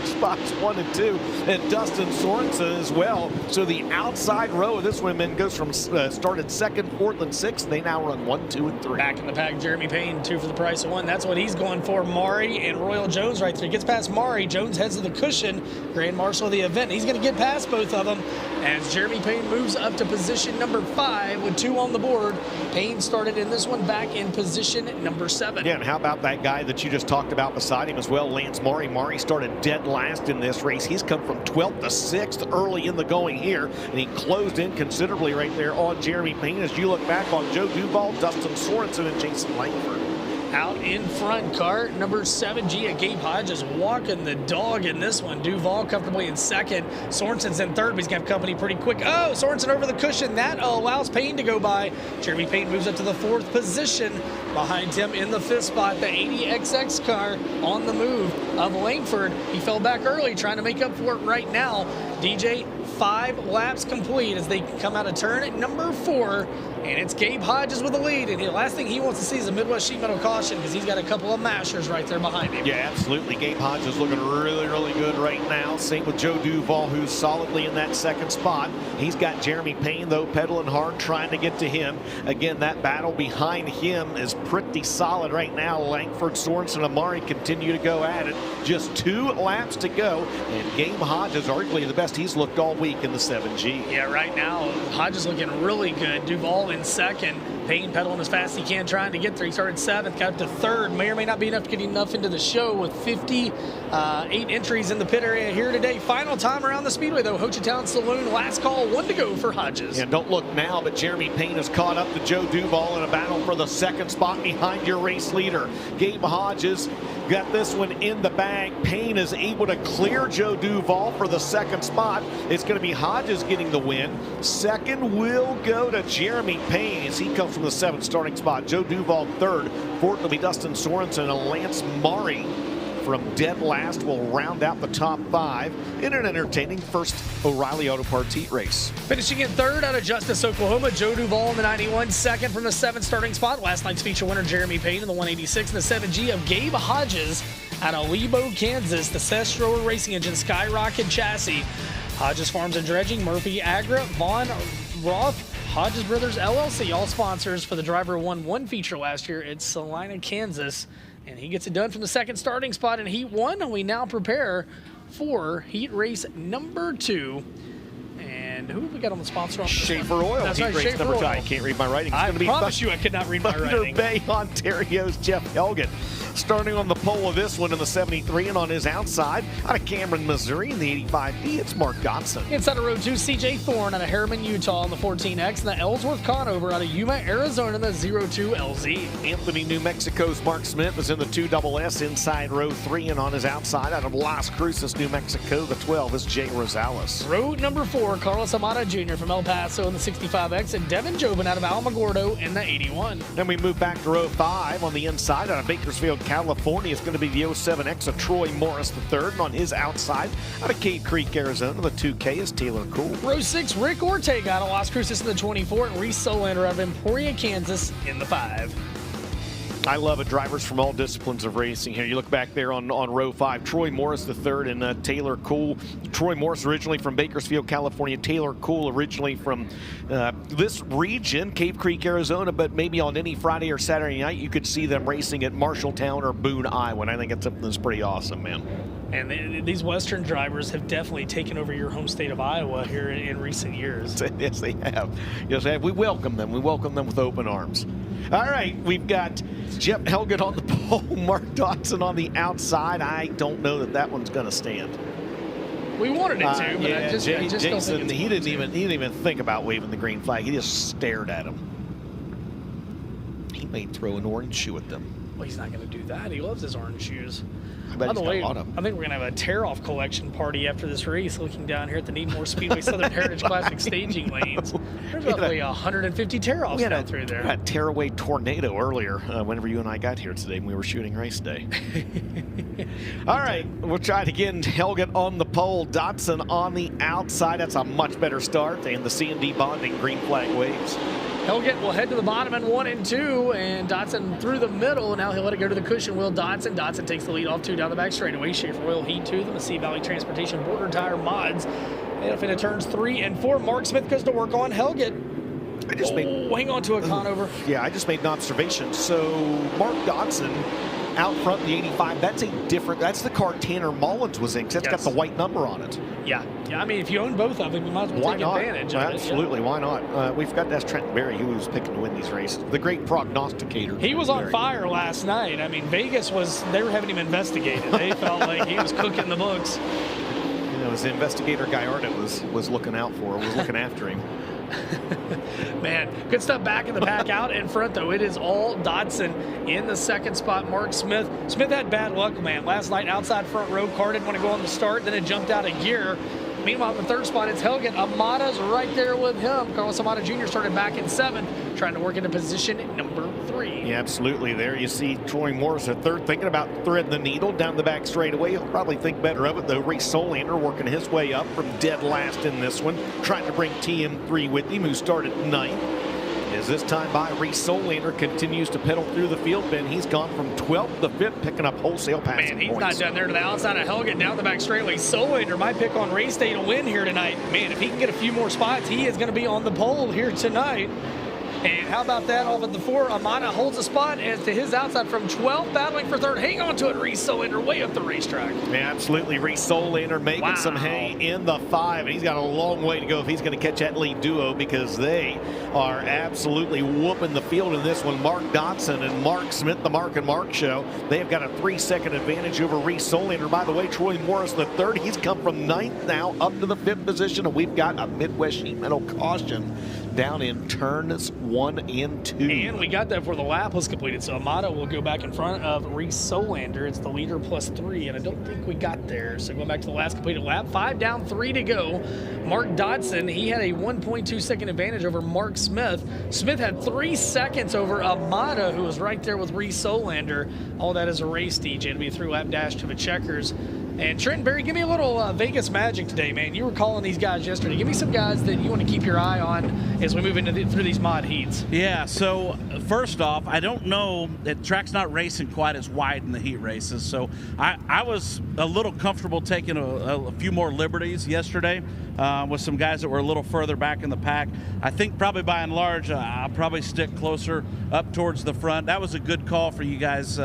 spots 1 and 2. And Dustin Sorensen as well. So the outside row of this women goes from started 2nd, 4th, and 6th. They now run 1, 2, and 3. Back in the pack, Jeremy Payne, 2 for the price of 1. That's what he's going for. Mari and Royal Jones right there. Gets past Mari. Jones heads to the cushion. Grand Marshal of the event. He's going to get past both of them as Jeremy Payne moves up to position number 5 with 2 on the board. Payne started in this one back in position number 7. Yeah, and how about that guy that you just talked about beside him as well, Lance Murray. Murray started dead last in this race. He's come from 12th to 6th early in the going here, and he closed in considerably right there on Jeremy Payne. As you look back on Joe Duval, Dustin Sorensen, and Jason Langford. Out in front, car number 7G of Gabe Hodges walking the dog in this one. Duval comfortably in 2nd. Sorensen's in 3rd, but he's going to have company pretty quick. Oh, Sorensen over the cushion. That allows Payne to go by. Jeremy Payne moves up to the 4th position. Behind him in the 5th spot, the 80XX car on the move of Langford. He fell back early, trying to make up for it right now. DJ, 5 laps complete as they come out of turn number 4, and it's Gabe Hodges with the lead. And the last thing he wants to see is a Midwest Sheet Metal caution because he's got a couple of mashers right there behind him. Yeah, absolutely. Gabe Hodges looking really, really good right now. Same with Joe Duval, who's solidly in that second spot. He's got Jeremy Payne, though, pedaling hard, trying to get to him. Again, that battle behind him is pretty solid right now. Langford, Sorensen, Amari continue to go at it. Just 2 laps to go, and Gabe Hodges, arguably the best he's looked all week in the 7G. Yeah, right now, Hodges looking really good. Duval in second. Payne pedaling as fast as he can, trying to get there. He started 7th, got up to 3rd. May or may not be enough to get enough into the show with 58 entries in the pit area here today. Final time around the speedway, though. Ho Chi Town Saloon, last call, 1 to go for Hodges. And don't look now, but Jeremy Payne has caught up to Joe Duval in a battle for the second spot behind your race leader. Gabe Hodges got this one in the bag. Payne is able to clear Joe Duval for the second spot. It's going to be Hodges getting the win. Second will go to Jeremy Payne as he comes from the 7th starting spot. Joe Duval 3rd. 4th will be Dustin Sorensen and Lance Murray from dead last will round out the top 5 in an entertaining first O'Reilly Auto Parts heat race. Finishing in 3rd out of Justice, Oklahoma, Joe Duval in the 91. 2nd from the 7th starting spot. Last night's feature winner, Jeremy Payne in the 186. And the 7G of Gabe Hodges out of Lebo, Kansas. The Seth Stroher Racing Engine Skyrocket chassis. Hodges Farms and Dredging, Murphy Agra, Vaughn Roth, Hodges Brothers LLC, all sponsors for the driver who won 1 feature last year at Salina, Kansas. And he gets it done from the 2nd starting spot in Heat 1. We now prepare for Heat Race number 2. And who have we got on the sponsor on this Schaefer one? Oil. That's Heat right, race Schaefer number Oil. 2. I can't read my writing. It's I going to be promise you I could not read my Thunder writing. Bay, Ontario's Jeff Helget. Starting on the pole of this one in the 73, and on his outside, out of Cameron, Missouri in the 85B, it's Mark Dotson. Inside of row 2, CJ Thorne out of Harriman, Utah in the 14X, and the Ellsworth Conover out of Yuma, Arizona in the 02 LZ. Anthony, New Mexico's Mark Smith is in the 2SS inside row 3, and on his outside, out of Las Cruces, New Mexico, the 12 is Jay Rosales. Row number 4, Carlos Amata Jr. from El Paso in the 65X, and Devin Jobin out of Alamogordo in the 81. Then we move back to row 5 on the inside out of Bakersfield, California. It's going to be the 07X of Troy Morris III, and on his outside out of Cave Creek, Arizona, the 2K is Taylor Cool. Row 6, Rick Ortega out of Las Cruces in the 24, and Reese Solander out of Emporia, Kansas in the 5. I love it. Drivers from all disciplines of racing here. You look back there on row 5, Troy Morris III and Taylor Cool. Troy Morris originally from Bakersfield, California. Taylor Cool originally from this region, Cave Creek, Arizona, but maybe on any Friday or Saturday night you could see them racing at Marshalltown or Boone, Iowa. And I think it's something that's pretty awesome, man. And these Western drivers have definitely taken over your home state of Iowa here in recent years. Yes, they have. Yes, they have. We welcome them. We welcome them with open arms. All right, we've got Jeff Helget on the pole, Mark Dotson on the outside. I don't know that one's going to stand. We wanted it to, but I just don't Jason, think he didn't even think about waving the green flag. He just stared at him. He may throw an orange shoe at them. Well, he's not going to do that. He loves his orange shoes. By the way, I think we're going to have a tear-off collection party after this race, looking down here at the Needmore Speedway Southern Heritage Classic staging lanes. There's roughly 150 tear-offs down through there. We had a tear-away tornado earlier whenever you and I got here today when we were shooting race day. All right, we'll try it again. Helget on the pole, Dotson on the outside. That's a much better start, and the C&D bonding green flag waves. Helget will head to the bottom in 1 and 2, and Dotson through the middle. Now he'll let it go to the cushion wheel. Dotson takes the lead off 2 down the back straightaway. Schaefer Oil Heat 2, the Massey Valley Transportation Border Tire Mods. And up into turns 3 and 4, Mark Smith goes to work on Helget. Hang on to a Conover. Yeah, I just made an observation. So Mark Dotson out front in the 85, that's the car Tanner Mullins was in, because that's got the white number on it. Yeah, I mean, if you own both of them, you might as well take advantage of it. Absolutely, why not? We forgot to ask Trent Berry, who was picking to win these races. The great prognosticator. He was on fire last night. I mean, Vegas they were having him investigated. They felt like he was cooking the books. You know, as the investigator Gallardo was looking out for, was looking after him. Man, good stuff back in the pack. Out in front, though, it is all Dotson in the 2nd spot. Mark Smith. Smith had bad luck, man. Last night, outside front row, car didn't want to go on the start. Then it jumped out of gear. Meanwhile, in the third spot, it's Helgen. Amada's right there with him. Carlos Amada Jr. started back in 7th, trying to work into position number 3. Yeah, absolutely. There you see Troy Morris at 3rd, thinking about threading the needle down the back straightaway. He'll probably think better of it, though. Reese Solander working his way up from dead last in this one, trying to bring TM3 with him, who started 9th. As this time by, Reese Solander continues to pedal through the field, Ben. He's gone from 12th to 5th, picking up wholesale passing Man, he's points. not done there to the outside of Helgen, down the back straightaway. Solander, my pick on race day to win here tonight. Man, if he can get a few more spots, he is going to be on the pole here tonight. And how about that off at the 4? Amada holds a spot as to his outside from 12th, battling for 3rd. Hang on to it, Reese Solander, way up the racetrack. Yeah, absolutely. Reese Solander making some hay in the 5, and he's got a long way to go if he's going to catch that lead duo, because they are absolutely whooping the field in this one. Mark Dodson and Mark Smith, the Mark and Mark show. They have got a 3-second advantage over Reese Solander. By the way, Troy Morris, the 3rd, he's come from 9th now up to the 5th position, and we've got a Midwest Sheet Metal caution down in turns 1 and 2. And we got that before the lap was completed, so Amada will go back in front of Reese Solander. It's the leader plus 3, and I don't think we got there. So going back to the last completed lap, 5 down, 3 to go. Mark Dodson, he had a 1.2-second advantage over Mark Smith. Smith had 3 seconds over Amada, who was right there with Reese Solander. All that is a race, DJ. It'll be a 3-lap dash to the checkers. And Trenton Berry, give me a little Vegas magic today, man. You were calling these guys yesterday. Give me some guys that you want to keep your eye on as we move into through these mod heats. Yeah, so first off, I don't know, the track's not racing quite as wide in the heat races, so I was a little comfortable taking a few more liberties yesterday with some guys that were a little further back in the pack. I think probably by and large, I'll probably stick closer up towards the front. That was a good call for you guys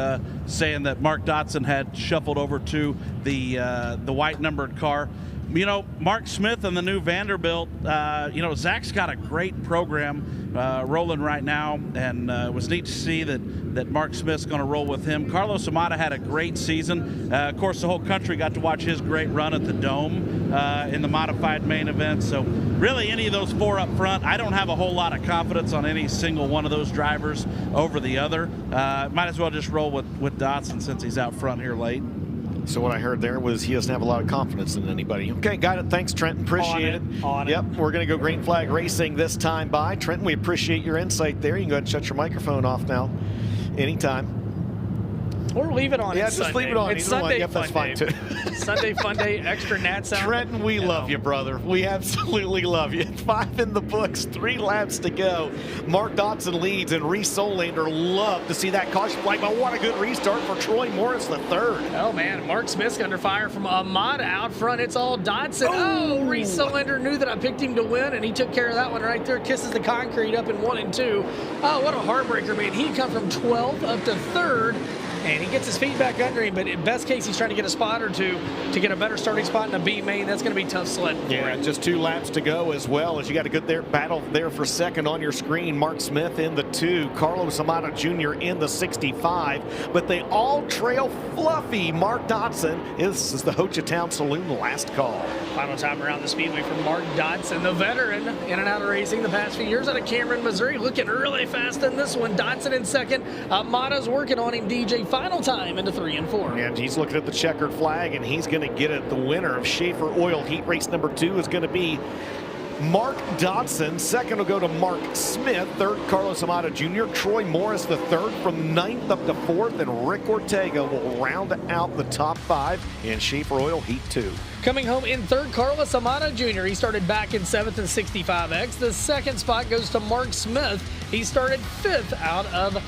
saying that Mark Dodson had shuffled over to the white numbered car. You know, Mark Smith and the new Vanderbilt, you know, Zach's got a great program rolling right now, and it was neat to see that Mark Smith's going to roll with him. Carlos Amada had a great season. Of course, the whole country got to watch his great run at the Dome in the modified main event. So really, any of those 4 up front, I don't have a whole lot of confidence on any single one of those drivers over the other. Might as well just roll with Dodson since he's out front here late. So what I heard there was he doesn't have a lot of confidence in anybody. Okay, got it. Thanks, Trenton. Appreciate it. Yep, we're going to go Green Flag Racing this time by. Trenton, we appreciate your insight there. You can go ahead and shut your microphone off now anytime. Or leave it on. Yeah, it's just Sunday. leave it on. It's Sunday yep, that's fun fine day. too. Sunday fun day, extra nat sound. Trenton, we love you, brother. We absolutely love you. 5 in the books, 3 laps to go. Mark Dodson leads, and Reese Solander love to see that caution flag, but what a good restart for Troy Morris, the 3rd. Oh, man, Mark Smith's under fire from Amada out front. It's all Dodson. Oh, Reese Solander knew that I picked him to win, and he took care of that one right there. Kisses the concrete up in 1 and 2. Oh, what a heartbreaker, man. He'd come from 12th up to 3rd. And he gets his feet back under him, but in best case, he's trying to get a spot or 2 to get a better starting spot in the B main. That's going to be tough sledding for him. Just 2 laps to go as well, as you got a good battle there for 2nd on your screen. Mark Smith in the 2, Carlos Amada Jr. in the 65, but they all trail fluffy. Mark Dodson. This is the Ho Chi Town Saloon last call. Final time around the speedway for Mark Dodson, the veteran in and out of racing the past few years out of Cameron, Missouri, looking really fast in this one. Dodson in 2nd. Amada's working on him, DJ. Final time into 3 and 4. And he's looking at the checkered flag, and he's going to get it. The winner of Schaefer Oil Heat Race number 2 is going to be Mark Dodson. 2nd will go to Mark Smith. 3rd, Carlos Amada Jr. Troy Morris, the 3rd, from 9th up to 4th. And Rick Ortega will round out the top 5 in Schaefer Oil Heat 2. Coming home in 3rd, Carlos Amada Jr. He started back in 7th in 65X. The 2nd spot goes to Mark Smith. He started 5th out of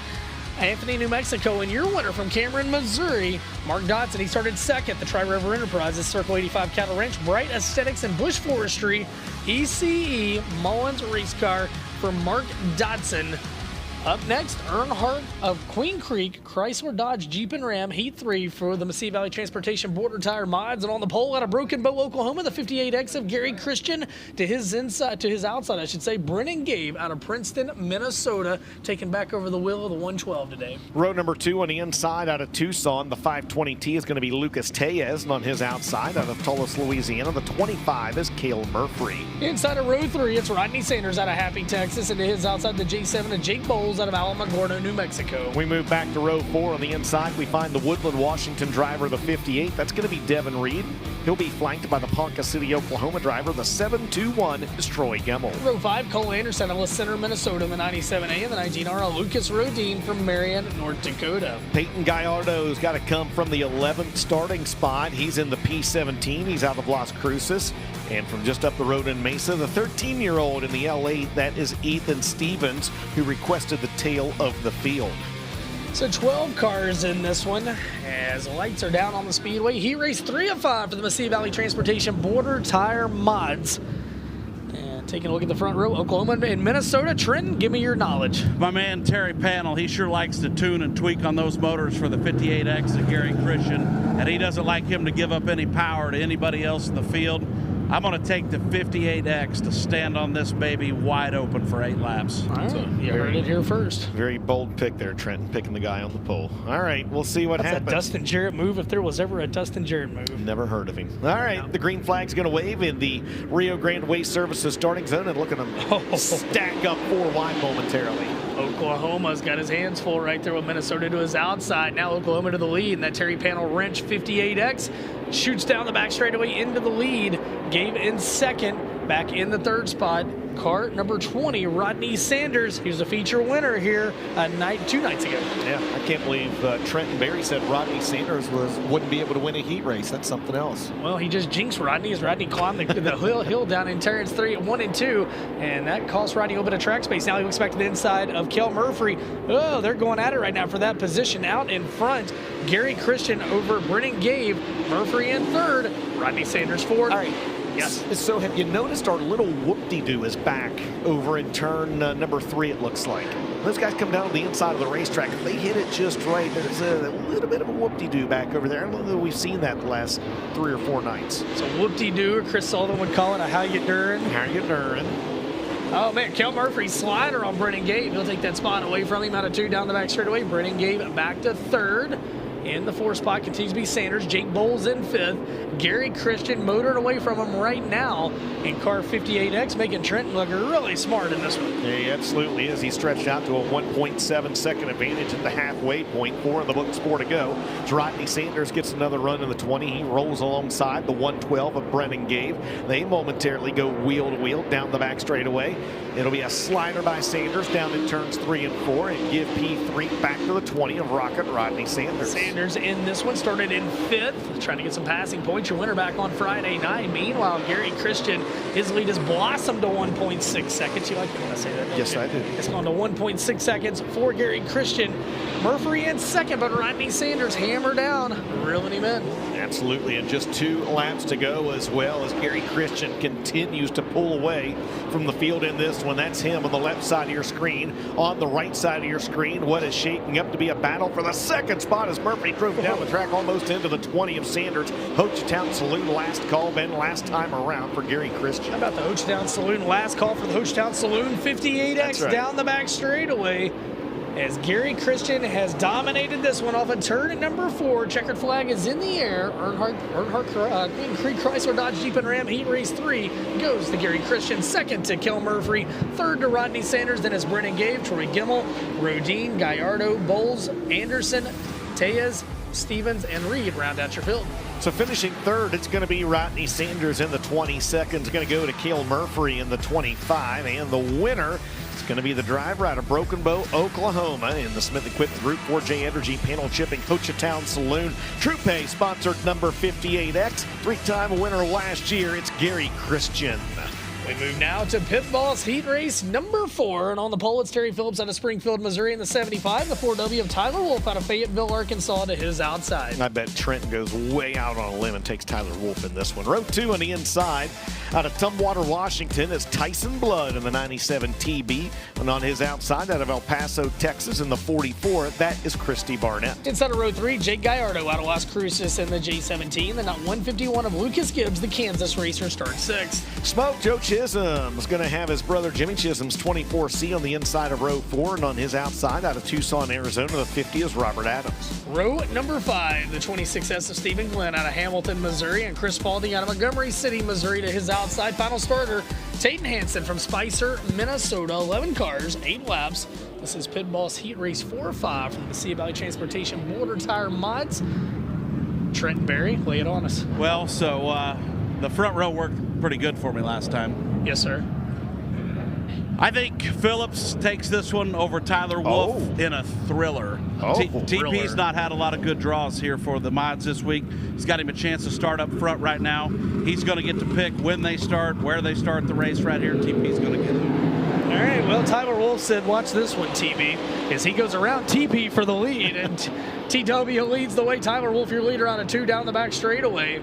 Anthony, New Mexico, and your winner from Cameron, Missouri, Mark Dodson. He started 2nd, the Tri-River Enterprises, Circle 85 Cattle Ranch, Bright Aesthetics and Bush Forestry, ECE, Mullins Race Car for Mark Dodson. Up next, Earnhardt of Queen Creek, Chrysler, Dodge, Jeep, and Ram, Heat 3 for the Mesilla Valley Transportation Border Tire Mods. And on the pole out of Broken Bow, Oklahoma, the 58X of Gary Christian to his outside, I should say, Brennan Gabe out of Princeton, Minnesota, taking back over the wheel of the 112 today. Row number 2 on the inside out of Tucson, the 520T is going to be Lucas Tellez, and on his outside out of Tullis, Louisiana, the 25 is Cale Murphy. Inside of row 3, it's Rodney Sanders out of Happy, Texas, and to his outside, the J7 of Jake Bowles out of Alamogordo, New Mexico. We move back to row 4 on the inside. We find the Woodland, Washington driver, the 58. That's going to be Devin Reed. He'll be flanked by the Ponca City, Oklahoma driver, the 721 Troy Gemmel. Row 5, Cole Anderson, Ellis Center, Minnesota, in the 97A, and the 19R, Lucas Rodine from Marion, North Dakota. Peyton Gallardo's got to come from the 11th starting spot. He's in the P17. He's out of Las Cruces. And from just up the road in Mesa, the 13-year-old in the L8, that is Ethan Stevens, who requested the tail of the field. So 12 cars in this one as lights are down on the speedway. Heat race 3 of 5 for the Mesilla Valley Transportation Border Tire Mods. And taking a look at the front row, Oklahoma and Minnesota. Trenton, give me your knowledge. My man Terry Panel, he sure likes to tune and tweak on those motors for the 58X of Gary Christian, and he doesn't like him to give up any power to anybody else in the field. I'm going to take the 58X to stand on this baby wide open for 8 laps. All right, you heard it here first. Very bold pick there, Trenton, picking the guy on the pole. All right, we'll see what happens. That's a Dustin Jarrett move if there was ever a Dustin Jarrett move. Never heard of him. All right, the green flag's going to wave in the Rio Grande Waste Services starting zone, and look at him stack up 4 wide momentarily. Oklahoma's got his hands full right there with Minnesota to his outside. Now Oklahoma to the lead, and that Terry Panel wrench 58X shoots down the back straightaway into the lead. Gabe in second, back in the third spot. Car number 20, Rodney Sanders. He was a feature winner here 2 nights ago. Yeah, I can't believe Trenton Berry said Rodney Sanders wouldn't be able to win a heat race. That's something else. Well, he just jinxed Rodney as Rodney climbed the hill down in turns 3 at 1 and 2, and that cost Rodney a little bit of track space. Now he looks back to the inside of Kel Murphy. Oh, they're going at it right now for that position. Out in front, Gary Christian over Brennan Gabe. Murphy in third, Rodney Sanders fourth. All right. Yes. So have you noticed our little whoop-de-doo is back over in turn number 3, it looks like. Those guys come down to the inside of the racetrack. If they hit it just right, there's a little bit of a whoop-de-doo back over there. I don't know that we've seen that the last 3 or 4 nights. So whoop-de-doo, or Chris Sullivan would call it a how you doing. How you doing. Oh, man, Kel Murphy slider on Brennan Gabe. He'll take that spot away from him out of 2 down the back straightaway. Brennan Gabe back to third. In the 4th spot continues to be Sanders. Jake Bowles in 5th. Gary Christian motored away from him right now in car 58X, making Trenton look really smart in this one. Yeah, he absolutely is. He stretched out to a 1.7 second advantage at the halfway point. 4 in the books, 4 to go. Rodney Sanders gets another run in the 20. He rolls alongside the 112 of Brennan Gabe. They momentarily go wheel to wheel down the back straightaway. It'll be a slider by Sanders down in turns 3 and 4 and give P3 back to the 20 of Rocket Rodney Sanders. Sanders in this one started in 5th, trying to get some passing points. Your winner back on Friday night. Meanwhile, Gary Christian, his lead has blossomed to 1.6 seconds. You like it when I say that? Yes, I do. It's gone to 1.6 seconds for Gary Christian. Murphy in second, but Rodney Sanders hammer down, reeling him in. Absolutely, and just 2 laps to go as well as Gary Christian continues to pull away from the field in this one. That's him on the left side of your screen. On the right side of your screen, what is shaping up to be a battle for the 2nd spot as Murphy drove down the track almost into the 20 of Sanders. Hochtown Saloon last call, Ben, last time around for Gary Christian. How about the Hochtown Saloon? Last call for the Hochtown Saloon. 58X right. Down the back straightaway. As Gary Christian has dominated this one off a turn at number 4. Checkered flag is in the air. Earnhardt Queen Creek Chrysler Dodge Jeep and Ram Heat Race 3 goes to Gary Christian. 2nd to Kel Murphy. 3rd to Rodney Sanders. Then it's Brennan Gabe, Troy Gemmel, Rodine, Gallardo, Bowles, Anderson, Tejas, Stevens, and Reed round out your field. So finishing 3rd, it's going to be Rodney Sanders in the 22nd. It's going to go to Kel Murphy in the 25. And the winner is going to be the driver out of Broken Bow, Oklahoma, in the Smith Equipped Group 4J Energy Panel Chipping Hochtown Saloon. TruePay sponsored number 58X. 3-time winner last year, it's Gary Christian. We move now to Pit Boss Heat Race number 4. And on the pole, it's Terry Phillips out of Springfield, Missouri in the 75. The 4W of Tyler Wolf out of Fayetteville, Arkansas to his outside. I bet Trenton goes way out on a limb and takes Tyler Wolf in this one. Row 2 on the inside. Out of Tumwater, Washington is Tyson Blood in the 97 TB. And on his outside, out of El Paso, Texas in the 44, that is Christy Barnett. Inside of row 3, Jake Gallardo out of Las Cruces in the J17. The 151 of Lucas Gibbs, the Kansas racer, starts 6th. Smoke Joe Chisholm's going to have his brother Jimmy Chisholm's 24C on the inside of row 4. And on his outside, out of Tucson, Arizona, the 50 is Robert Adams. Row number 5, the 26S of Stephen Glenn out of Hamilton, Missouri. And Chris Spalding out of Montgomery City, Missouri to his outside. Final starter, Tayton Hansen from Spicer, Minnesota. 11 cars, 8 laps. This is Pit Boss Heat Race 4-5 for the Mesilla Valley Transportation Border Tire Mods. Trent Berry, lay it on us. Well, so the front row worked pretty good for me last time. Yes, sir. I think Phillips takes this one over Tyler Wolf in a thriller. TP's not had a lot of good draws here for the mods this week. He's got him a chance to start up front right now. He's going to get to pick when they start, where they start the race right here. TP's going to get it. All right, well, Tyler Wolf said, watch this one, TB, as he goes around TP for the lead, and TW leads the way. Tyler Wolf, your leader, on a 2 down the back straightaway.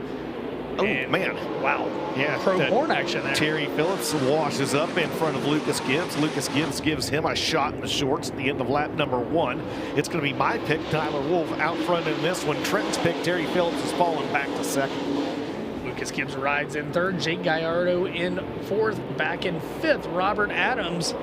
Oh, man. Wow. Yeah. Pro horn action there. Terry Phillips washes up in front of Lucas Gibbs. Lucas Gibbs gives him a shot in the shorts at the end of lap number 1. It's going to be my pick, Tyler Wolf, out front in this one. Trenton's pick, Terry Phillips, is falling back to second. Lucas Gibbs rides in third. Jake Gallardo in fourth. Back in fifth, Robert Adams.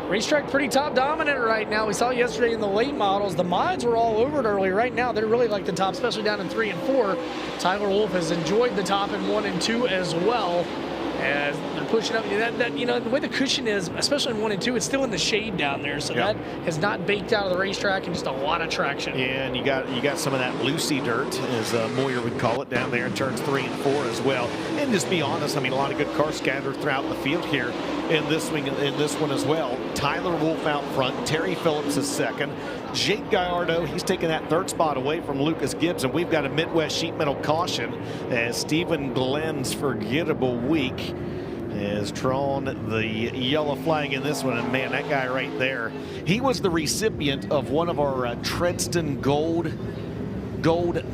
Racetrack pretty top dominant right now. We saw yesterday in the late models. The mods were all over it early. Right now, they're really like the top, especially down in 3 and 4. Tyler Wolf has enjoyed the top in 1 and 2 as well. As they're pushing up, that you know, the way the cushion is, especially in 1 and 2, it's still in the shade down there, so that has not baked out of the racetrack, and just a lot of traction. Yeah, and you got some of that Lucy dirt, as Moyer would call it, down there in turns 3 and 4 as well. And just be honest, I mean, a lot of good cars scattered throughout the field here in this one as well. Tyler Wolf out front, Terry Phillips is second. Jake Gallardo, he's taking that third spot away from Lucas Gibbs, and we've got a Midwest sheet metal caution as Stephen Glenn's forgettable week has drawn the yellow flag in this one. And man, that guy right there, he was the recipient of one of our Tredston gold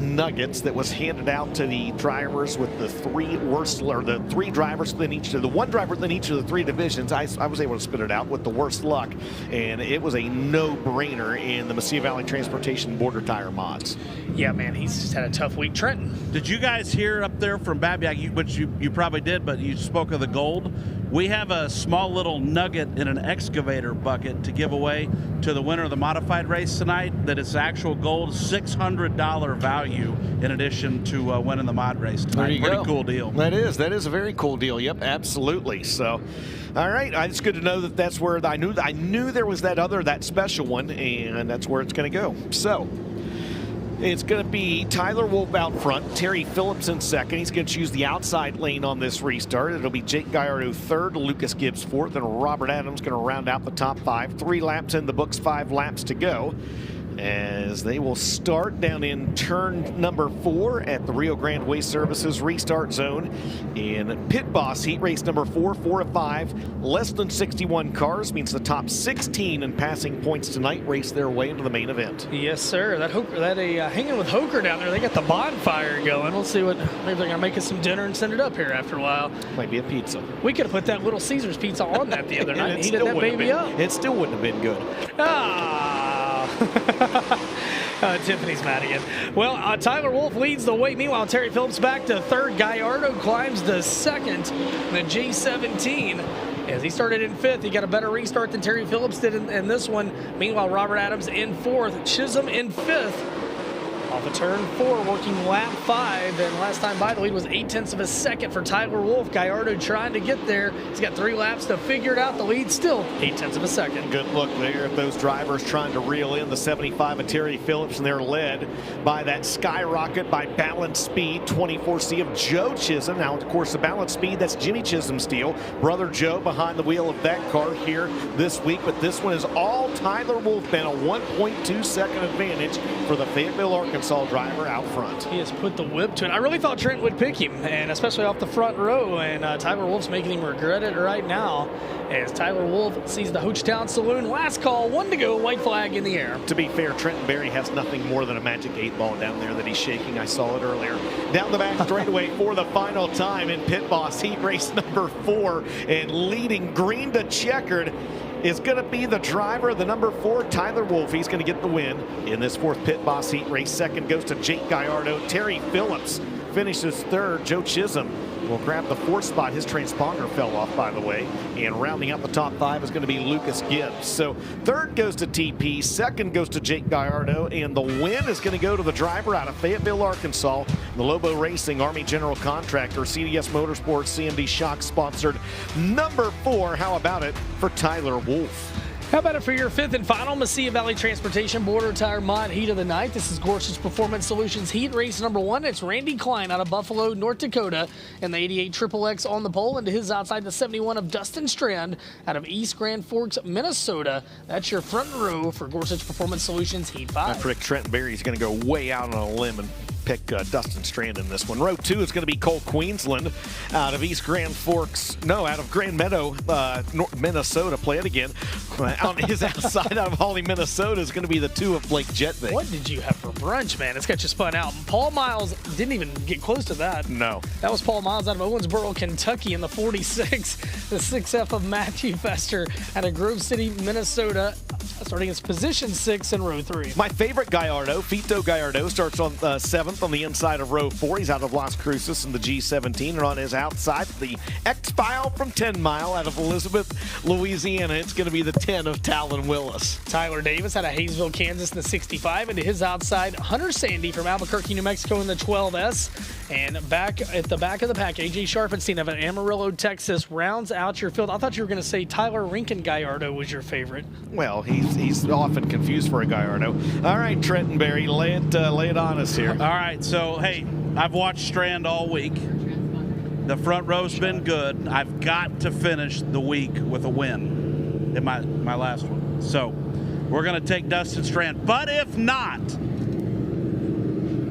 nuggets that was handed out to the drivers with the 3 worst, or the 3 drivers within each of the 1 driver within each of the 3 divisions. I was able to spit it out with the worst luck, and it was a no-brainer in the Mesilla Valley Transportation Border Tire mods. Yeah, man, he's just had a tough week. Trenton, did you guys hear up there from Babiak, which you probably did, but you spoke of the gold? We have a small little nugget in an excavator bucket to give away to the winner of the modified race tonight. That is actual gold, $600 value in addition to winning the mod race tonight. There you Pretty go. Cool deal. That is a very cool deal. Yep, absolutely. So, all right, it's good to know that that's where I knew there was that special one, and that's where it's going to go. So, it's going to be Tyler Wolf out front, Terry Phillips in second. He's going to choose the outside lane on this restart. It'll be Jake Gallardo third, Lucas Gibbs fourth, and Robert Adams going to round out the top 5. 3 laps in the books, 5 laps to go, as they will start down in turn number 4 at the Rio Grande Waste Services restart zone in Pit Boss Heat Race number 4, 4 of 5. Less than 61 cars means the top 16 in passing points tonight race their way into the main event. yes, sir. Hanging with Hoker down there, they got the bonfire going. We'll see maybe they're going to make us some dinner and send it up here after a while. Might be a pizza. We could have put that Little Caesars pizza on that the other night and heated that baby up. It still wouldn't have been good. Tiffany's mad again. Well, Tyler Wolf leads the way. Meanwhile, Terry Phillips back to third. Gallardo climbs to second. The J17, as he started in fifth. He got a better restart than Terry Phillips did in this one. Meanwhile, Robert Adams in fourth. Chisholm in fifth. Off of turn 4, working lap 5, and last time by the lead was 0.8 of a second for Tyler Wolf. Gallardo trying to get there. He's got 3 laps to figure it out. The lead still 0.8 of a second. Good look there at those drivers trying to reel in the 75 of Terry Phillips, and they're led by that skyrocket by Balance Speed 24C of Joe Chisholm. Now, of course, the Balance Speed, that's Jimmy Chisholm's deal. Brother Joe behind the wheel of that car here this week, but this one is all Tyler Wolf, been a 1.2 second advantage for the Fayetteville, Arkansas driver out front. He has put the whip to it. I really thought Trent would pick him, and especially off the front row, and Tyler Wolf's making him regret it right now as Tyler Wolf sees the Hochtown Saloon. Last call, 1 to go, white flag in the air. To be fair, Trenton Berry has nothing more than a magic 8 ball down there that he's shaking. I saw it earlier. Down the back straightaway for the final time in Pit Boss Heat Race number 4, and leading green to checkered is going to be the driver, the number 4, Tyler Wolf. He's going to get the win in this 4th Pit Boss Heat Race. Second goes to Jake Gallardo. Terry Phillips finishes third. Joe Chisholm will grab the 4th spot. His transponder fell off, by the way. And rounding out the top 5 is going to be Lucas Gibbs. So third goes to TP, second goes to Jake Gallardo, and the win is going to go to the driver out of Fayetteville, Arkansas, the Lobo Racing Army General Contractor, CDS Motorsports, CMD Shock sponsored number 4. How about it for Tyler Wolf? How about it for your fifth and final Mesilla Valley Transportation Border Tire Mod Heat of the Night? This is Gorsuch Performance Solutions Heat Race number 1. It's Randy Klein out of Buffalo, North Dakota, and the 88 XXX on the pole. And to his outside, the 71 of Dustin Strand out of East Grand Forks, Minnesota. That's your front row for Gorsuch Performance Solutions Heat 5. I predict Trenton Berry's going to go way out on a limb and pick Dustin Strand in this one. Row 2 is going to be Cole Queensland out of East Grand Forks, out of Grand Meadow, Minnesota. Play it again. On his outside out of Hawley, Minnesota is going to be the 2 of Blake Jetvig. What did you have for brunch, man? It's got you spun out. Paul Miles didn't even get close to that. No. That was Paul Miles out of Owensboro, Kentucky in the 46. The 6F of Matthew Fester out of Grove City, Minnesota, starting as position 6 in row 3. My favorite Gallardo, Fito Gallardo, starts on 7th on the inside of row 4. He's out of Las Cruces in the G17, and on his outside, the X-File from 10 Mile out of Elizabeth, Louisiana. It's going to be the 10 of Talon Willis. Tyler Davis out of Hayesville, Kansas in the 65, and to his outside, Hunter Sandy from Albuquerque, New Mexico in the 12S. And back at the back of the pack, AJ Sharfenstein of Amarillo, Texas, rounds out your field. I thought you were going to say Tyler Rinkin Gallardo was your favorite. Well, he's often confused for a Gallardo. All right, Trenton Berry, lay it on us here. All right, so, hey, I've watched Strand all week. The front row's been good. I've got to finish the week with a win in my last one. So we're going to take Dustin Strand. But if not,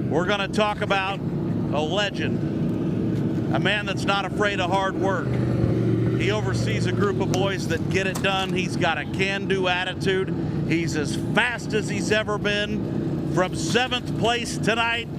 we're going to talk about a legend, a man that's not afraid of hard work. He oversees a group of boys that get it done. He's got a can-do attitude. He's as fast as he's ever been. From 7th place tonight,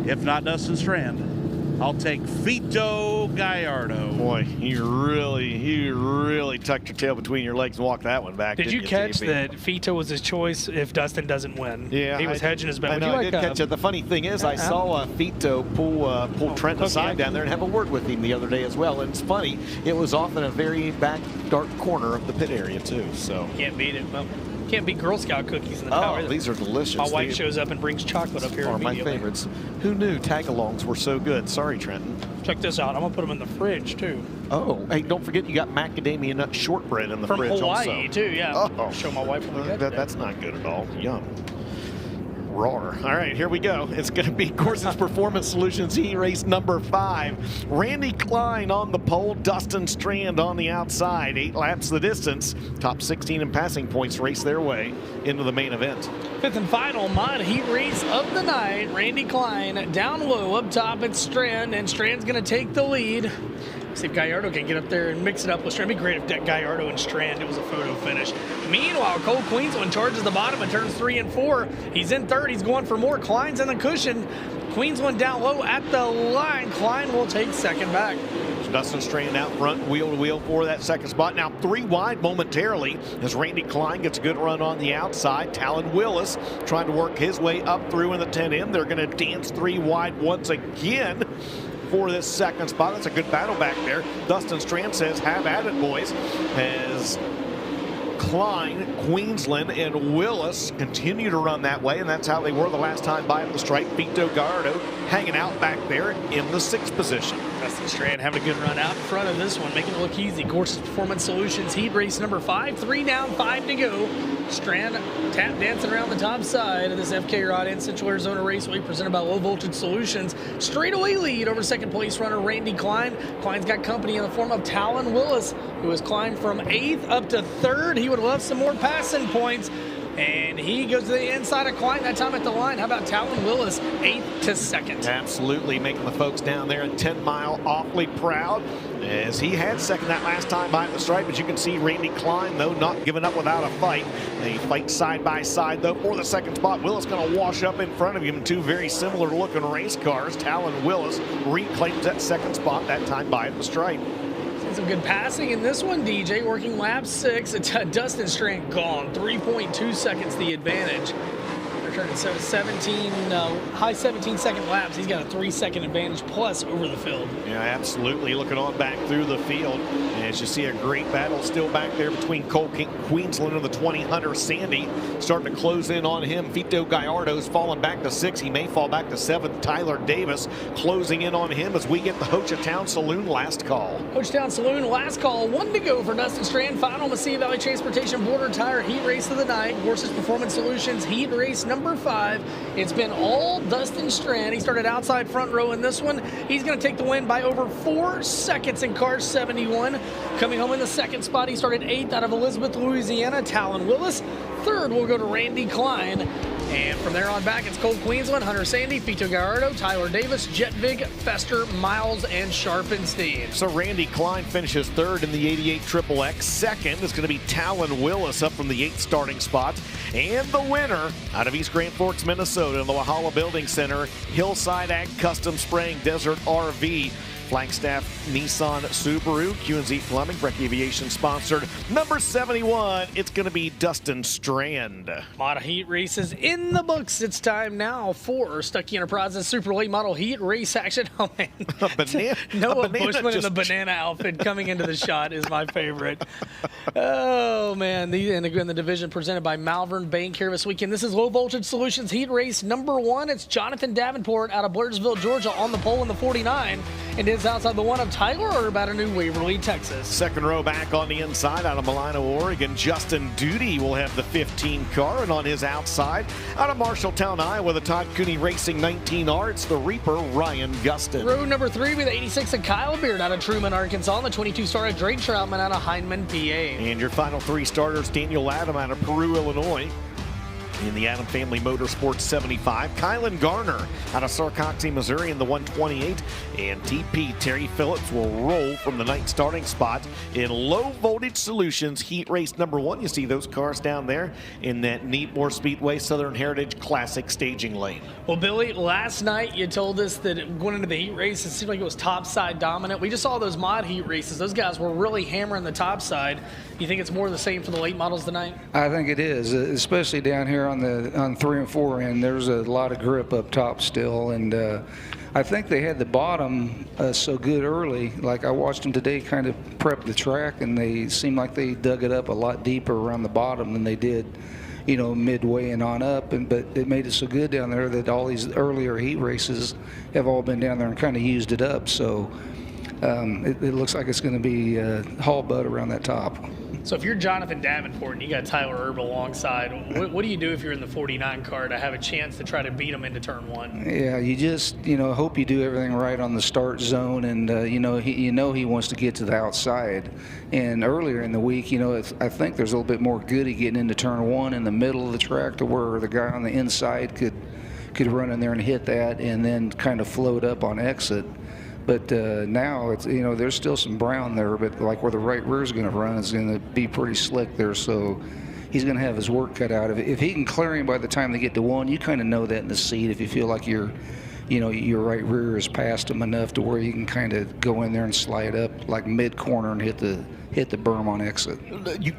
if not Dustin Strand, I'll take Fito Gallardo. Boy, you really tucked your tail between your legs and walked that one back. Did you catch that Fito was his choice if Dustin doesn't win? Yeah. He was hedging his bet. I know, I did catch it. The funny thing is, I saw Fito pull Trent aside down there and have a word with him the other day as well. And it's funny, it was off in a very back, dark corner of the pit area, too. So can't beat it. Well, can't beat Girl Scout cookies in the tower. Oh, these are delicious. My wife shows up and brings chocolate up here. Are my favorites. Who knew tag-alongs were so good? Sorry, Trenton. Check this out. I'm gonna put them in the fridge too. Oh, hey, don't forget you got macadamia nut shortbread in the fridge from also. Hawaii too. Yeah. Oh, show my wife what we got. That's not good at all. Yum. Roar. All right, here we go. It's going to be Gorsuch Performance Solutions Heat Race number 5. Randy Klein on the pole, Dustin Strand on the outside. 8 laps the distance. Top 16 in passing points race their way into the main event. Fifth and final Mod Heat Race of the night. Randy Klein down low, up top it's Strand, and Strand's going to take the lead. See if Gallardo can get up there and mix it up with Strand. It'd be great if that Gallardo and Strand, it was a photo finish. Meanwhile, Cole Queensland charges the bottom and turns 3 and 4. He's in third. He's going for more. Klein's in the cushion. Queensland down low at the line. Klein will take second back. Dustin Strand out front, wheel to wheel for that second spot. Now 3 wide momentarily as Randy Klein gets a good run on the outside. Talon Willis trying to work his way up through in the 10 in. They're going to dance 3 wide once again for this second spot. That's a good battle back there. Dustin Strand says, have at it, boys, as Klein, Queensland, and Willis continue to run that way, and that's how they were the last time by at the stripe. Fito Gallardo hanging out back there in the 6th position. Dustin Strand having a good run out in front of this one, making it look easy. Gorsuch Performance Solutions Heat Race number 5. 3 down, 5 to go. Strand tap dancing around the top side of this FK Rod in Central Arizona Raceway presented by Low Voltage Solutions. Straightaway lead over second place runner Randy Klein. Klein's got company in the form of Talon Willis, who has climbed from 8th up to 3rd. He would love some more passing points. And he goes to the inside of Klein that time at the line. How about Talon Willis, 8th to 2nd? Absolutely, making the folks down there in 10 Mile awfully proud, as he had 2nd that last time by the stripe. As you can see, Randy Klein, though, not giving up without a fight. They fight side by side, though, for the 2nd spot. Willis going to wash up in front of him in 2 very similar-looking race cars. Talon Willis reclaims that 2nd spot that time by the stripe. Some good passing in this one, DJ, working lap 6. Dustin Strand gone, 3.2 seconds the advantage. returning. So high 17-second laps. He's got a 3-second advantage plus over the field. Yeah, absolutely. Looking on back through the field. And as you see, a great battle still back there between Cole Queensland and the 20 Hunter Sandy. Starting to close in on him. Vito Gallardo's falling back to 6th. He may fall back to 7th. Tyler Davis closing in on him as we get the Hochatown Saloon last call. Hochatown Saloon last call. 1 to go for Dustin Strand. Final Mesilla Valley Transportation Border Tire Heat Race of the night. Horses Performance Solutions Heat Race number 5. It's been all Dustin Strand. He started outside front row in this one. He's going to take the win by over 4 seconds in car 71. Coming home in the 2nd spot, he started 8th out of Elizabeth, Louisiana. Talon Willis. 3rd will go to Randy Klein. And from there on back, it's Cole Queensland, Hunter Sandy, Vito Gallardo, Tyler Davis, Jetvig, Fester, Miles, and Sharpenstein. So Randy Klein finishes 3rd in the 88 XXX. 2nd is going to be Talon Willis up from the 8th starting spot. And the winner out of East Grand Forks, Minnesota, in the Wahala Building Center, Hillside Ag Custom Spraying Desert RV. Flagstaff, Nissan, Subaru, QNZ Plumbing, Breck Aviation sponsored. Number 71, it's going to be Dustin Strand. Model Heat races in the books. It's time now for Stuckey Enterprises Super Late Model Heat Race action. Oh, man. Noah Bushman in the banana outfit coming into the shot is my favorite. Oh, man. And again, the division presented by Malvern Bank here this weekend. This is Low Voltage Solutions Heat Race number 1. It's Jonathan Davenport out of Blairsville, Georgia on the pole in the 49. And it's outside the 1 of Tyler Erb out of New Waverly, Texas. 2nd row back on the inside out of Milano, Oregon. Justin Duty will have the 15 car, and on his outside out of Marshalltown, Iowa, the Todd Cooney Racing 19R, it's the Reaper, Ryan Gustin. Row number 3 with 86 of Kyle Beard out of Truman, Arkansas, and the 22 star of Drake Troutman out of Hindman, PA. And your final 3 starters, Daniel Adam out of Peru, Illinois. In the Adam Family Motorsports 75, Kylan Garner out of Sarcoxy, Missouri in the 128, and TP Terry Phillips will roll from the 9th starting spot in Low Voltage Solutions Heat Race number 1. You see those cars down there in that Neatmore Speedway Southern Heritage Classic staging lane. Well, Billy, last night you told us that going into the heat race, it seemed like it was top side dominant. We just saw those mod heat races. Those guys were really hammering the top side. You think it's more of the same for the late models tonight? I think it is, especially down here on 3 and 4 end. There's a lot of grip up top still, and I think they had the bottom so good early. Like I watched them today kind of prep the track, and they seemed like they dug it up a lot deeper around the bottom than they did, you know, midway and on up. But it made it so good down there that all these earlier heat races have all been down there and kind of used it up. So it looks like it's going to be haul butt around that top. So if you're Jonathan Davenport and you got Tyler Erb alongside, what do you do if you're in the 49 car to have a chance to try to beat him into turn 1? Yeah, you just, hope you do everything right on the start zone, and he wants to get to the outside. And earlier in the week, I think there's a little bit more goody getting into turn 1 in the middle of the track to where the guy on the inside could run in there and hit that and then kind of float up on exit. But now it's there's still some brown there, but like where the right rear is going to run is going to be pretty slick there. So he's going to have his work cut out of it. If he can clear him by the time they get to 1, you kind of know that in the seat. If you feel like your right rear is past him enough to where you can kind of go in there and slide up like mid corner and hit the berm on exit.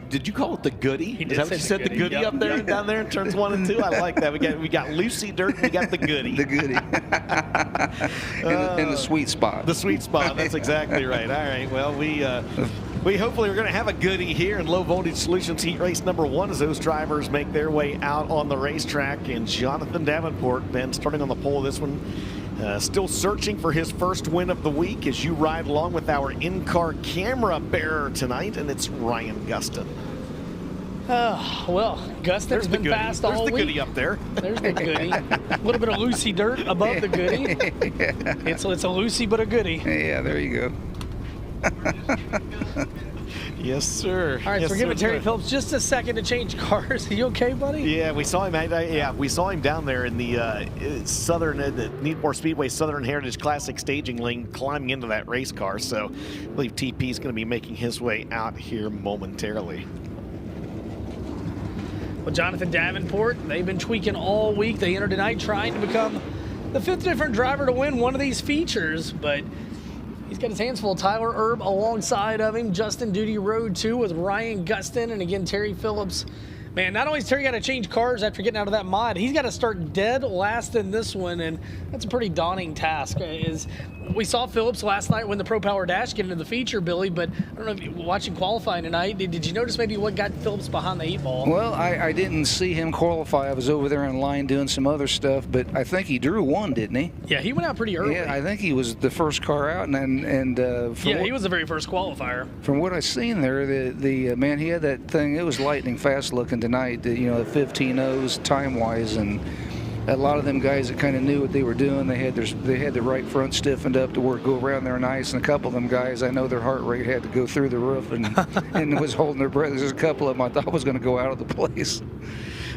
Did you call it the goody? He Is that what you said? The goody up there and down there in turns 1 and 2? I like that. We got Lucy Dirt and we got the goody. The goody. in the sweet spot. The sweet spot. That's exactly right. All right. Well, we hopefully are going to have a goody here in Low Voltage Solutions Heat Race number 1 as those drivers make their way out on the racetrack. And Jonathan Davenport, then starting on the pole of this one, still searching for his first win of the week as you ride along with our in-car camera bearer tonight, and it's Ryan Gustin. Well, Gustin's been fast all week. There's the goody up there. There's the goody. A little bit of Lucy Dirt above the goody. It's a Lucy but a goody. Yeah, there you go. Yes, sir. All right, yes, so we're giving sir. Terry Phillips just a second to change cars. Are you okay, buddy? Yeah, we saw him. We saw him down there in the the Neatmore Speedway Southern Heritage Classic staging lane, climbing into that race car. So I believe TP is going to be making his way out here momentarily. Well, Jonathan Davenport, they've been tweaking all week. They entered tonight trying to become the 5th different driver to win one of these features, but he's got his hands full. Tyler Erb alongside of him. Justin Duty Road 2 with Ryan Gustin. And again, Terry Phillips Man, not only has Terry got to change cars after getting out of that mod, he's got to start dead last in this one, and that's a pretty daunting task. We saw Phillips last night win the Pro Power Dash, get into the feature, Billy, but I don't know if you were watching qualifying tonight. Did you notice maybe what got Phillips behind the 8 ball? Well, I didn't see him qualify. I was over there in line doing some other stuff, but I think he drew one, didn't he? Yeah, he went out pretty early. Yeah, I think he was the first car out, he was the very first qualifier. From what I seen there, the man, he had that thing. It was lightning fast looking tonight. At 15.0s time wise, and a lot of them guys that kind of knew what they were doing. They had the right front stiffened up to go around there nice, and a couple of them guys, I know their heart rate had to go through the roof and was holding their breath. There's a couple of them I thought was going to go out of the place.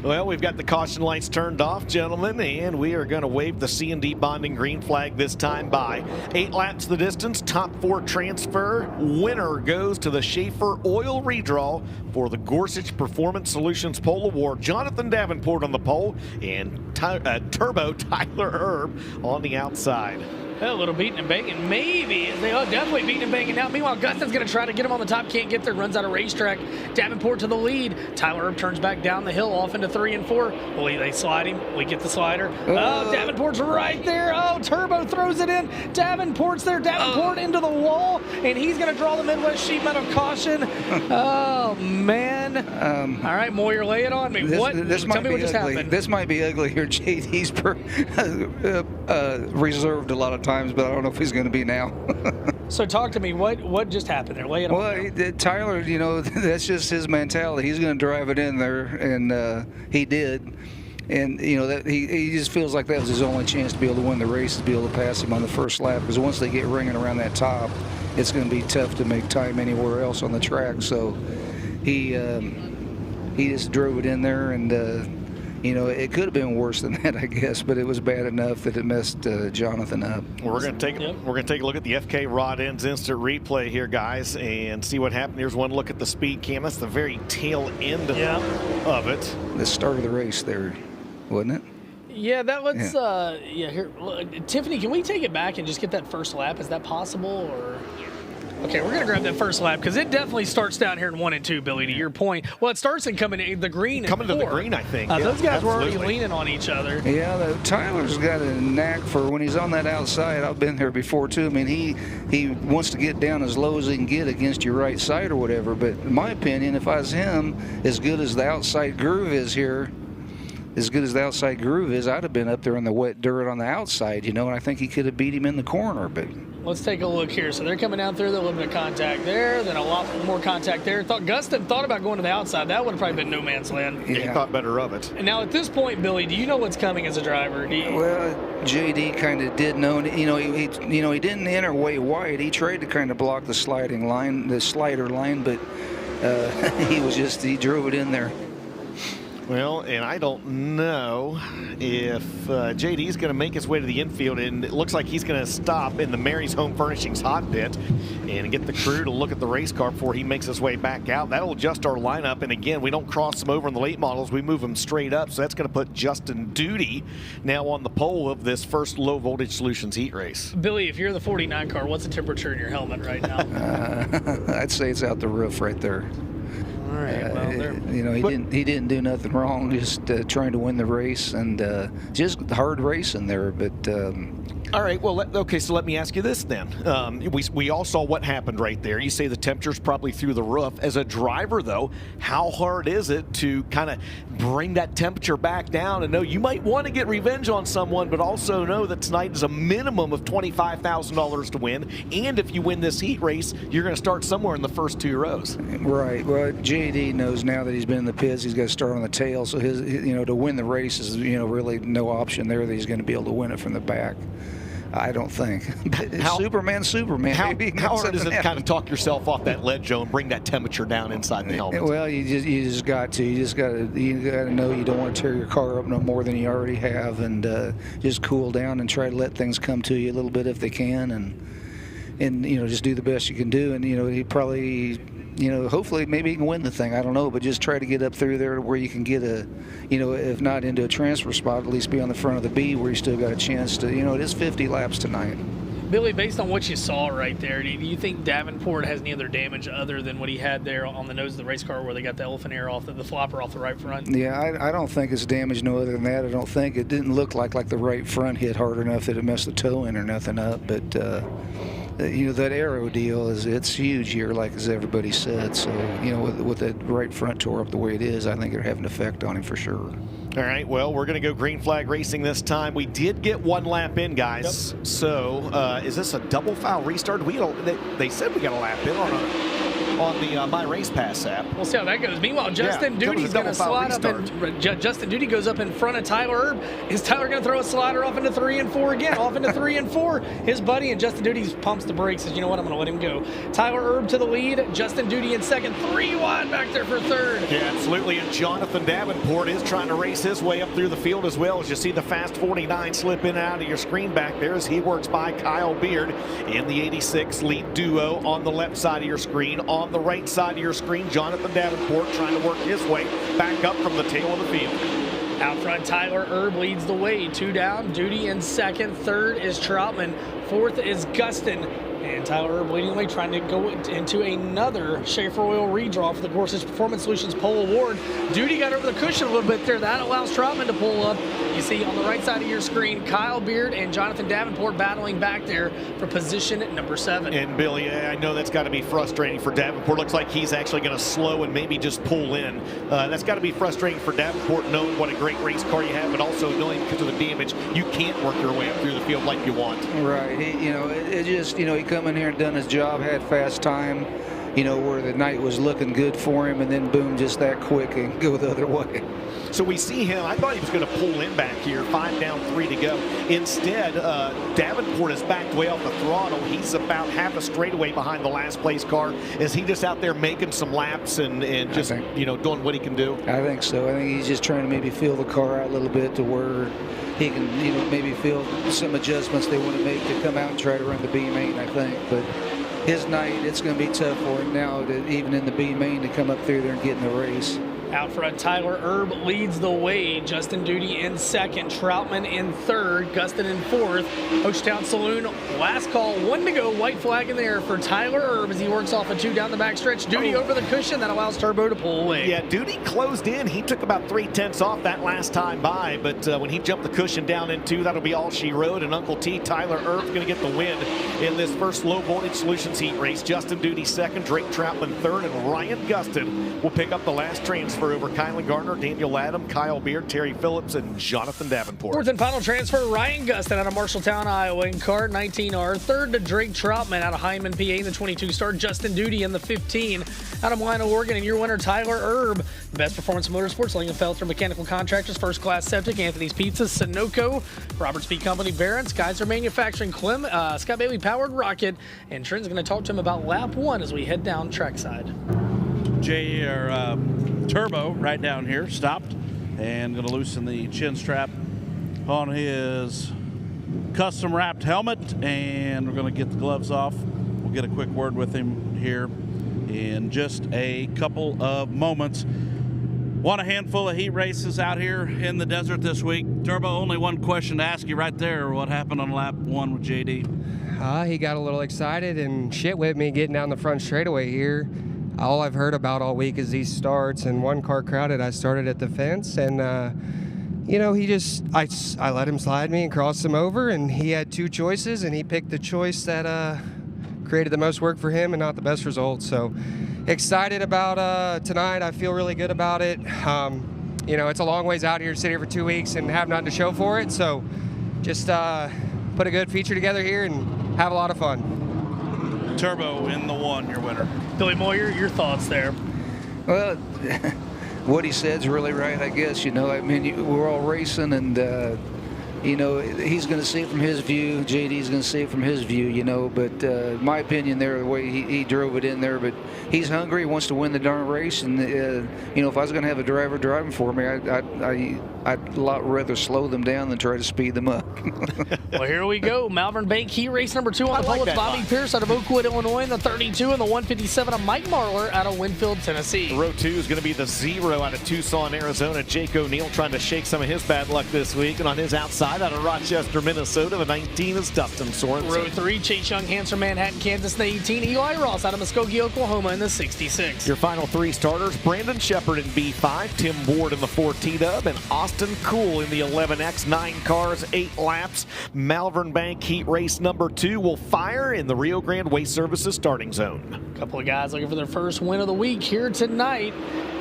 Well, we've got the caution lights turned off, gentlemen, and we are going to wave the C&D bonding green flag this time by. 8 laps the distance, top 4 transfer. Winner goes to the Schaefer Oil Redraw for the Gorsuch Performance Solutions Pole Award. Jonathan Davenport on the pole and Turbo Tyler Erb on the outside. A little beating and banging, maybe. They are definitely beating and banging now. Meanwhile, Gustin's going to try to get him on the top, can't get there, runs out of racetrack. Davenport to the lead. Tyler Erb turns back down the hill, off into 3 and 4. Well, they slide him. We get the slider. Oh, Davenport's right there. Oh, Turbo throws it in. Davenport's there. Davenport into the wall, and he's going to draw the Midwest Sheet Metal caution. Oh, man. All right, Moyer, lay it on me. Tell me what just happened. This might be ugly here. JD's reserved a lot of times, but I don't know if he's going to be now. So talk to me. What just happened there? Lay it on. Well, Tyler, that's just his mentality. He's going to drive it in there, and he did. And that he just feels like that was his only chance to be able to win the race, to be able to pass him on the first lap. Because once they get ringing around that top, it's going to be tough to make time anywhere else on the track. So he just drove it in there, and it could have been worse than that, I guess, but it was bad enough that it messed Jonathan up. We're going to take a look at the FK Rod Ends instant replay here, guys, and see what happened. Here's one look at the speed cam. That's the very tail end of it. The start of the race there, wasn't it? Yeah, that was. Here, Tiffany, can we take it back and just get that first lap? Is that possible, or? Okay, we're going to grab that first lap because it definitely starts down here in 1 and 2, Billy, to your point. Well, it starts in coming to the green. Coming to the green, I think. Those guys were already leaning on each other. Yeah, Tyler's got a knack for when he's on that outside. I've been there before, too. I mean, he wants to get down as low as he can get against your right side or whatever. But in my opinion, if I was him, as good as the outside groove is here, I'd have been up there in the wet dirt on the outside, and I think he could have beat him in the corner. But let's take a look here. So they're coming down through, a little bit of contact there, then a lot more contact there. Gustin thought about going to the outside. That would have probably been no man's land. Yeah, he thought better of it. And now at this point, Billy, do you know what's coming as a driver? Well, JD kind of did know. He didn't enter way wide. He tried to kind of block the slider line, but he drove it in there. Well, and I don't know if JD's going to make his way to the infield, and it looks like he's going to stop in the Mary's Home Furnishings hot pit and get the crew to look at the race car before he makes his way back out. That'll adjust our lineup, and again, we don't cross them over in the late models. We move them straight up, so that's going to put Justin Duty now on the pole of this first Low Voltage Solutions heat race. Billy, if you're the 49 car, what's the temperature in your helmet right now? I'd say it's out the roof right there. All right, well, he didn't do nothing wrong, just trying to win the race, and just hard racing there. But all right, well, so let me ask you this then. We all saw what happened right there. You say the temperature's probably through the roof. As a driver, though, how hard is it to kind of bring that temperature back down and know you might want to get revenge on someone, but also know that tonight is a minimum of $25,000 to win, and if you win this heat race, you're going to start somewhere in the first 2 rows. Right. Well, JD knows now that he's been in the pits, he's got to start on the tail, so his to win the race is really no option there that he's going to be able to win it from the back. I don't think. Superman. How hard is it to kind of talk yourself off that ledge, Joe, and bring that temperature down inside the helmet? Well, you just got to. You got to know you don't want to tear your car up no more than you already have, and just cool down and try to let things come to you a little bit if they can, and just do the best you can do. And he probably. Hopefully maybe he can win the thing. I don't know, but just try to get up through there where you can get if not into a transfer spot, at least be on the front of the B where you still got a chance to, it is 50 laps tonight. Billy, based on what you saw right there, do you think Davenport has any other damage other than what he had there on the nose of the race car where they got the elephant ear off, the flopper off the right front? Yeah, I don't think it's damage no other than that. I don't think it didn't look like the right front hit hard enough that it messed the toe in or nothing up. But that aero deal it's huge here, like as everybody said. So with that right front tore up the way it is, I think it'll have an effect on him for sure. All right, well, we're going to go green flag racing this time. We did get one lap in, guys. Yep. So is this a double foul restart? They said we got a lap in on the My Race Pass app. We'll see how that goes. Meanwhile, Justin Duty's going to slide up. Justin Duty goes up in front of Tyler Erb. Is Tyler going to throw a slider off into 3 and 4 again? Off into 3 and 4. His buddy and Justin Duty pumps the brakes. Says, you know what? I'm going to let him go. Tyler Erb to the lead. Justin Duty in second. 3 wide back there for third. Yeah, absolutely. And Jonathan Davenport is trying to race his way up through the field as well, as you see the fast 49 slip in and out of your screen back there as he works by Kyle Beard in the 86 lead duo on the left side of your screen. On the right side of your screen, Jonathan Davenport trying to work his way back up from the tail of the field. Out front, Tyler Erb leads the way. 2 down, Duty in second. Third is Troutman. Fourth is Gustin. And Tyler Erb leading the way, trying to go into another Schaefer Oil redraw for the Gorsuch Performance Solutions Pole Award. Duty got over the cushion a little bit there. That allows Troutman to pull up. You see on the right side of your screen, Kyle Beard and Jonathan Davenport battling back there for position number 7. And Billy, I know that's got to be frustrating for Davenport. Looks like he's actually going to slow and maybe just pull in. That's got to be frustrating for Davenport, knowing what a great race car you have, but also knowing because of the damage, you can't work your way up through the field like you want. Right. He come in here and done his job, had fast time, where the night was looking good for him, and then boom, just that quick and go the other way. So we see him. I thought he was going to pull in back here. 5 down, 3 to go. Instead, Davenport is backed way off the throttle. He's about half a straightaway behind the last place car. Is he just out there making some laps and just doing what he can do? I think so. I think he's just trying to maybe feel the car out a little bit to where he can maybe feel some adjustments they want to make to come out and try to run the B main, I think. But his night, it's going to be tough for him now, even in the B main, to come up through there and get in the race. Out front, Tyler Erb leads the way. Justin Duty in second. Troutman in third. Gustin in fourth. Hochtown Saloon, last call. 1 to go. White flag in there for Tyler Erb as he works off a 2 down the backstretch. Duty over the cushion. That allows Turbo to pull away. Yeah, Duty closed in. He took about 3/10 off that last time by, but when he jumped the cushion down in 2, that'll be all she wrote. And Uncle T, Tyler Erb's going to get the win in this first low voltage solutions heat race. Justin Duty second, Drake Troutman third, and Ryan Gustin will pick up the last transfer over Kylan Gardner, Daniel Adam, Kyle Beard, Terry Phillips, and Jonathan Davenport. Fourth and final transfer, Ryan Gustin out of Marshalltown, Iowa in car 19R. Third to Drake Troutman out of Hyman, PA in the 22 star. Justin Duty in the 15 out of Milano, Oregon. And your winner, Tyler Erb. Best Performance Motorsports, Lingenfelter Mechanical Contractors, First Class Septic, Anthony's Pizza, Sunoco, Roberts Speed Company, Barron's, Geyser Manufacturing, Scott Bailey Powered Rocket. And Trent's going to talk to him about lap 1 as we head down trackside. Turbo right down here stopped and going to loosen the chin strap on his custom wrapped helmet, and we're going to get the gloves off. We'll get a quick word with him here in just a couple of moments. Won a handful of heat races out here in the desert this week. Turbo, only one question to ask you right there. What happened on lap 1 with JD? He got a little excited and shit with me getting down the front straightaway here. All I've heard about all week is these starts, and one car crowded. I started at the fence, and I let him slide me and crossed him over, and he had 2 choices, and he picked the choice that created the most work for him and not the best result. So excited about tonight. I feel really good about it. It's a long ways out here to sit here for 2 weeks and have nothing to show for it. So just put a good feature together here and have a lot of fun. Turbo in the 1, your winner. Billy Moyer, your thoughts there? Well, what he said's really right, I guess. We're all racing, and he's going to see it from his view. JD's going to see it from his view, But in my opinion, there, the way he drove it in there, but he's hungry. He wants to win the darn race, and if I was going to have a driver driving for me, I'd a lot rather slow them down than try to speed them up. Well, here we go. Malvern Bank heat race number 2 on the pole with Bobby Pierce out of Oakwood, Illinois, in the 32, and the 157 of Mike Marlar out of Winfield, Tennessee. Row 2 is going to be the 0 out of Tucson, Arizona. Jake O'Neill trying to shake some of his bad luck this week, and on his outside 5 out of Rochester, Minnesota. The 19 is Dustin Sorensen. Row 3, Chase Younghans from Manhattan, Kansas in the 18. Eli Ross out of Muskogee, Oklahoma in the 66. Your final 3 starters, Brandon Shepard in B5, Tim Ward in the 4T-Dub, and Austin Cool in the 11X. 9 cars, 8 laps. Malvern Bank Heat Race number 2 will fire in the Rio Grande Waste Services starting zone. A couple of guys looking for their first win of the week here tonight.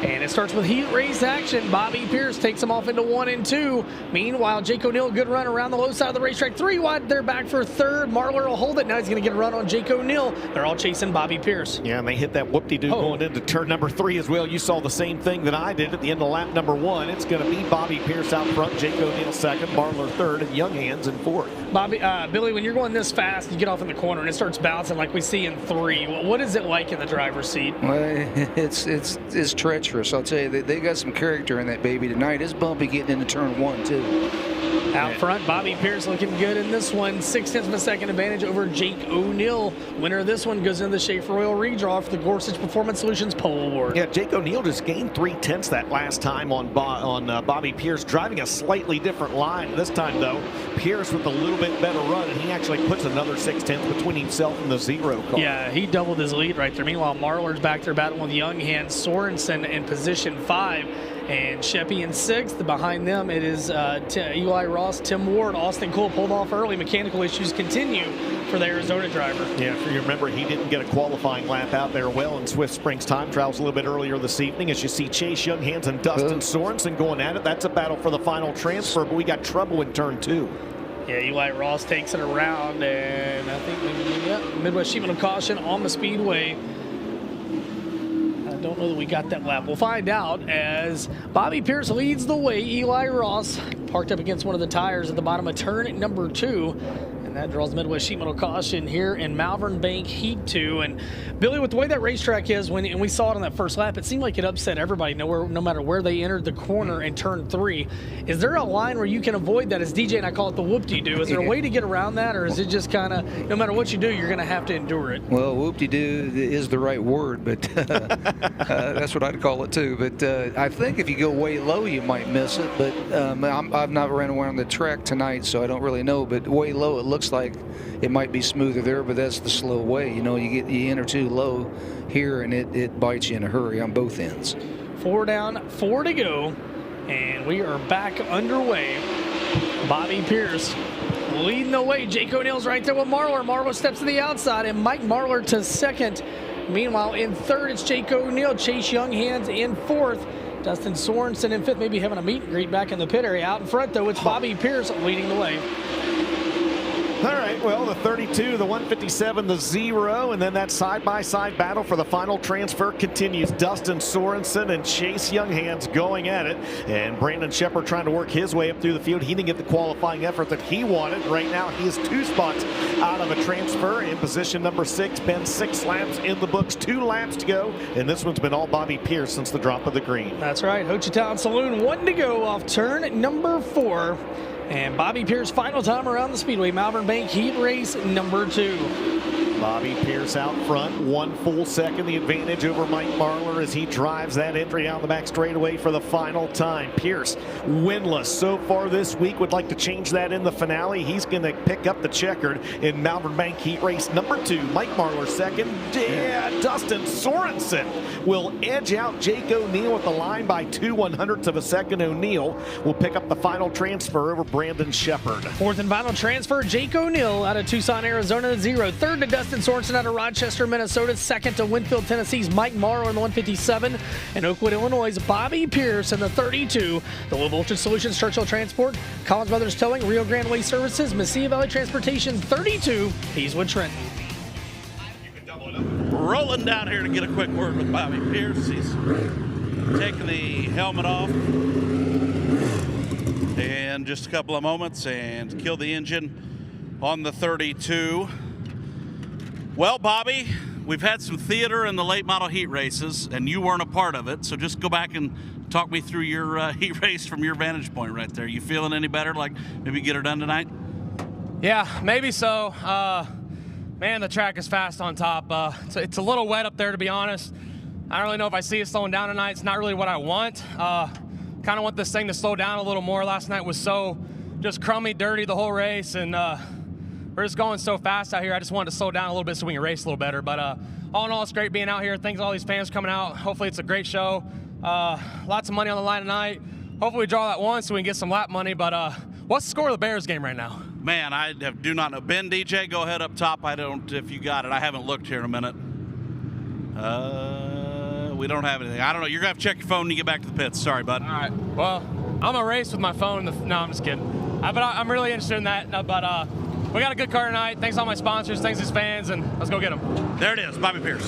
And it starts with heat race action. Bobby Pierce takes them off into 1 and 2. Meanwhile, Jake O'Neill, good run around the low side of the racetrack. 3 wide, they're back for 3rd. Marler will hold it. Now he's going to get a run on Jake O'Neill. They're all chasing Bobby Pierce. Yeah, and they hit that whoop-de-doo going into turn number 3 as well. You saw the same thing that I did at the end of lap number 1. It's going to be Bobby Pierce out front, Jake O'Neill 2nd, Marler 3rd, and Younghans in 4th. Billy, when you're going this fast, you get off in the corner and it starts bouncing like we see in 3. What is it like in the driver's seat? Well, it's treacherous. I'll tell you, they got some character in that baby tonight. It's bumpy getting into turn 1 too. Out front, Bobby Pierce looking good in this one. 0.6 of a second advantage over Jake O'Neill. Winner of this one goes into the Schaefer Royal redraw for the Gorsuch Performance Solutions Pole Award. Yeah, Jake O'Neill just gained 0.3 that last time on Bobby Pierce, driving a slightly different line. This time, though, Pierce with a little bit better run, and he actually puts another 0.6 between himself and the 0 car. Yeah, he doubled his lead right there. Meanwhile, Marler's back there battling with Younghans, Sorensen in position 5. And Sheppy in 6th. Behind them, it is Eli Ross, Tim Ward. Austin Cole pulled off early. Mechanical issues continue for the Arizona driver. Yeah, if you remember, he didn't get a qualifying lap out there well in Swift Springs time trials a little bit earlier this evening. As you see Chase Younghans and Dustin Sorensen going at it. That's a battle for the final transfer, but we got trouble in turn 2. Yeah, Eli Ross takes it around, and I think Midwest Sheepman of caution on the speedway. Don't know that we got that lap. We'll find out as Bobby Pierce leads the way. Eli Ross parked up against one of the tires at the bottom of turn number 2. And that draws Midwest Sheet Metal caution here in Malvern Bank Heat 2. And Billy, with the way that racetrack is, and we saw it on that first lap, it seemed like it upset everybody no matter where they entered the corner in turn 3. Is there a line where you can avoid that? As DJ and I call it the whoop-de-doo. Is there a way to get around that, or is it just kind of, no matter what you do, you're going to have to endure it? Well, whoop-de-doo is the right word, but that's what I'd call it too. But I think if you go way low, you might miss it. But I've not ran around the track tonight, so I don't really know. But way low, it looks like it might be smoother there, but that's the slow way. You know, you enter too low here, and it bites you in a hurry on both ends. 4 down, 4 to go, and we are back underway. Bobby Pierce leading the way. Jake O'Neill's right there with Marler. Marler steps to the outside, and Mike Marler to 2nd. Meanwhile, in 3rd, it's Jake O'Neill. Chase Younghans in 4th. Dustin Sorensen in 5th, maybe having a meet and greet back in the pit area. Out in front, though, it's Bobby Pierce leading the way. All right, well, the 32, the 157, the 0, and then that side-by-side battle for the final transfer continues. Dustin Sorensen and Chase Younghans going at it, and Brandon Shepard trying to work his way up through the field. He didn't get the qualifying effort that he wanted. Right now, he is 2 spots out of a transfer in position number 6. Been 6 laps in the books, 2 laps to go, and this one's been all Bobby Pierce since the drop of the green. That's right, Ho Chi Town Saloon, 1 to go off turn number 4. And Bobby Pierce final time around the speedway. Malvern Bank Heat Race number 2. Bobby Pierce out front, 1 full second the advantage over Mike Marler as he drives that entry down the back straightaway for the final time. Pierce winless so far this week, would like to change that in the finale. He's going to pick up the checkered in Malvern Bank Heat Race number 2. Mike Marler 2nd. Yeah, Dustin Sorensen will edge out Jake O'Neill at the line by 2/100ths of a second. O'Neill will pick up the final transfer over Brandon Shepard. 4th and final transfer, Jake O'Neill out of Tucson, Arizona, 0. 3rd to Dustin Sorensen out of Rochester, Minnesota. 2nd to Winfield, Tennessee's Mike Morrow in the 157. And Oakwood, Illinois' Bobby Pierce in the 32. The Low Voltage Solutions, Churchill Transport, Collins Brothers Towing, Rio Grande Waste Services, Mesilla Valley Transportation, 32. He's Trenton. Rolling down here to get a quick word with Bobby Pierce. He's taking the helmet off. And just a couple of moments and kill the engine on the 32. Well, Bobby, we've had some theater in the late model heat races, and you weren't a part of it. So just go back and talk me through your heat race from your vantage point right there. You feeling any better? Like maybe get her done tonight? Yeah, maybe so. Man, the track is fast on top. It's a little wet up there, to be honest. I don't really know if I see it slowing down tonight. It's not really what I want. Kind of want this thing to slow down a little more. Last night was so just crummy, dirty the whole race, and we're just going so fast out here. I just wanted to slow down a little bit so we can race a little better. But all in all, it's great being out here. Thanks to all these fans coming out. Hopefully it's a great show. Lots of money on the line tonight. Hopefully we draw that one so we can get some lap money. But what's the score of the Bears game right now? Man, I do not know. Ben, DJ, go ahead up top. I don't, if you got it. I haven't looked here in a minute. We don't have anything. I don't know. You're going to have to check your phone when you get back to the pits. Sorry, bud. All right. Well, I'm going to race with my phone. No, I'm just kidding. But I'm really interested in that. But we got a good car tonight. Thanks to all my sponsors. Thanks to his fans. And let's go get them. There it is. Bobby Pierce.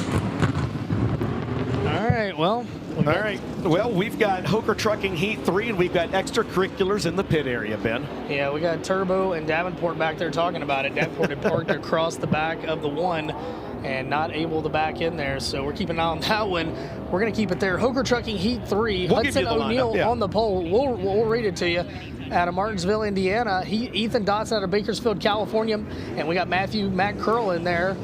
All right. Well. All right. Well, we've got Hoker Trucking Heat 3, and we've got extracurriculars in the pit area, Ben. Yeah, we got Turbo and Davenport back there talking about it. Davenport had parked across the back of the one and not able to back in there, so we're keeping an eye on that one. We're going to keep it there. Hoker Trucking Heat 3, we'll Hudson O'Neill on the pole. We'll read it to you. Out of Martinsville, Indiana. Ethan Dotson out of Bakersfield, California. And we got Matt Curl in there.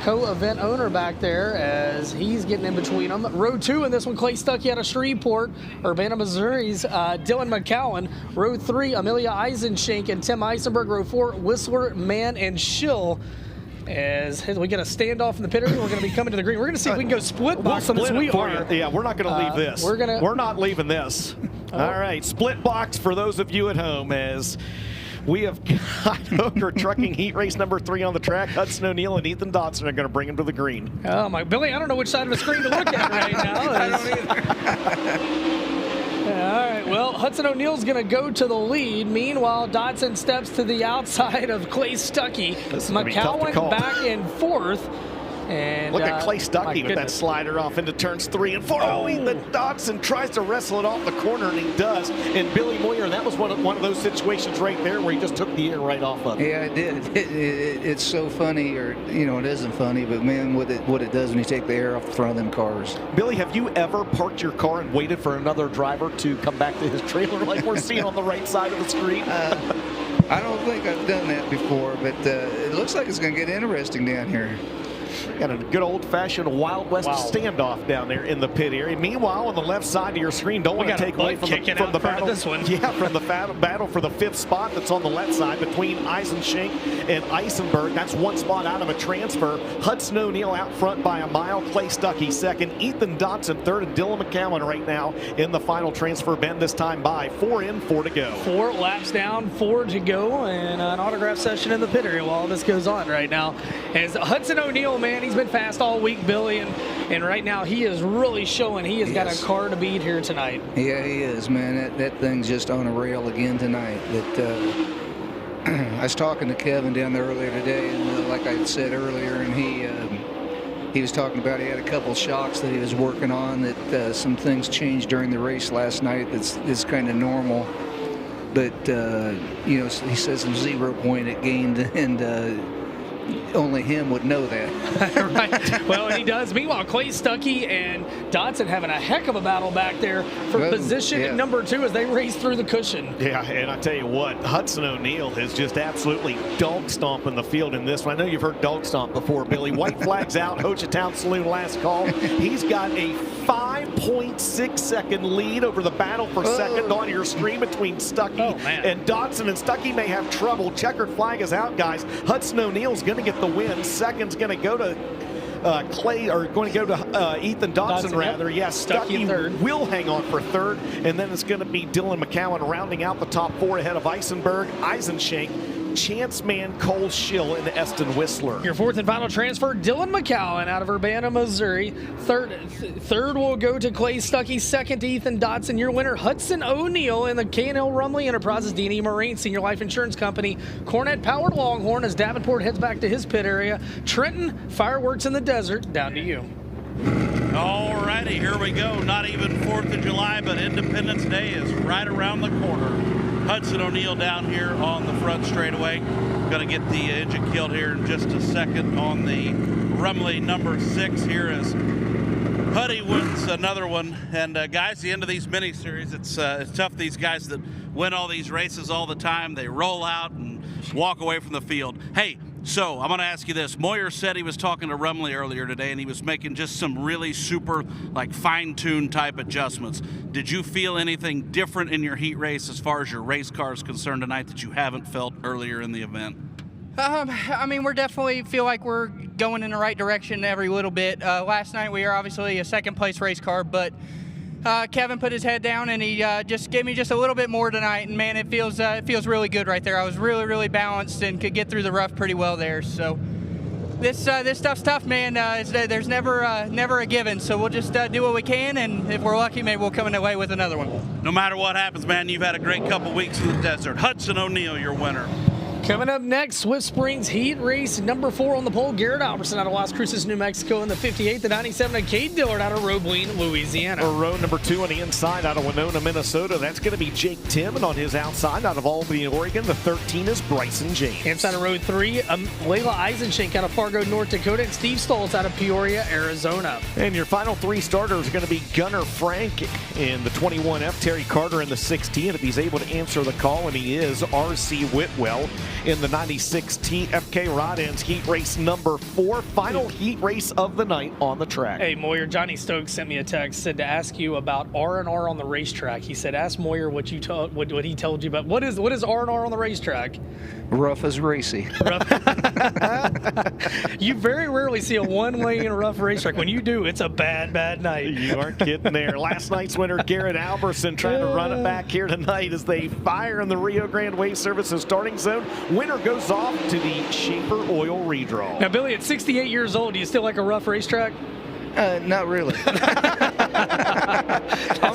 Co-event owner back there as he's getting in between them. Row 2 in this one, Clay Stuckey out of Shreveport, Urbana, Missouri's Dylan McCowan. Row 3, Amelia Eisenschenk and Tim Eisenberg. Row 4, Whistler, Mann, and Schill. As we get a standoff in the pit area, we're going to be coming to the green. We're going to see if we can go split box on this. We are. Yeah, we're not going to leave this. We're not leaving this. All right, split box for those of you at home as we have got Hoker Trucking Heat Race number 3 on the track. Hudson O'Neill and Ethan Dotson are going to bring him to the green. Oh, my Billy, I don't know which side of the screen to look at right now. I don't either. All right, well, Hudson O'Neill's going to go to the lead. Meanwhile, Dotson steps to the outside of Clay Stuckey. McCowan back in 4th. And look at Clay Stuckey with that slider off into turns 3 and 4. Oh, Ethan Dotson tries to wrestle it off the corner, and he does. And Billy Moyer, that was one of those situations right there where he just took the air right off of it. Yeah, it did. It's so funny, or it isn't funny, but man, what it does when you take the air off the front of them cars. Billy, have you ever parked your car and waited for another driver to come back to his trailer like we're seeing on the right side of the screen? I don't think I've done that before, but it looks like it's going to get interesting down here. Got a good old-fashioned Wild West standoff down there in the pit area. Meanwhile, on the left side of your screen, don't want to take away from the battle. This one. Yeah, from the battle for the 5th spot that's on the left side between Eisenschenk and Eisenberg. That's one spot out of a transfer. Hudson O'Neill out front by a mile. Clay Stuckey 2nd. Ethan Dotson 3rd, and Dylan McCowan right now in the final transfer bend. This time by 4 in, 4 to go. 4 laps down, 4 to go, and an autograph session in the pit area while this goes on right now. As Hudson O'Neill, man, he's been fast all week, Billy, and right now he is really showing he has got a car to beat here tonight. Yeah, he is, man. That thing's just on a rail again tonight. I was talking to Kevin down there earlier today, and like I said earlier, and he was talking about he had a couple shocks that he was working on, that some things changed during the race last night that's kind of normal. But, he says some 0 point it gained, and only him would know that. Right. Well, and he does. Meanwhile, Clay Stuckey and Dotson having a heck of a battle back there for position number 2 as they race through the cushion. Yeah, and I tell you what, Hudson O'Neill is just absolutely dog stomping the field in this one. I know you've heard dog stomp before, Billy. White flags out, Ho Chi Town Saloon last call. He's got a 5.6 second lead over the battle for second on your screen between Stuckey and Dotson. And Stuckey may have trouble. Checkered flag is out, guys. Hudson O'Neill's going to get the win. Second's going to go to Ethan Dotson rather. Yes, Stuckey will hang on for 3rd, and then it's going to be Dylan McCowan rounding out the top 4 ahead of Eisenberg, Eisenschenk, Chance Man, Cole Schill, and Eston Whistler. Your 4th and final transfer, Dylan McCowan out of Urbana, Missouri. Third will go to Clay Stuckey. 2nd to Ethan Dotson. Your winner, Hudson O'Neill, in the K&L Rumley Enterprises D&E Marine Senior Life Insurance Company. Cornet powered Longhorn as Davenport heads back to his pit area. Trenton, Fireworks in the Desert, down to you. All righty, here we go. Not even 4th of July, but Independence Day is right around the corner. Hudson O'Neill down here on the front straightaway. Going to get the engine killed here in just a second on the Rumley number 6 here as Huddy wins another one. And guys, the end of these mini-series, it's tough. These guys that win all these races all the time, they roll out and walk away from the field. Hey, So I'm going to ask you this. Moyer said he was talking to Rumley earlier today, and he was making just some really super, like, fine-tuned type adjustments. Did you feel anything different in your heat race as far as your race car is concerned tonight that you haven't felt earlier in the event? I mean, we're definitely feel like we're going in the right direction every little bit. Last night we were obviously a second-place race car, but Kevin put his head down and he just gave me just a little bit more tonight, and man, it feels really good right there. I was really balanced and could get through the rough pretty well there. So this stuff's tough, man. There's never a given. So we'll just do what we can, and if we're lucky, maybe we'll come away with another one. No matter what happens, man, you've had a great couple weeks in the desert. Hudson O'Neal, your winner. Coming up next, Swift Springs Heat Race number 4 on the pole. Garrett Albertson out of Las Cruces, New Mexico in the 58. The 97, and Cade Dillard out of Roebling, Louisiana. Row number 2 on the inside out of Winona, Minnesota. That's going to be Jake Tim, and on his outside out of Albany, Oregon, the 13 is Bryson James. Inside of row 3, Layla Eisenschenk out of Fargo, North Dakota, and Steve Stoltz out of Peoria, Arizona. And your final 3 starters are going to be Gunnar Frank in the 21F, Terry Carter in the 16, if he's able to answer the call, and he is, R.C. Whitwell in the 96T FK Rod Ends Heat Race number 4, final heat race of the night on the track. Hey, Moyer, Johnny Stokes sent me a text, said to ask you about R&R on the racetrack. He said, ask Moyer what he told you about. What is R&R on the racetrack? Rough as racy. You very rarely see a one-lane rough racetrack. When you do, it's a bad night. You aren't getting there. Last night's winner, Garrett Albertson, trying to run it back here tonight as they fire in the Rio Grande Way Services starting zone. Winner goes off to the Schaefer Oil redraw. Now, Billy, at 68 years old, do you still like a rough racetrack? Not really.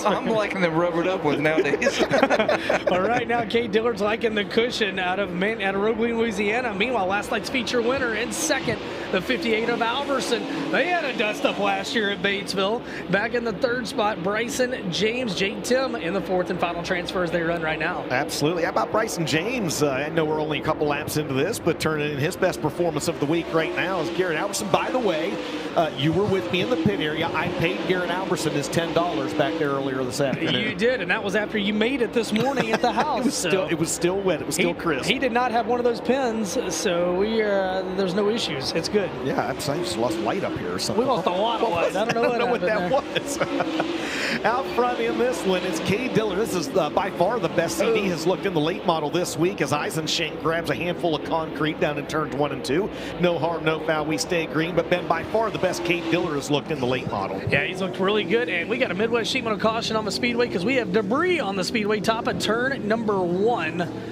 I'm liking them rubbered up with nowadays. All right, now Cade Dillard's liking the cushion out of Roebling, Louisiana. Meanwhile, last night's feature winner in second, the 58 of Alverson. They had a dust-up last year at Batesville. Back in the 3rd spot, Bryson James. Jake Tim in the 4th and final transfer as they run right now. Absolutely. How about Bryson James? I know we're only a couple laps into this, but turning in his best performance of the week right now is Garrett Albertson. By the way, you were with me in the pit area. I paid Garrett Albertson his $10 back there earlier this afternoon. You did, and that was after you made it this morning at the house. It was still wet. It was still crisp. He did not have one of those pins, so there's no issues. It's good. Yeah, I just lost light up here or something. We lost a lot of light. I don't know what that was. Out front in this one is Cade Dillard. This is by far the best CD has looked in the late model this week as Eisenschenk grabs a handful of concrete down in turns 1 and 2. No harm, no foul. We stay green, but Ben, by far the best Cade Dillard has looked in the late model. Yeah, he's looked really good, and we got a Midwest sheet metal caution on the speedway because we have debris on the speedway top of turn number 1.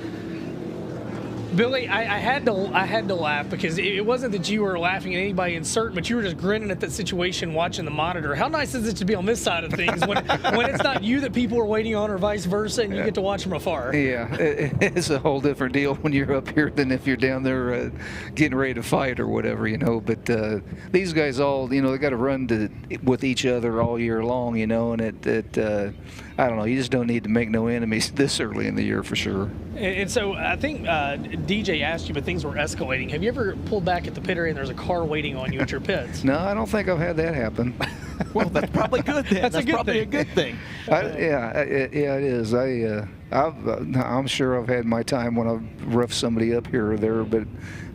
Billy, I had to laugh because it wasn't that you were laughing at anybody in certain, but you were just grinning at that situation watching the monitor. How nice is it to be on this side of things when it's not you that people are waiting on or vice versa, and you get to watch from afar? Yeah, it's a whole different deal when you're up here than if you're down there getting ready to fight or whatever, you know. But these guys all, you know, they got to run with each other all year long, you know, and I don't know, you just don't need to make no enemies this early in the year for sure. And so I think DJ asked you, but things were escalating. Have you ever pulled back at the pit area and there's a car waiting on you at your pits? No, I don't think I've had that happen. Well, that's probably good then. That's probably a good thing. Yeah, it is. I'm sure I've had my time when I've roughed somebody up here or there, but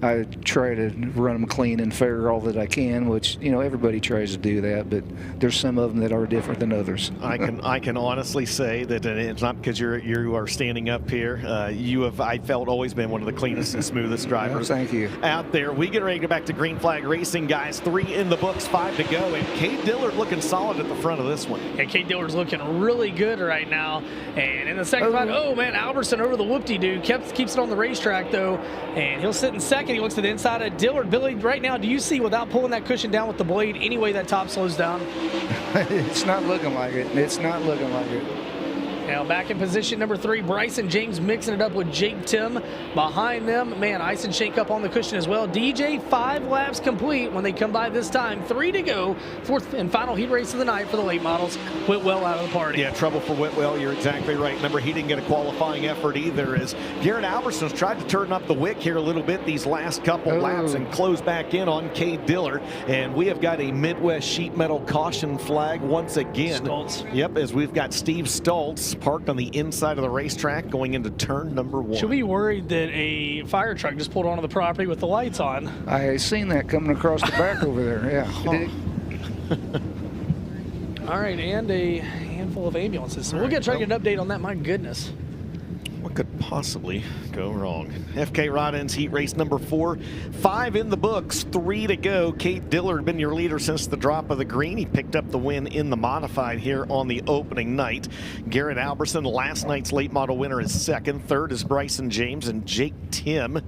I try to run them clean and fair all that I can, which, you know, everybody tries to do that, but there's some of them that are different than others. I can honestly say that it's not because you are standing up here. You have, I felt, always been one of the cleanest and smoothest drivers. Thank you. Out there. We get ready to go back to Green Flag Racing, guys. 3 in the books, 5 to go, and Cade Dillard looking solid at the front of this one. Yeah, Cade Dillard's looking really good right now. And in the second spot, oh man, Albertson over the whoop-de-doo. Keeps it on the racetrack though, and he'll sit in second. He looks to the inside of Dillard. Billy, right now, do you see, without pulling that cushion down with the blade, any way that top slows down? It's not looking like it. It's not looking like it. Now back in position number 3, Bryson James mixing it up with Jake Tim behind them. Man, Eisenschenk up on the cushion as well. DJ 5 laps complete when they come by this time. 3 to go. 4th and final heat race of the night for the late models. Whitwell out of the party. Yeah, trouble for Whitwell. You're exactly right. Remember, he didn't get a qualifying effort either, as Garrett Alberson's tried to turn up the wick here a little bit these last couple laps and close back in on Cade Dillard. And we have got a Midwest sheet metal caution flag once again. Stoltz. Yep, as we've got Steve Stoltz parked on the inside of the racetrack going into turn number 1. Should we be worried that a fire truck just pulled onto the property with the lights on? I seen that coming across the back over there, yeah. All right, and a handful of ambulances. So we'll try to get an update on that. My goodness. What could possibly go wrong? FK Rod Ends heat race number 4. 5 in the books, 3 to go. Cade Dillard been your leader since the drop of the green. He picked up the win in the modified here on the opening night. Garrett Alberson, last night's late model winner, is second. Third is Bryson James, and Jake Tim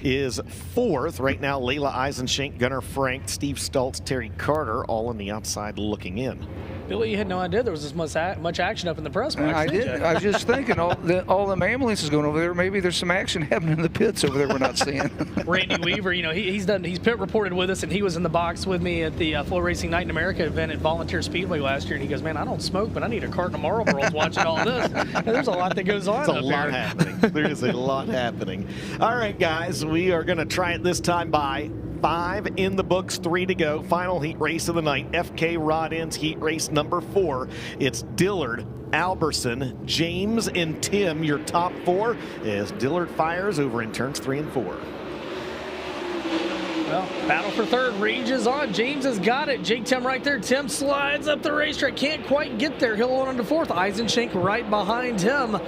is fourth. Right now, Layla Eisenschenk, Gunnar Frank, Steve Stultz, Terry Carter, all on the outside looking in. Billy, you had no idea there was this much action up in the press box. I did. I was just thinking, all them ambulances going over there. Maybe there's some action happening in the pits over there we're not seeing. Randy Weaver, he's pit reported with us, and he was in the box with me at the FloRacing Night in America event at Volunteer Speedway last year. And he goes, "Man, I don't smoke, but I need a carton of Marlboros watching all this." And there's a lot that goes on. There's a lot happening. There is a lot happening. All right, guys, we are going to try it this time by 5 in the books, 3 to go. Final heat race of the night, FK Rod Ends heat race number 4. It's Dillard, Alberson, James, and Tim, your top 4, as Dillard fires over in turns 3 and 4. Well, battle for third rages on. James has got it. Jake Tim right there. Tim slides up the racetrack. Can't quite get there. He'll hold on to fourth. Eisenschenk right behind him.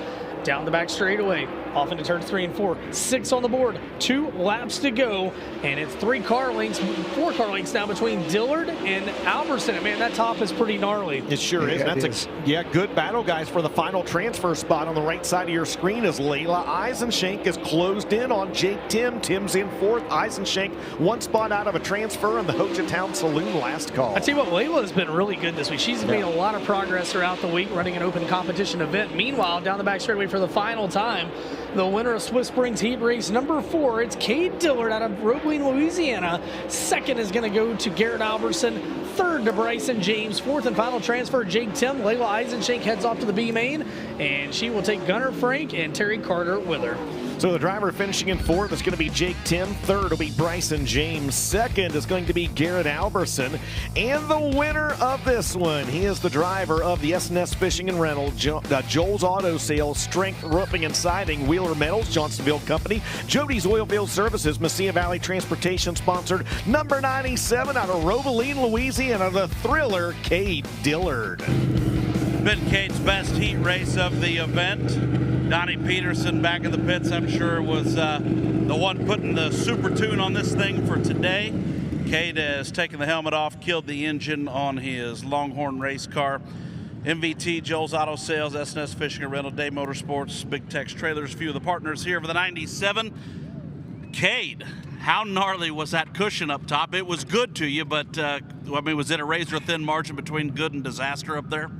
Down the back straightaway, off into turns 3 and 4. 6 on the board, 2 laps to go, and it's 4 car lengths now between Dillard and Alberson. And man, that top is pretty gnarly. It sure is. That's a good battle, guys, for the final transfer spot on the right side of your screen as Layla Eisenschenk is closed in on Jake Tim. Tim's in fourth. Eisenschenk 1 spot out of a transfer in the Hochatown Saloon last call. I tell you what, Layla has been really good this week. She's made a lot of progress throughout the week running an open competition event. Meanwhile, down the back straightaway for the final time, the winner of Swiss Springs heat race number 4, it's Cade Dillard out of Roebling, Louisiana. Second is going to go to Garrett Alberson. Third to Bryson James. Fourth and final transfer, Jake Tim. Layla Eisenschenk heads off to the B main, and she will take Gunnar Frank and Terry Carter with her. So the driver finishing in fourth is going to be Jake Tim. Third will be Bryson James. Second is going to be Garrett Alberson. And the winner of this one, he is the driver of the S&S Fishing and Rental, Joel's Auto Sales, Strength Roofing and Siding, Wheeler Metals, Johnsonville Company, Jody's Oilfield Services, Mesilla Valley Transportation sponsored, number 97 out of Roebling, Louisiana, the thriller, Cade Dillard. Been Cade's best heat race of the event. Donnie Peterson back in the pits, I'm sure, was the one putting the super tune on this thing for today. Cade has taken the helmet off, killed the engine on his Longhorn race car. MVT, Joel's Auto Sales, S&S Fishing and Rental, Day Motorsports, Big Tex Trailers, a few of the partners here for the 97. Cade, how gnarly was that cushion up top? It was good to you, but was it a razor-thin margin between good and disaster up there?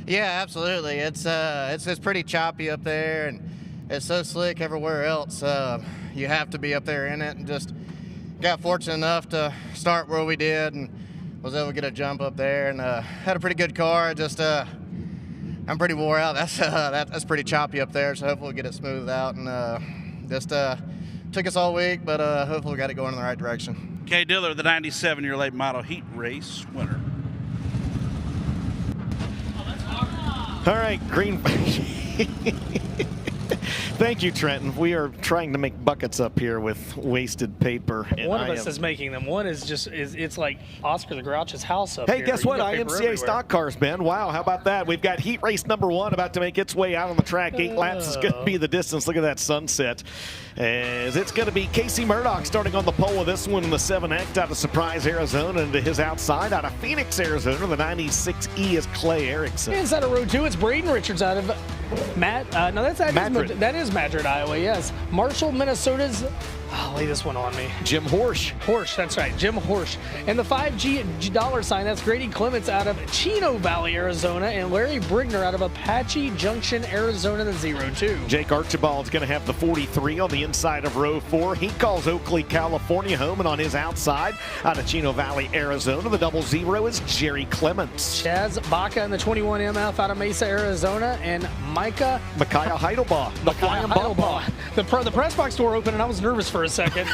Yeah, absolutely. It's pretty choppy up there, and it's so slick everywhere else. You have to be up there in it, and just got fortunate enough to start where we did, and was able to get a jump up there, and had a pretty good car. Just I'm pretty wore out. That's pretty choppy up there, so hopefully we'll get it smoothed out, and just took us all week, but hopefully we got it going in the right direction. Cade Dillard, the 97-year late model heat race winner. All right, green. Thank you, Trenton. We are trying to make buckets up here with wasted paper. And one of us is making them. One is it's like Oscar the Grouch's house up here. Hey, guess what? IMCA stock cars, Ben. Wow, how about that? We've got heat race number 1 about to make its way out on the track. 8 laps is going to be the distance. Look at that sunset. As it's going to be Casey Murdoch starting on the pole with this one in the 7X out of Surprise, Arizona, and to his outside out of Phoenix, Arizona. The 96E is Clay Erickson. Inside of row 2, it's Braden Richards out of that is Madrid, Iowa, yes. Marshall, Minnesota's, lay this one on me. Jim Horsch. That's right, Jim Horsch. And the 5G dollar sign, that's Grady Clements out of Chino Valley, Arizona, and Larry Brigner out of Apache Junction, Arizona, the 02. Jake Archibald's going to have the 43 on the inside of row 4. He calls Oakley, California home, and on his outside, out of Chino Valley, Arizona, the 00 is Jerry Clements. Chaz Baca in the 21 MF out of Mesa, Arizona, and Micaiah Heidelbaugh. The press box door open, and I was nervous for a second.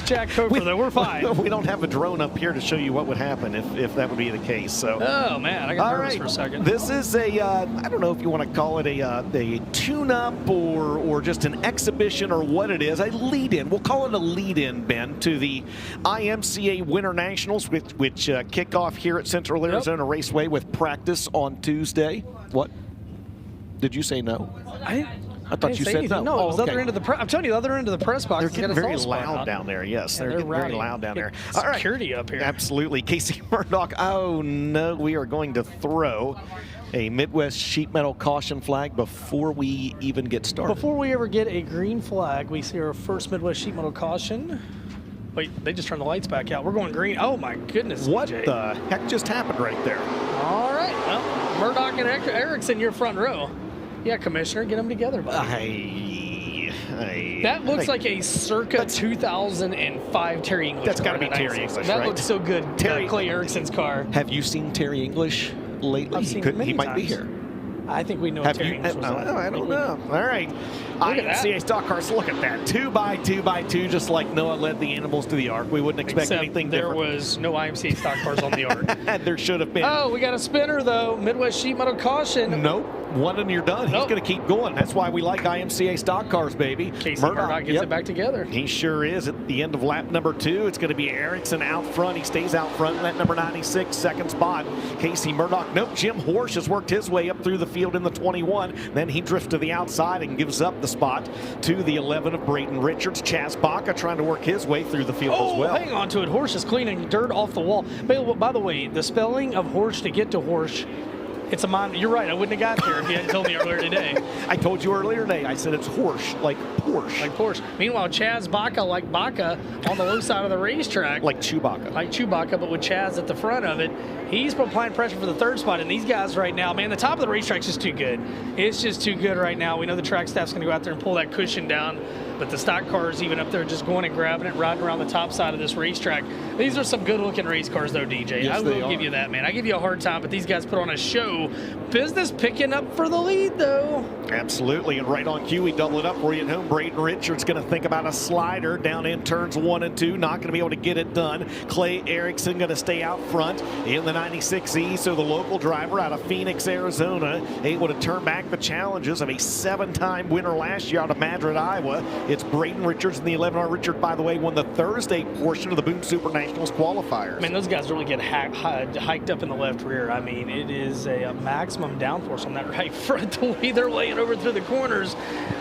Jack Coker, though. We're fine. We don't have a drone up here to show you what would happen if that would be the case. So. Oh, man. I got nervous for a second. This is I don't know if you want to call it a tune-up or just an exhibition or what it is. A lead-in. We'll call it a lead-in, Ben, to the IMCA Winter Nationals, which kick off here at Central Arizona Raceway with practice on Tuesday. What? Did you say no? I thought you said no. No, it was the other end of the press. I'm telling you, the other end of the press box. They're getting very loud down there. Yes, they're getting very loud down there. All right. Security up here. Absolutely. Casey Murdoch. Oh, no. We are going to throw a Midwest sheet metal caution flag before we even get started. Before we ever get a green flag, we see our first Midwest sheet metal caution. Wait, they just turned the lights back out. We're going green. Oh, my goodness. What DJ. the heck just happened right there? All right. Well, Murdoch and Erickson, your front row. Yeah, Commissioner, get them together, buddy. That looks like a circa 2005 Terry English. That's got to be Terry English, That right? looks so good. Clay Erickson's car. Have you seen Terry English lately? I've seen him many he might be times. here. I think we know Terry English was on. I don't know. All right. IMCA stock cars, look at that. 2x2x2, just like Noah led the animals to the Ark. We wouldn't expect anything there different. There was no IMCA stock cars on the Ark. There should have been. Oh, we got a spinner, though. Midwest sheet metal caution. Nope. One and you're done. He's going to keep going. That's why we like IMCA stock cars, baby. Casey Murdoch gets it back together. He sure is. At the end of lap number 2, it's going to be Erickson out front. He stays out front in that number 96, second spot. Casey Murdoch. Nope. Jim Horsch has worked his way up through the field in the 21. Then he drifts to the outside and gives up the spot to the 11 of Braden Richards. Chaz Baca trying to work his way through the field as well. Hang on to it. Horsch is cleaning dirt off the wall. By the way, the spelling of Horsch to get to Horsch, it's a mind. You're right. I wouldn't have got there if you hadn't told me earlier today. I told you earlier today. I said it's Horsch, like Porsche. Like Porsche. Meanwhile, Chaz Baca, like Baca, on the low side of the racetrack. Like Chewbacca. Like Chewbacca, but with Chaz at the front of it. He's applying pressure for the third spot. And these guys right now, man, the top of the racetrack's just too good. It's just too good right now. We know the track staff's going to go out there and pull that cushion down. But the stock cars even up there just going and grabbing it, riding around the top side of this racetrack. These are some good-looking race cars, though, DJ. Yes, I will give you that, man. I give you a hard time, but these guys put on a show. Business picking up for the lead, though. Absolutely, and right on cue, we double it up for you at home. Braden Richards going to think about a slider down in turns 1 and 2. Not going to be able to get it done. Clay Erickson going to stay out front in the 96E. So the local driver out of Phoenix, Arizona, able to turn back the challenges of a 7-time winner last year out of Madrid, Iowa. It's Braden Richards in the 11R. Richard, by the way, won the Thursday portion of the Boone Super Nationals qualifiers. I mean, those guys really get hiked up in the left rear. I mean, it is a maximum downforce on that right front, the way they're laying over through the corners.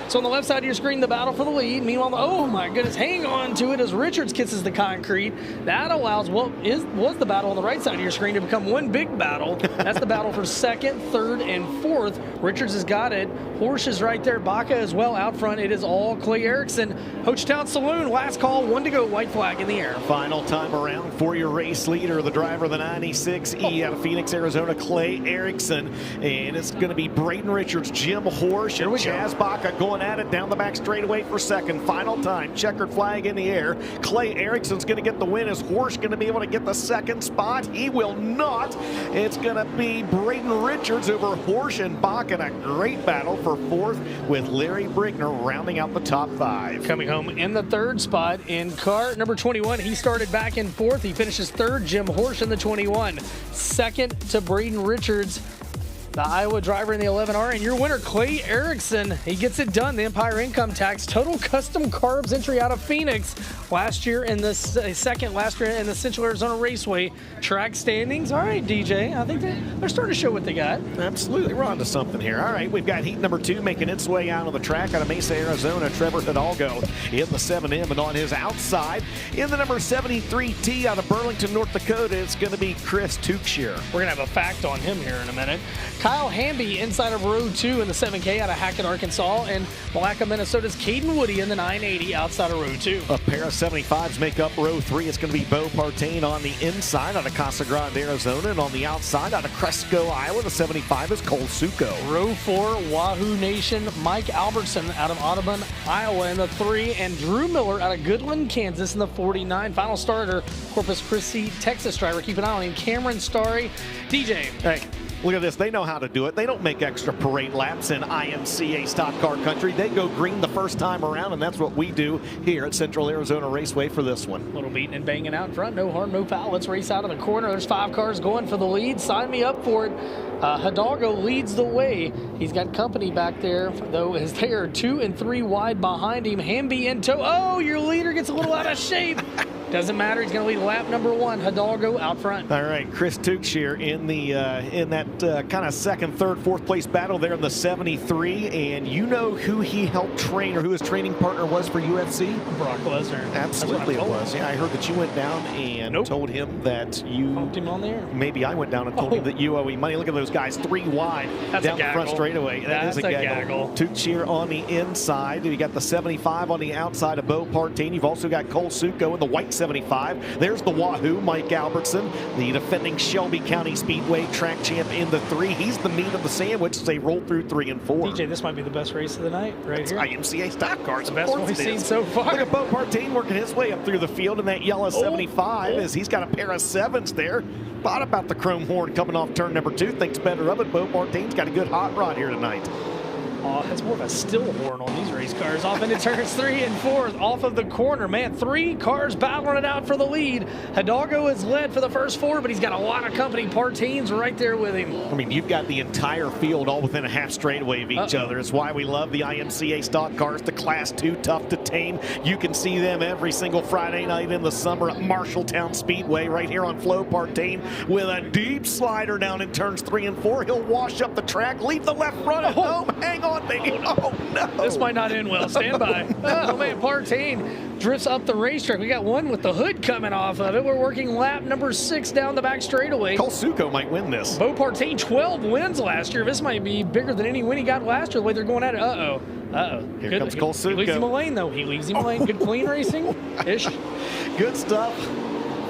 So on the left side of your screen, the battle for the lead. Meanwhile, oh my goodness, hang on to it as Richards kisses the concrete. That allows what was the battle on the right side of your screen to become one big battle. That's the battle for second, third, and fourth. Richards has got it. Horsch is right there. Baca as well out front. It is all Clay Erickson. Hochtown Saloon, last call, 1 to go, white flag in the air. Final time around for your race leader, the driver of the 96E out of Phoenix, Arizona, Clay Erickson. And it's going to be Braden Richards, Jim Horsch, and Chaz Baca going at it down the back straightaway for second. Final time, checkered flag in the air. Clay Erickson's going to get the win. Is Horsch going to be able to get the second spot? He will not. It's going to be Braden Richards over Horsch and Baca in a great battle for fourth with Larry Brigner rounding out the top 5. Coming home in the third spot in car number 21. He started back in fourth. He finishes third. Jim Horsch in the 21. Second to Braden Richards, the Iowa driver in the 11R. And your winner, Clay Erickson. He gets it done. The Empire Income Tax Total Custom Carbs entry out of Phoenix last year in the last year in the Central Arizona Raceway track standings. All right, DJ. I think they're starting to show what they got. Absolutely. We're on to something here. All right, we've got heat number 2 making its way out of the track out of Mesa, Arizona. Trevor Hidalgo in the 7M, and on his outside in the number 73T out of Burlington, North Dakota, it's going to be Chris Tuchscherer. We're going to have a fact on him here in a minute. Kyle Hamby inside of row 2 in the 7K out of Hackett, Arkansas, and Malacca, Minnesota's Caden Woody in the 980 outside of row 2. A pair of 75s make up row 3. It's going to be Bo Partain on the inside out of Casa Grande, Arizona, and on the outside out of Cresco, Iowa, the 75 is Cole Suko. Row 4, Wahoo Nation, Mike Albertson out of Audubon, Iowa in the 3, and Drew Miller out of Goodland, Kansas in the 49. Final starter, Corpus Christi, Texas driver. Keep an eye on him, Cameron Starry. DJ. Hey. Look at this. They know how to do it. They don't make extra parade laps in IMCA stock car country. They go green the first time around, and that's what we do here at Central Arizona Raceway for this one. A little beating and banging out in front. No harm, no foul. Let's race out of the corner. There's 5 cars going for the lead. Sign me up for it. Hidalgo leads the way. He's got company back there, though, as they are 2 and 3 wide behind him. Hamby in tow. Oh, your leader gets a little out of shape. Doesn't matter. He's going to lead lap number 1. Hidalgo out front. All right, Chris Tuchscheer in the in that kind of second, third, fourth place battle there in the 73. And you know who he helped train, or who his training partner was for UFC? Brock Lesnar. Absolutely, it was. Yeah, I heard that you went down and told him that you pumped him on there. Maybe I went down and told him that you owe him money. Look at those guys, 3 wide down the front straightaway. That is a gaggle. Tuchscheer on the inside. You got the 75 on the outside of Bo Partain. You've also got Cole Suko in the white 75. There's the Wahoo, Mike Albertson, the defending Shelby County Speedway track champ in the 3. He's the meat of the sandwich as they roll through 3 and 4. DJ, this might be the best race of the night right here. IMCA stock cars. The best one we've seen so far. Look at Bo Partain working his way up through the field in that yellow 75 as he's got a pair of 7s there. Thought about the chrome horn coming off turn number 2. Thinks better of it. Bo Partain's got a good hot rod here tonight. It's more of a still horn on these race cars. Off into turns 3 and 4, off of the corner. Man, 3 cars battling it out for the lead. Hidalgo is led for the first 4, but he's got a lot of company. Partain's right there with him. I mean, you've got the entire field all within a half straightaway of each other. It's why we love the IMCA stock cars, the Class 2, tough to tame. You can see them every single Friday night in the summer at Marshalltown Speedway right here on Flo. Partain with a deep slider down in turns 3 and 4. He'll wash up the track, leave the left front at home. Hang on, baby. Oh, no. This might not end well. Stand by. Oh, man, Partain drifts up the racetrack. We got one with the hood coming off of it. We're working lap number 6 down the back straightaway. Cole Suko might win this. Bo Partain, 12 wins last year. This might be bigger than any win he got last year, the way they're going at it. Here comes Cole Suko. He leaves him a lane, though. He leaves him a lane. Good clean racing-ish. Good stuff.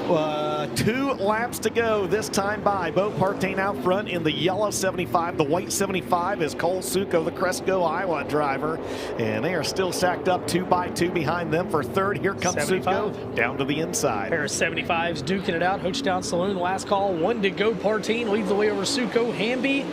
2 laps to go this time by. Bo Partain out front in the yellow 75. The white 75 is Cole Suko, the Cresco, Iowa driver. And they are still stacked up 2 by 2 behind them for third. Here comes 75. Suko down to the inside. Pair of 75s duking it out. Hochtown Saloon, last call. 1 to go. Partain leads the way over Suko. Hamby,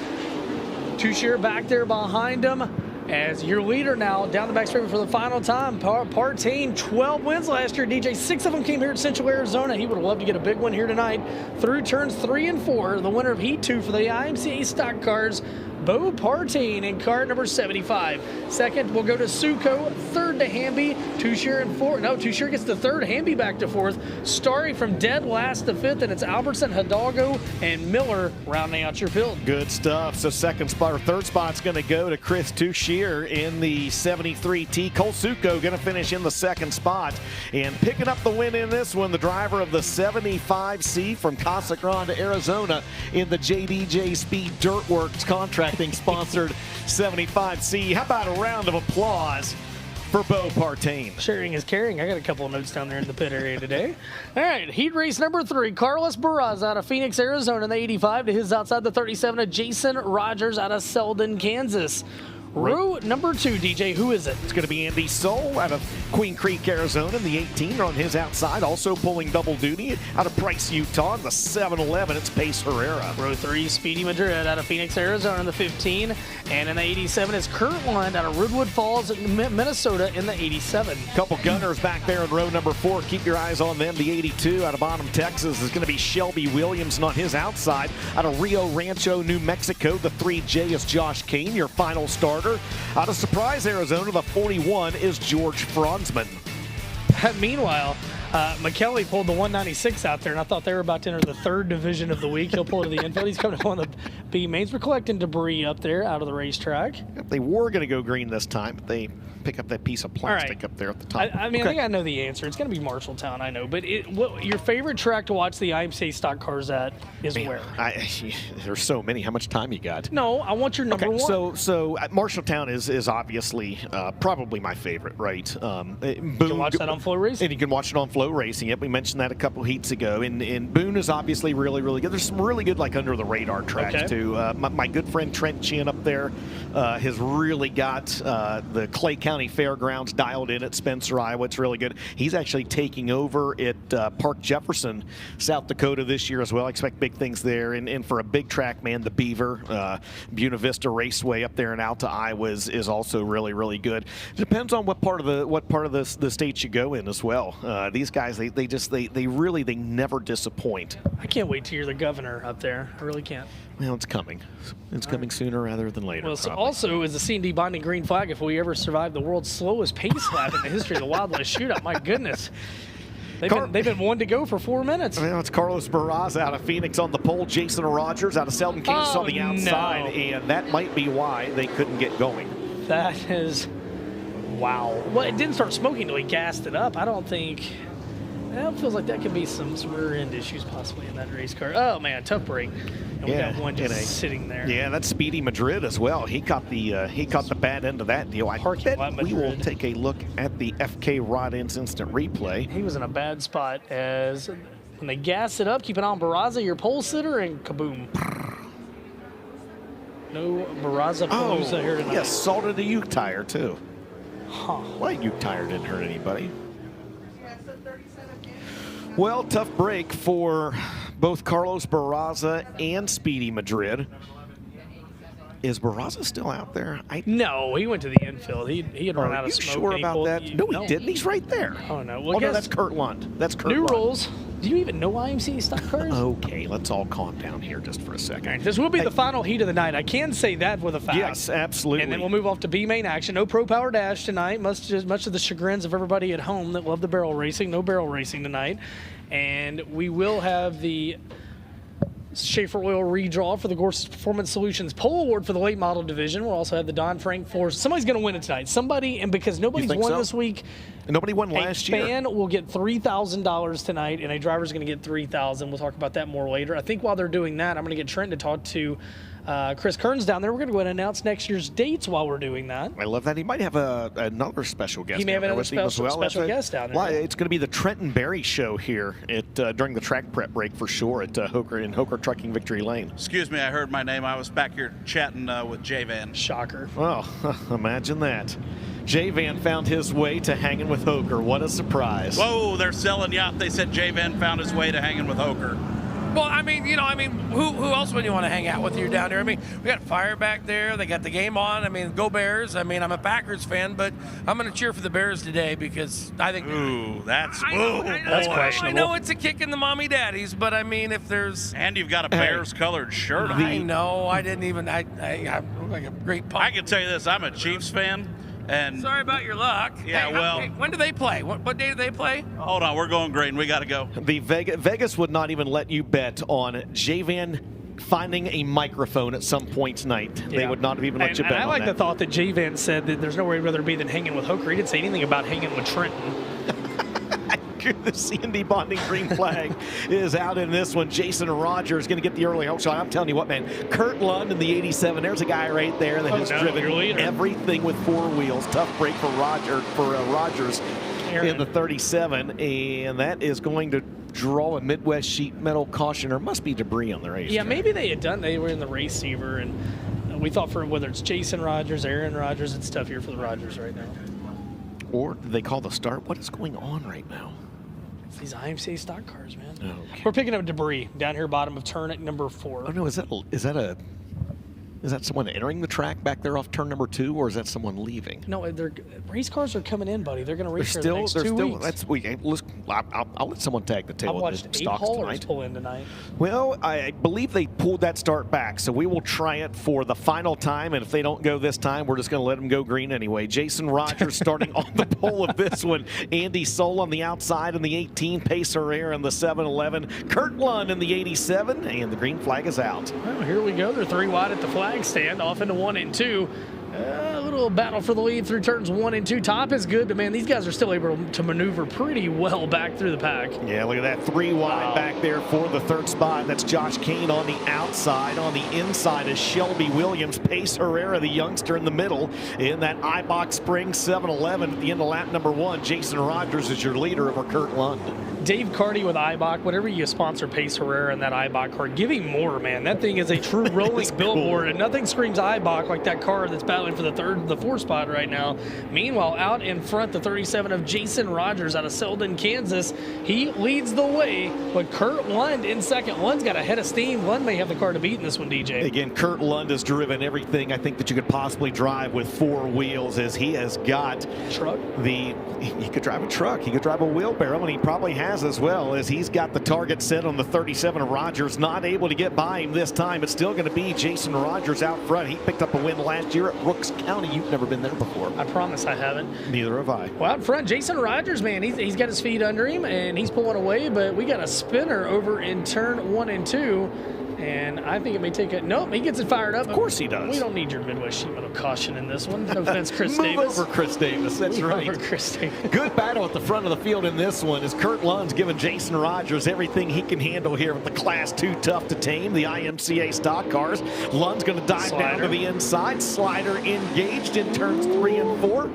Tuchscheer back there behind him. As your leader now down the back straight for the final time. Partain, 12 wins last year. DJ, 6 of them came here at Central Arizona. He would have loved to get a big one here tonight. Through turns 3 and 4, the winner of Heat 2 for the IMCA stock cars, Bo Partain in car number 75. Second, we'll go to Suko. Third to Hamby. Tuchscheer in 4th. No, Tuchscheer gets the 3rd. Hamby back to 4th. Starry from dead last to 5th, and it's Albertson, Hidalgo, and Miller rounding out your field. Good stuff. So second spot or third spot's going to go to Chris Tuchscheer in the 73T. Cole Suko going to finish in the 2nd spot. And picking up the win in this one, the driver of the 75C from Casa Grande, Arizona, in the JDJ Speed Dirtworks contract sponsored 75C. How about a round of applause for Bo Partain? Sharing is caring. I got a couple of notes down there in the pit area today. All right, heat race number 3. Carlos Barraz out of Phoenix, Arizona in the 85 to his outside the 37 of Jason Rogers out of Selden, Kansas. Row number 2, DJ, who is it? It's going to be Andy Soul out of Queen Creek, Arizona in the 18 on his outside. Also pulling double duty out of Price, Utah in the 7-11. It's Pace Herrera. Row 3, Speedy Madrid out of Phoenix, Arizona in the 15. And in the 87 is Kurt Lund out of Redwood Falls, Minnesota in the 87. Couple gunners back there in row number 4. Keep your eyes on them. The 82 out of Bonham, Texas is going to be Shelby Williams on his outside. Out of Rio Rancho, New Mexico, the 3J is Josh Kane, your final starter. Out of Surprise, Arizona, the 41 is George Franzman. Meanwhile, McKelly pulled the 196 out there, and I thought they were about to enter the 3rd division of the week. He'll pull it to the infield. He's coming up on the B mains. We're collecting debris up there out of the racetrack. They were going to go green this time, but they pick up that piece of plastic up there at the top. I mean, I think I know the answer. It's going to be Marshalltown, I know. But your favorite track to watch the IMCA stock cars at is where? There's so many. How much time you got? No, I want your number 1. So Marshalltown is obviously probably my favorite, right? You can watch that on FloRacing. And you can watch it on FloRacing. FloRacing. Yep, we mentioned that a couple heats ago. And Boone is obviously really, really good. There's some really good, like, under-the-radar tracks, too. My good friend Trent Chin up there has really got the Clay County Fairgrounds dialed in at Spencer, Iowa. It's really good. He's actually taking over at Park Jefferson, South Dakota this year as well. I expect big things there. And for a big track, man, the Beaver, Buena Vista Raceway up there in Alta, Iowa is also really, really good. It depends on what part of the state you go in as well. These guys, they really never disappoint. I can't wait to hear the governor up there. I really can't. Well, it's coming. It's coming sooner rather than later. Well, so also is the C&D bonding green flag if we ever survive the world's slowest pace lap in the history of the Wildlife Shootout. My goodness. They've been one to go for 4 minutes. Well, it's Carlos Barraza out of Phoenix on the pole. Jason Rogers out of Selden Kansas on the outside. And that might be why they couldn't get going. That is, wow. Well, it didn't start smoking until he gassed it up. I don't think, it feels like that could be some rear end issues possibly in that race car. Oh man, tough break. And we got one just sitting there. Yeah, that's Speedy Madrid as well. He caught the bad end of that deal. I bet we will take a look at the FK Rod Ends instant replay. He was in a bad spot as when they gas it up, keep an eye on Barraza, your pole sitter, and kaboom. No Barraza Palooza here tonight. Yes, salted a Uke tire too. Huh. Well, Uke tire didn't hurt anybody. Well, tough break for both Carlos Barraza and Speedy Madrid. Is Barraza still out there? No, he went to the infield. He had run out of smoke. Are you sure about that? No, he didn't. He's right there. Oh, no. Well, no, that's Kurt Lund. That's Kurt New Lund. rules. Do you even know IMC stock cars? Okay, let's all calm down here just for a second. Right, this will be the final heat of the night. I can say that with a fact. Yes, absolutely. And then we'll move off to B main action. No Pro Power Dash tonight. Much to the chagrins of everybody at home that love the barrel racing. No barrel racing tonight. And we will have the Schaefer Oil redraw for the Gorsuch Performance Solutions Pole Award for the late model division. We'll also have the Don Frank Force. Somebody's going to win it tonight. Somebody, and because nobody's won this week, and nobody won last year. A fan will get $3,000 tonight, and a driver's going to get $3,000. We'll talk about that more later. I think while they're doing that, I'm going to get Trent to talk to Chris Kearns down there. We're going to go ahead and announce next year's dates while we're doing that. I love that. He might have another special guest. He may have another special guest down there. Well, it's going to be the Trenton Berry show here during the track prep break for sure at Hoker Trucking Victory Lane. Excuse me, I heard my name. I was back here chatting with J-Van. Shocker. Well, imagine that. J-Van found his way to hanging with Hoker. What a surprise. Whoa, they're selling yacht. They said J-Van found his way to hanging with Hoker. Well, who else would you want to hang out with you down there? We got Fire back there. They got the game on. Go Bears. I'm a Packers fan, but I'm going to cheer for the Bears today because I think. That's questionable. I know it's a kick in the mommy daddies, but if there's. And you've got a Bears-colored shirt on. I know. I didn't even. I look like a great punk. I can tell you this. I'm a Chiefs fan. And sorry about your luck. Yeah, when do they play? What day do they play? Hold on, we're going green. We got to go. The Vegas would not even let you bet on J-Van finding a microphone at some point tonight. Yeah. They would not have even let you bet on that. I like the thought that J-Van said that there's nowhere he'd rather be than hanging with Hoker. He didn't say anything about hanging with Trenton. The C&D bonding green flag is out in this one. Jason Rogers going to get the early hook shot. I'm telling you what, man. Kurt Lund in the 87. There's a guy right there that has driven everything with four wheels. Tough break for Rogers in the 37, and that is going to draw a Midwest sheet metal caution. There must be debris on the race. Yeah, maybe they were in the receiver, and we thought for whether it's Jason Rogers, Aaron Rodgers, it's tough here for the Rogers right now. Or did they call the start? What is going on right now? These IMCA stock cars, man. Okay. We're picking up debris down here, bottom of turn at number 4. Oh no, is that someone entering the track back there off turn number 2, or is that someone leaving? No, race cars are coming in, buddy. They're going to race for the next 2 weeks. I'll let someone tag the tail. I watched 8 haulers pull in tonight. Well, I believe they pulled that start back, so we will try it for the final time, and if they don't go this time, we're just going to let them go green anyway. Jason Rogers starting on the pole of this one. Andy Soul on the outside in the 18, Pacer Air in the 7-11, Kurt Lund in the 87, and the green flag is out. Well, here we go. They're 3 wide at the flag stand, off into 1 and 2. A little still a battle for the lead through turns 1 and 2. Top is good, but man, these guys are still able to maneuver pretty well back through the pack. Yeah, look at that 3 wide back there for the third spot. That's Josh Kane on the outside. On the inside is Shelby Williams. Pace Herrera, the youngster, in the middle. In that iBox Spring 7-Eleven at the end of lap number 1, Jason Rogers is your leader over Kurt Lund. Dave Carty with IBOC, whatever you sponsor Pace Herrera in that IBOC car, give him more, man. That thing is a true rolling billboard, and nothing screams IBOC like that car that's battling for the 4 spot right now. Meanwhile, out in front, the 37 of Jason Rogers out of Selden, Kansas. He leads the way, but Kurt Lund in second. Lund's got a head of steam. Lund may have the car to beat in this one, DJ. Again, Kurt Lund has driven everything I think that you could possibly drive with 4 wheels, as he has got truck. He could drive a truck. He could drive a wheelbarrow, and he probably has as well, as he's got the target set on the 37 of Rogers. Not able to get by him this time. It's still going to be Jason Rogers out front. He picked up a win last year at Brooks County. You've never been there before. I promise I haven't. Neither have I. Well, out front, Jason Rogers, man, he's got his feet under him, and he's pulling away, but we got a spinner over in turn 1 and 2. And I think it may take it. Nope, he gets it fired up. Of course he does. We don't need your Midwest sheet metal caution in this one. No offense, Chris Davis. Move over Chris Davis. That's right. Over Chris Davis. Good battle at the front of the field in this one, as Kurt Lund's giving Jason Rogers everything he can handle here with the Class 2 Tough to Tame, the IMCA stock cars. Lund's going to dive down to the inside. Slider engaged in turns 3 and 4.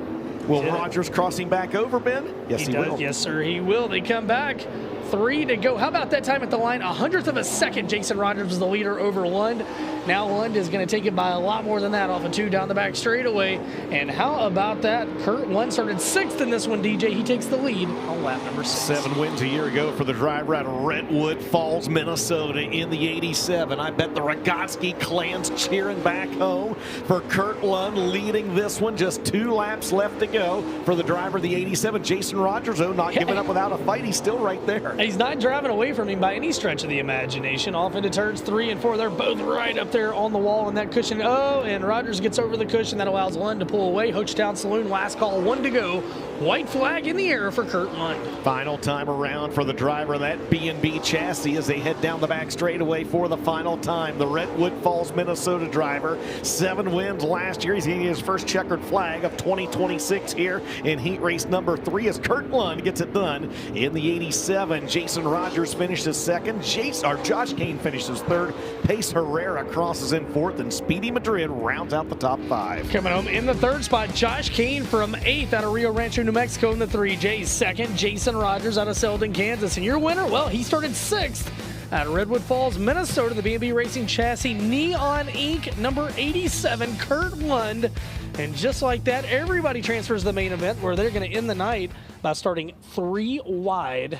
Will Rogers crossing back over, Ben? Yes, he will. Yes, sir, he will. They come back. 3 to go. How about that time at the line? 100th of a second. Jason Rogers was the leader over Lund. Now Lund is going to take it by a lot more than that off of 2 down the back straightaway. And how about that? Kurt Lund started 6th in this one, DJ. He takes the lead on lap number 6. 7 wins a year ago for the driver out of Redwood Falls, Minnesota in the 87. I bet the Rogotsky clan's cheering back home for Kurt Lund leading this one. Just 2 laps left to go for the driver of the 87. Jason Rogers, though, not giving up without a fight. He's still right there. He's not driving away from him by any stretch of the imagination. Off into turns 3 and 4. They're both right up there on the wall in that cushion. Oh, and Rogers gets over the cushion. That allows Lund to pull away. Hochtown Saloon, last call, 1 to go. White flag in the air for Kurt Lund. Final time around for the driver of that B&B chassis as they head down the back straightaway for the final time. The Redwood Falls, Minnesota driver. 7 wins last year. He's getting his first checkered flag of 2026 here in heat race number 3 as Kurt Lund gets it done in the 87. Jason Rogers finishes 2nd. Josh Kane finishes 3rd. Pace Herrera crosses in 4th, and Speedy Madrid rounds out the top 5. Coming home in the 3rd spot, Josh Kane from 8th out of Rio Rancho, New Mexico in the 3J. 2nd, Jason Rogers out of Selden, Kansas. And your winner, well, he started 6th out of Redwood Falls, Minnesota, the B&B Racing Chassis Neon Ink number 87, Kurt Lund. And just like that, everybody transfers to the main event, where they're going to end the night by starting 3 wide.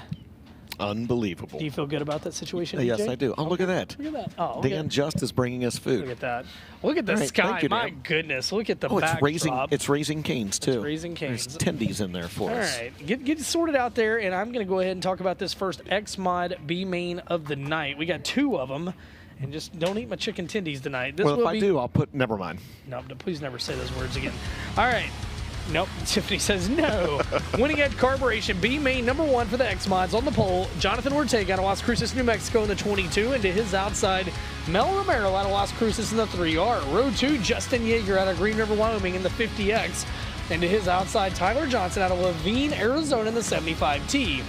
Unbelievable. Do you feel good about that situation, Yes, DJ? I do. Oh, look at that. Look at that. Oh, Dan Just is bringing us food. Look at that. Look at the sky. My goodness. Look at the backdrop. It's Raising Canes, too. It's Raising Canes. There's tendies in there for us. All right. Get sorted out there, and I'm going to go ahead and talk about this first Xmod B main of the night. We got 2 of them. And just don't eat my chicken tendies tonight. Well, if I do, I'll put, never mind. No, please never say those words again. All right. Nope. Tiffany says no. Winning at Carburation, B main number 1 for the Xmods on the pole. Jonathan Ortega out of Las Cruces, New Mexico in the 22. And to his outside, Mel Romero out of Las Cruces in the 3R. Row 2, Justin Yeager out of Green River, Wyoming in the 50X. And to his outside, Tyler Johnson out of Levine, Arizona in the 75T.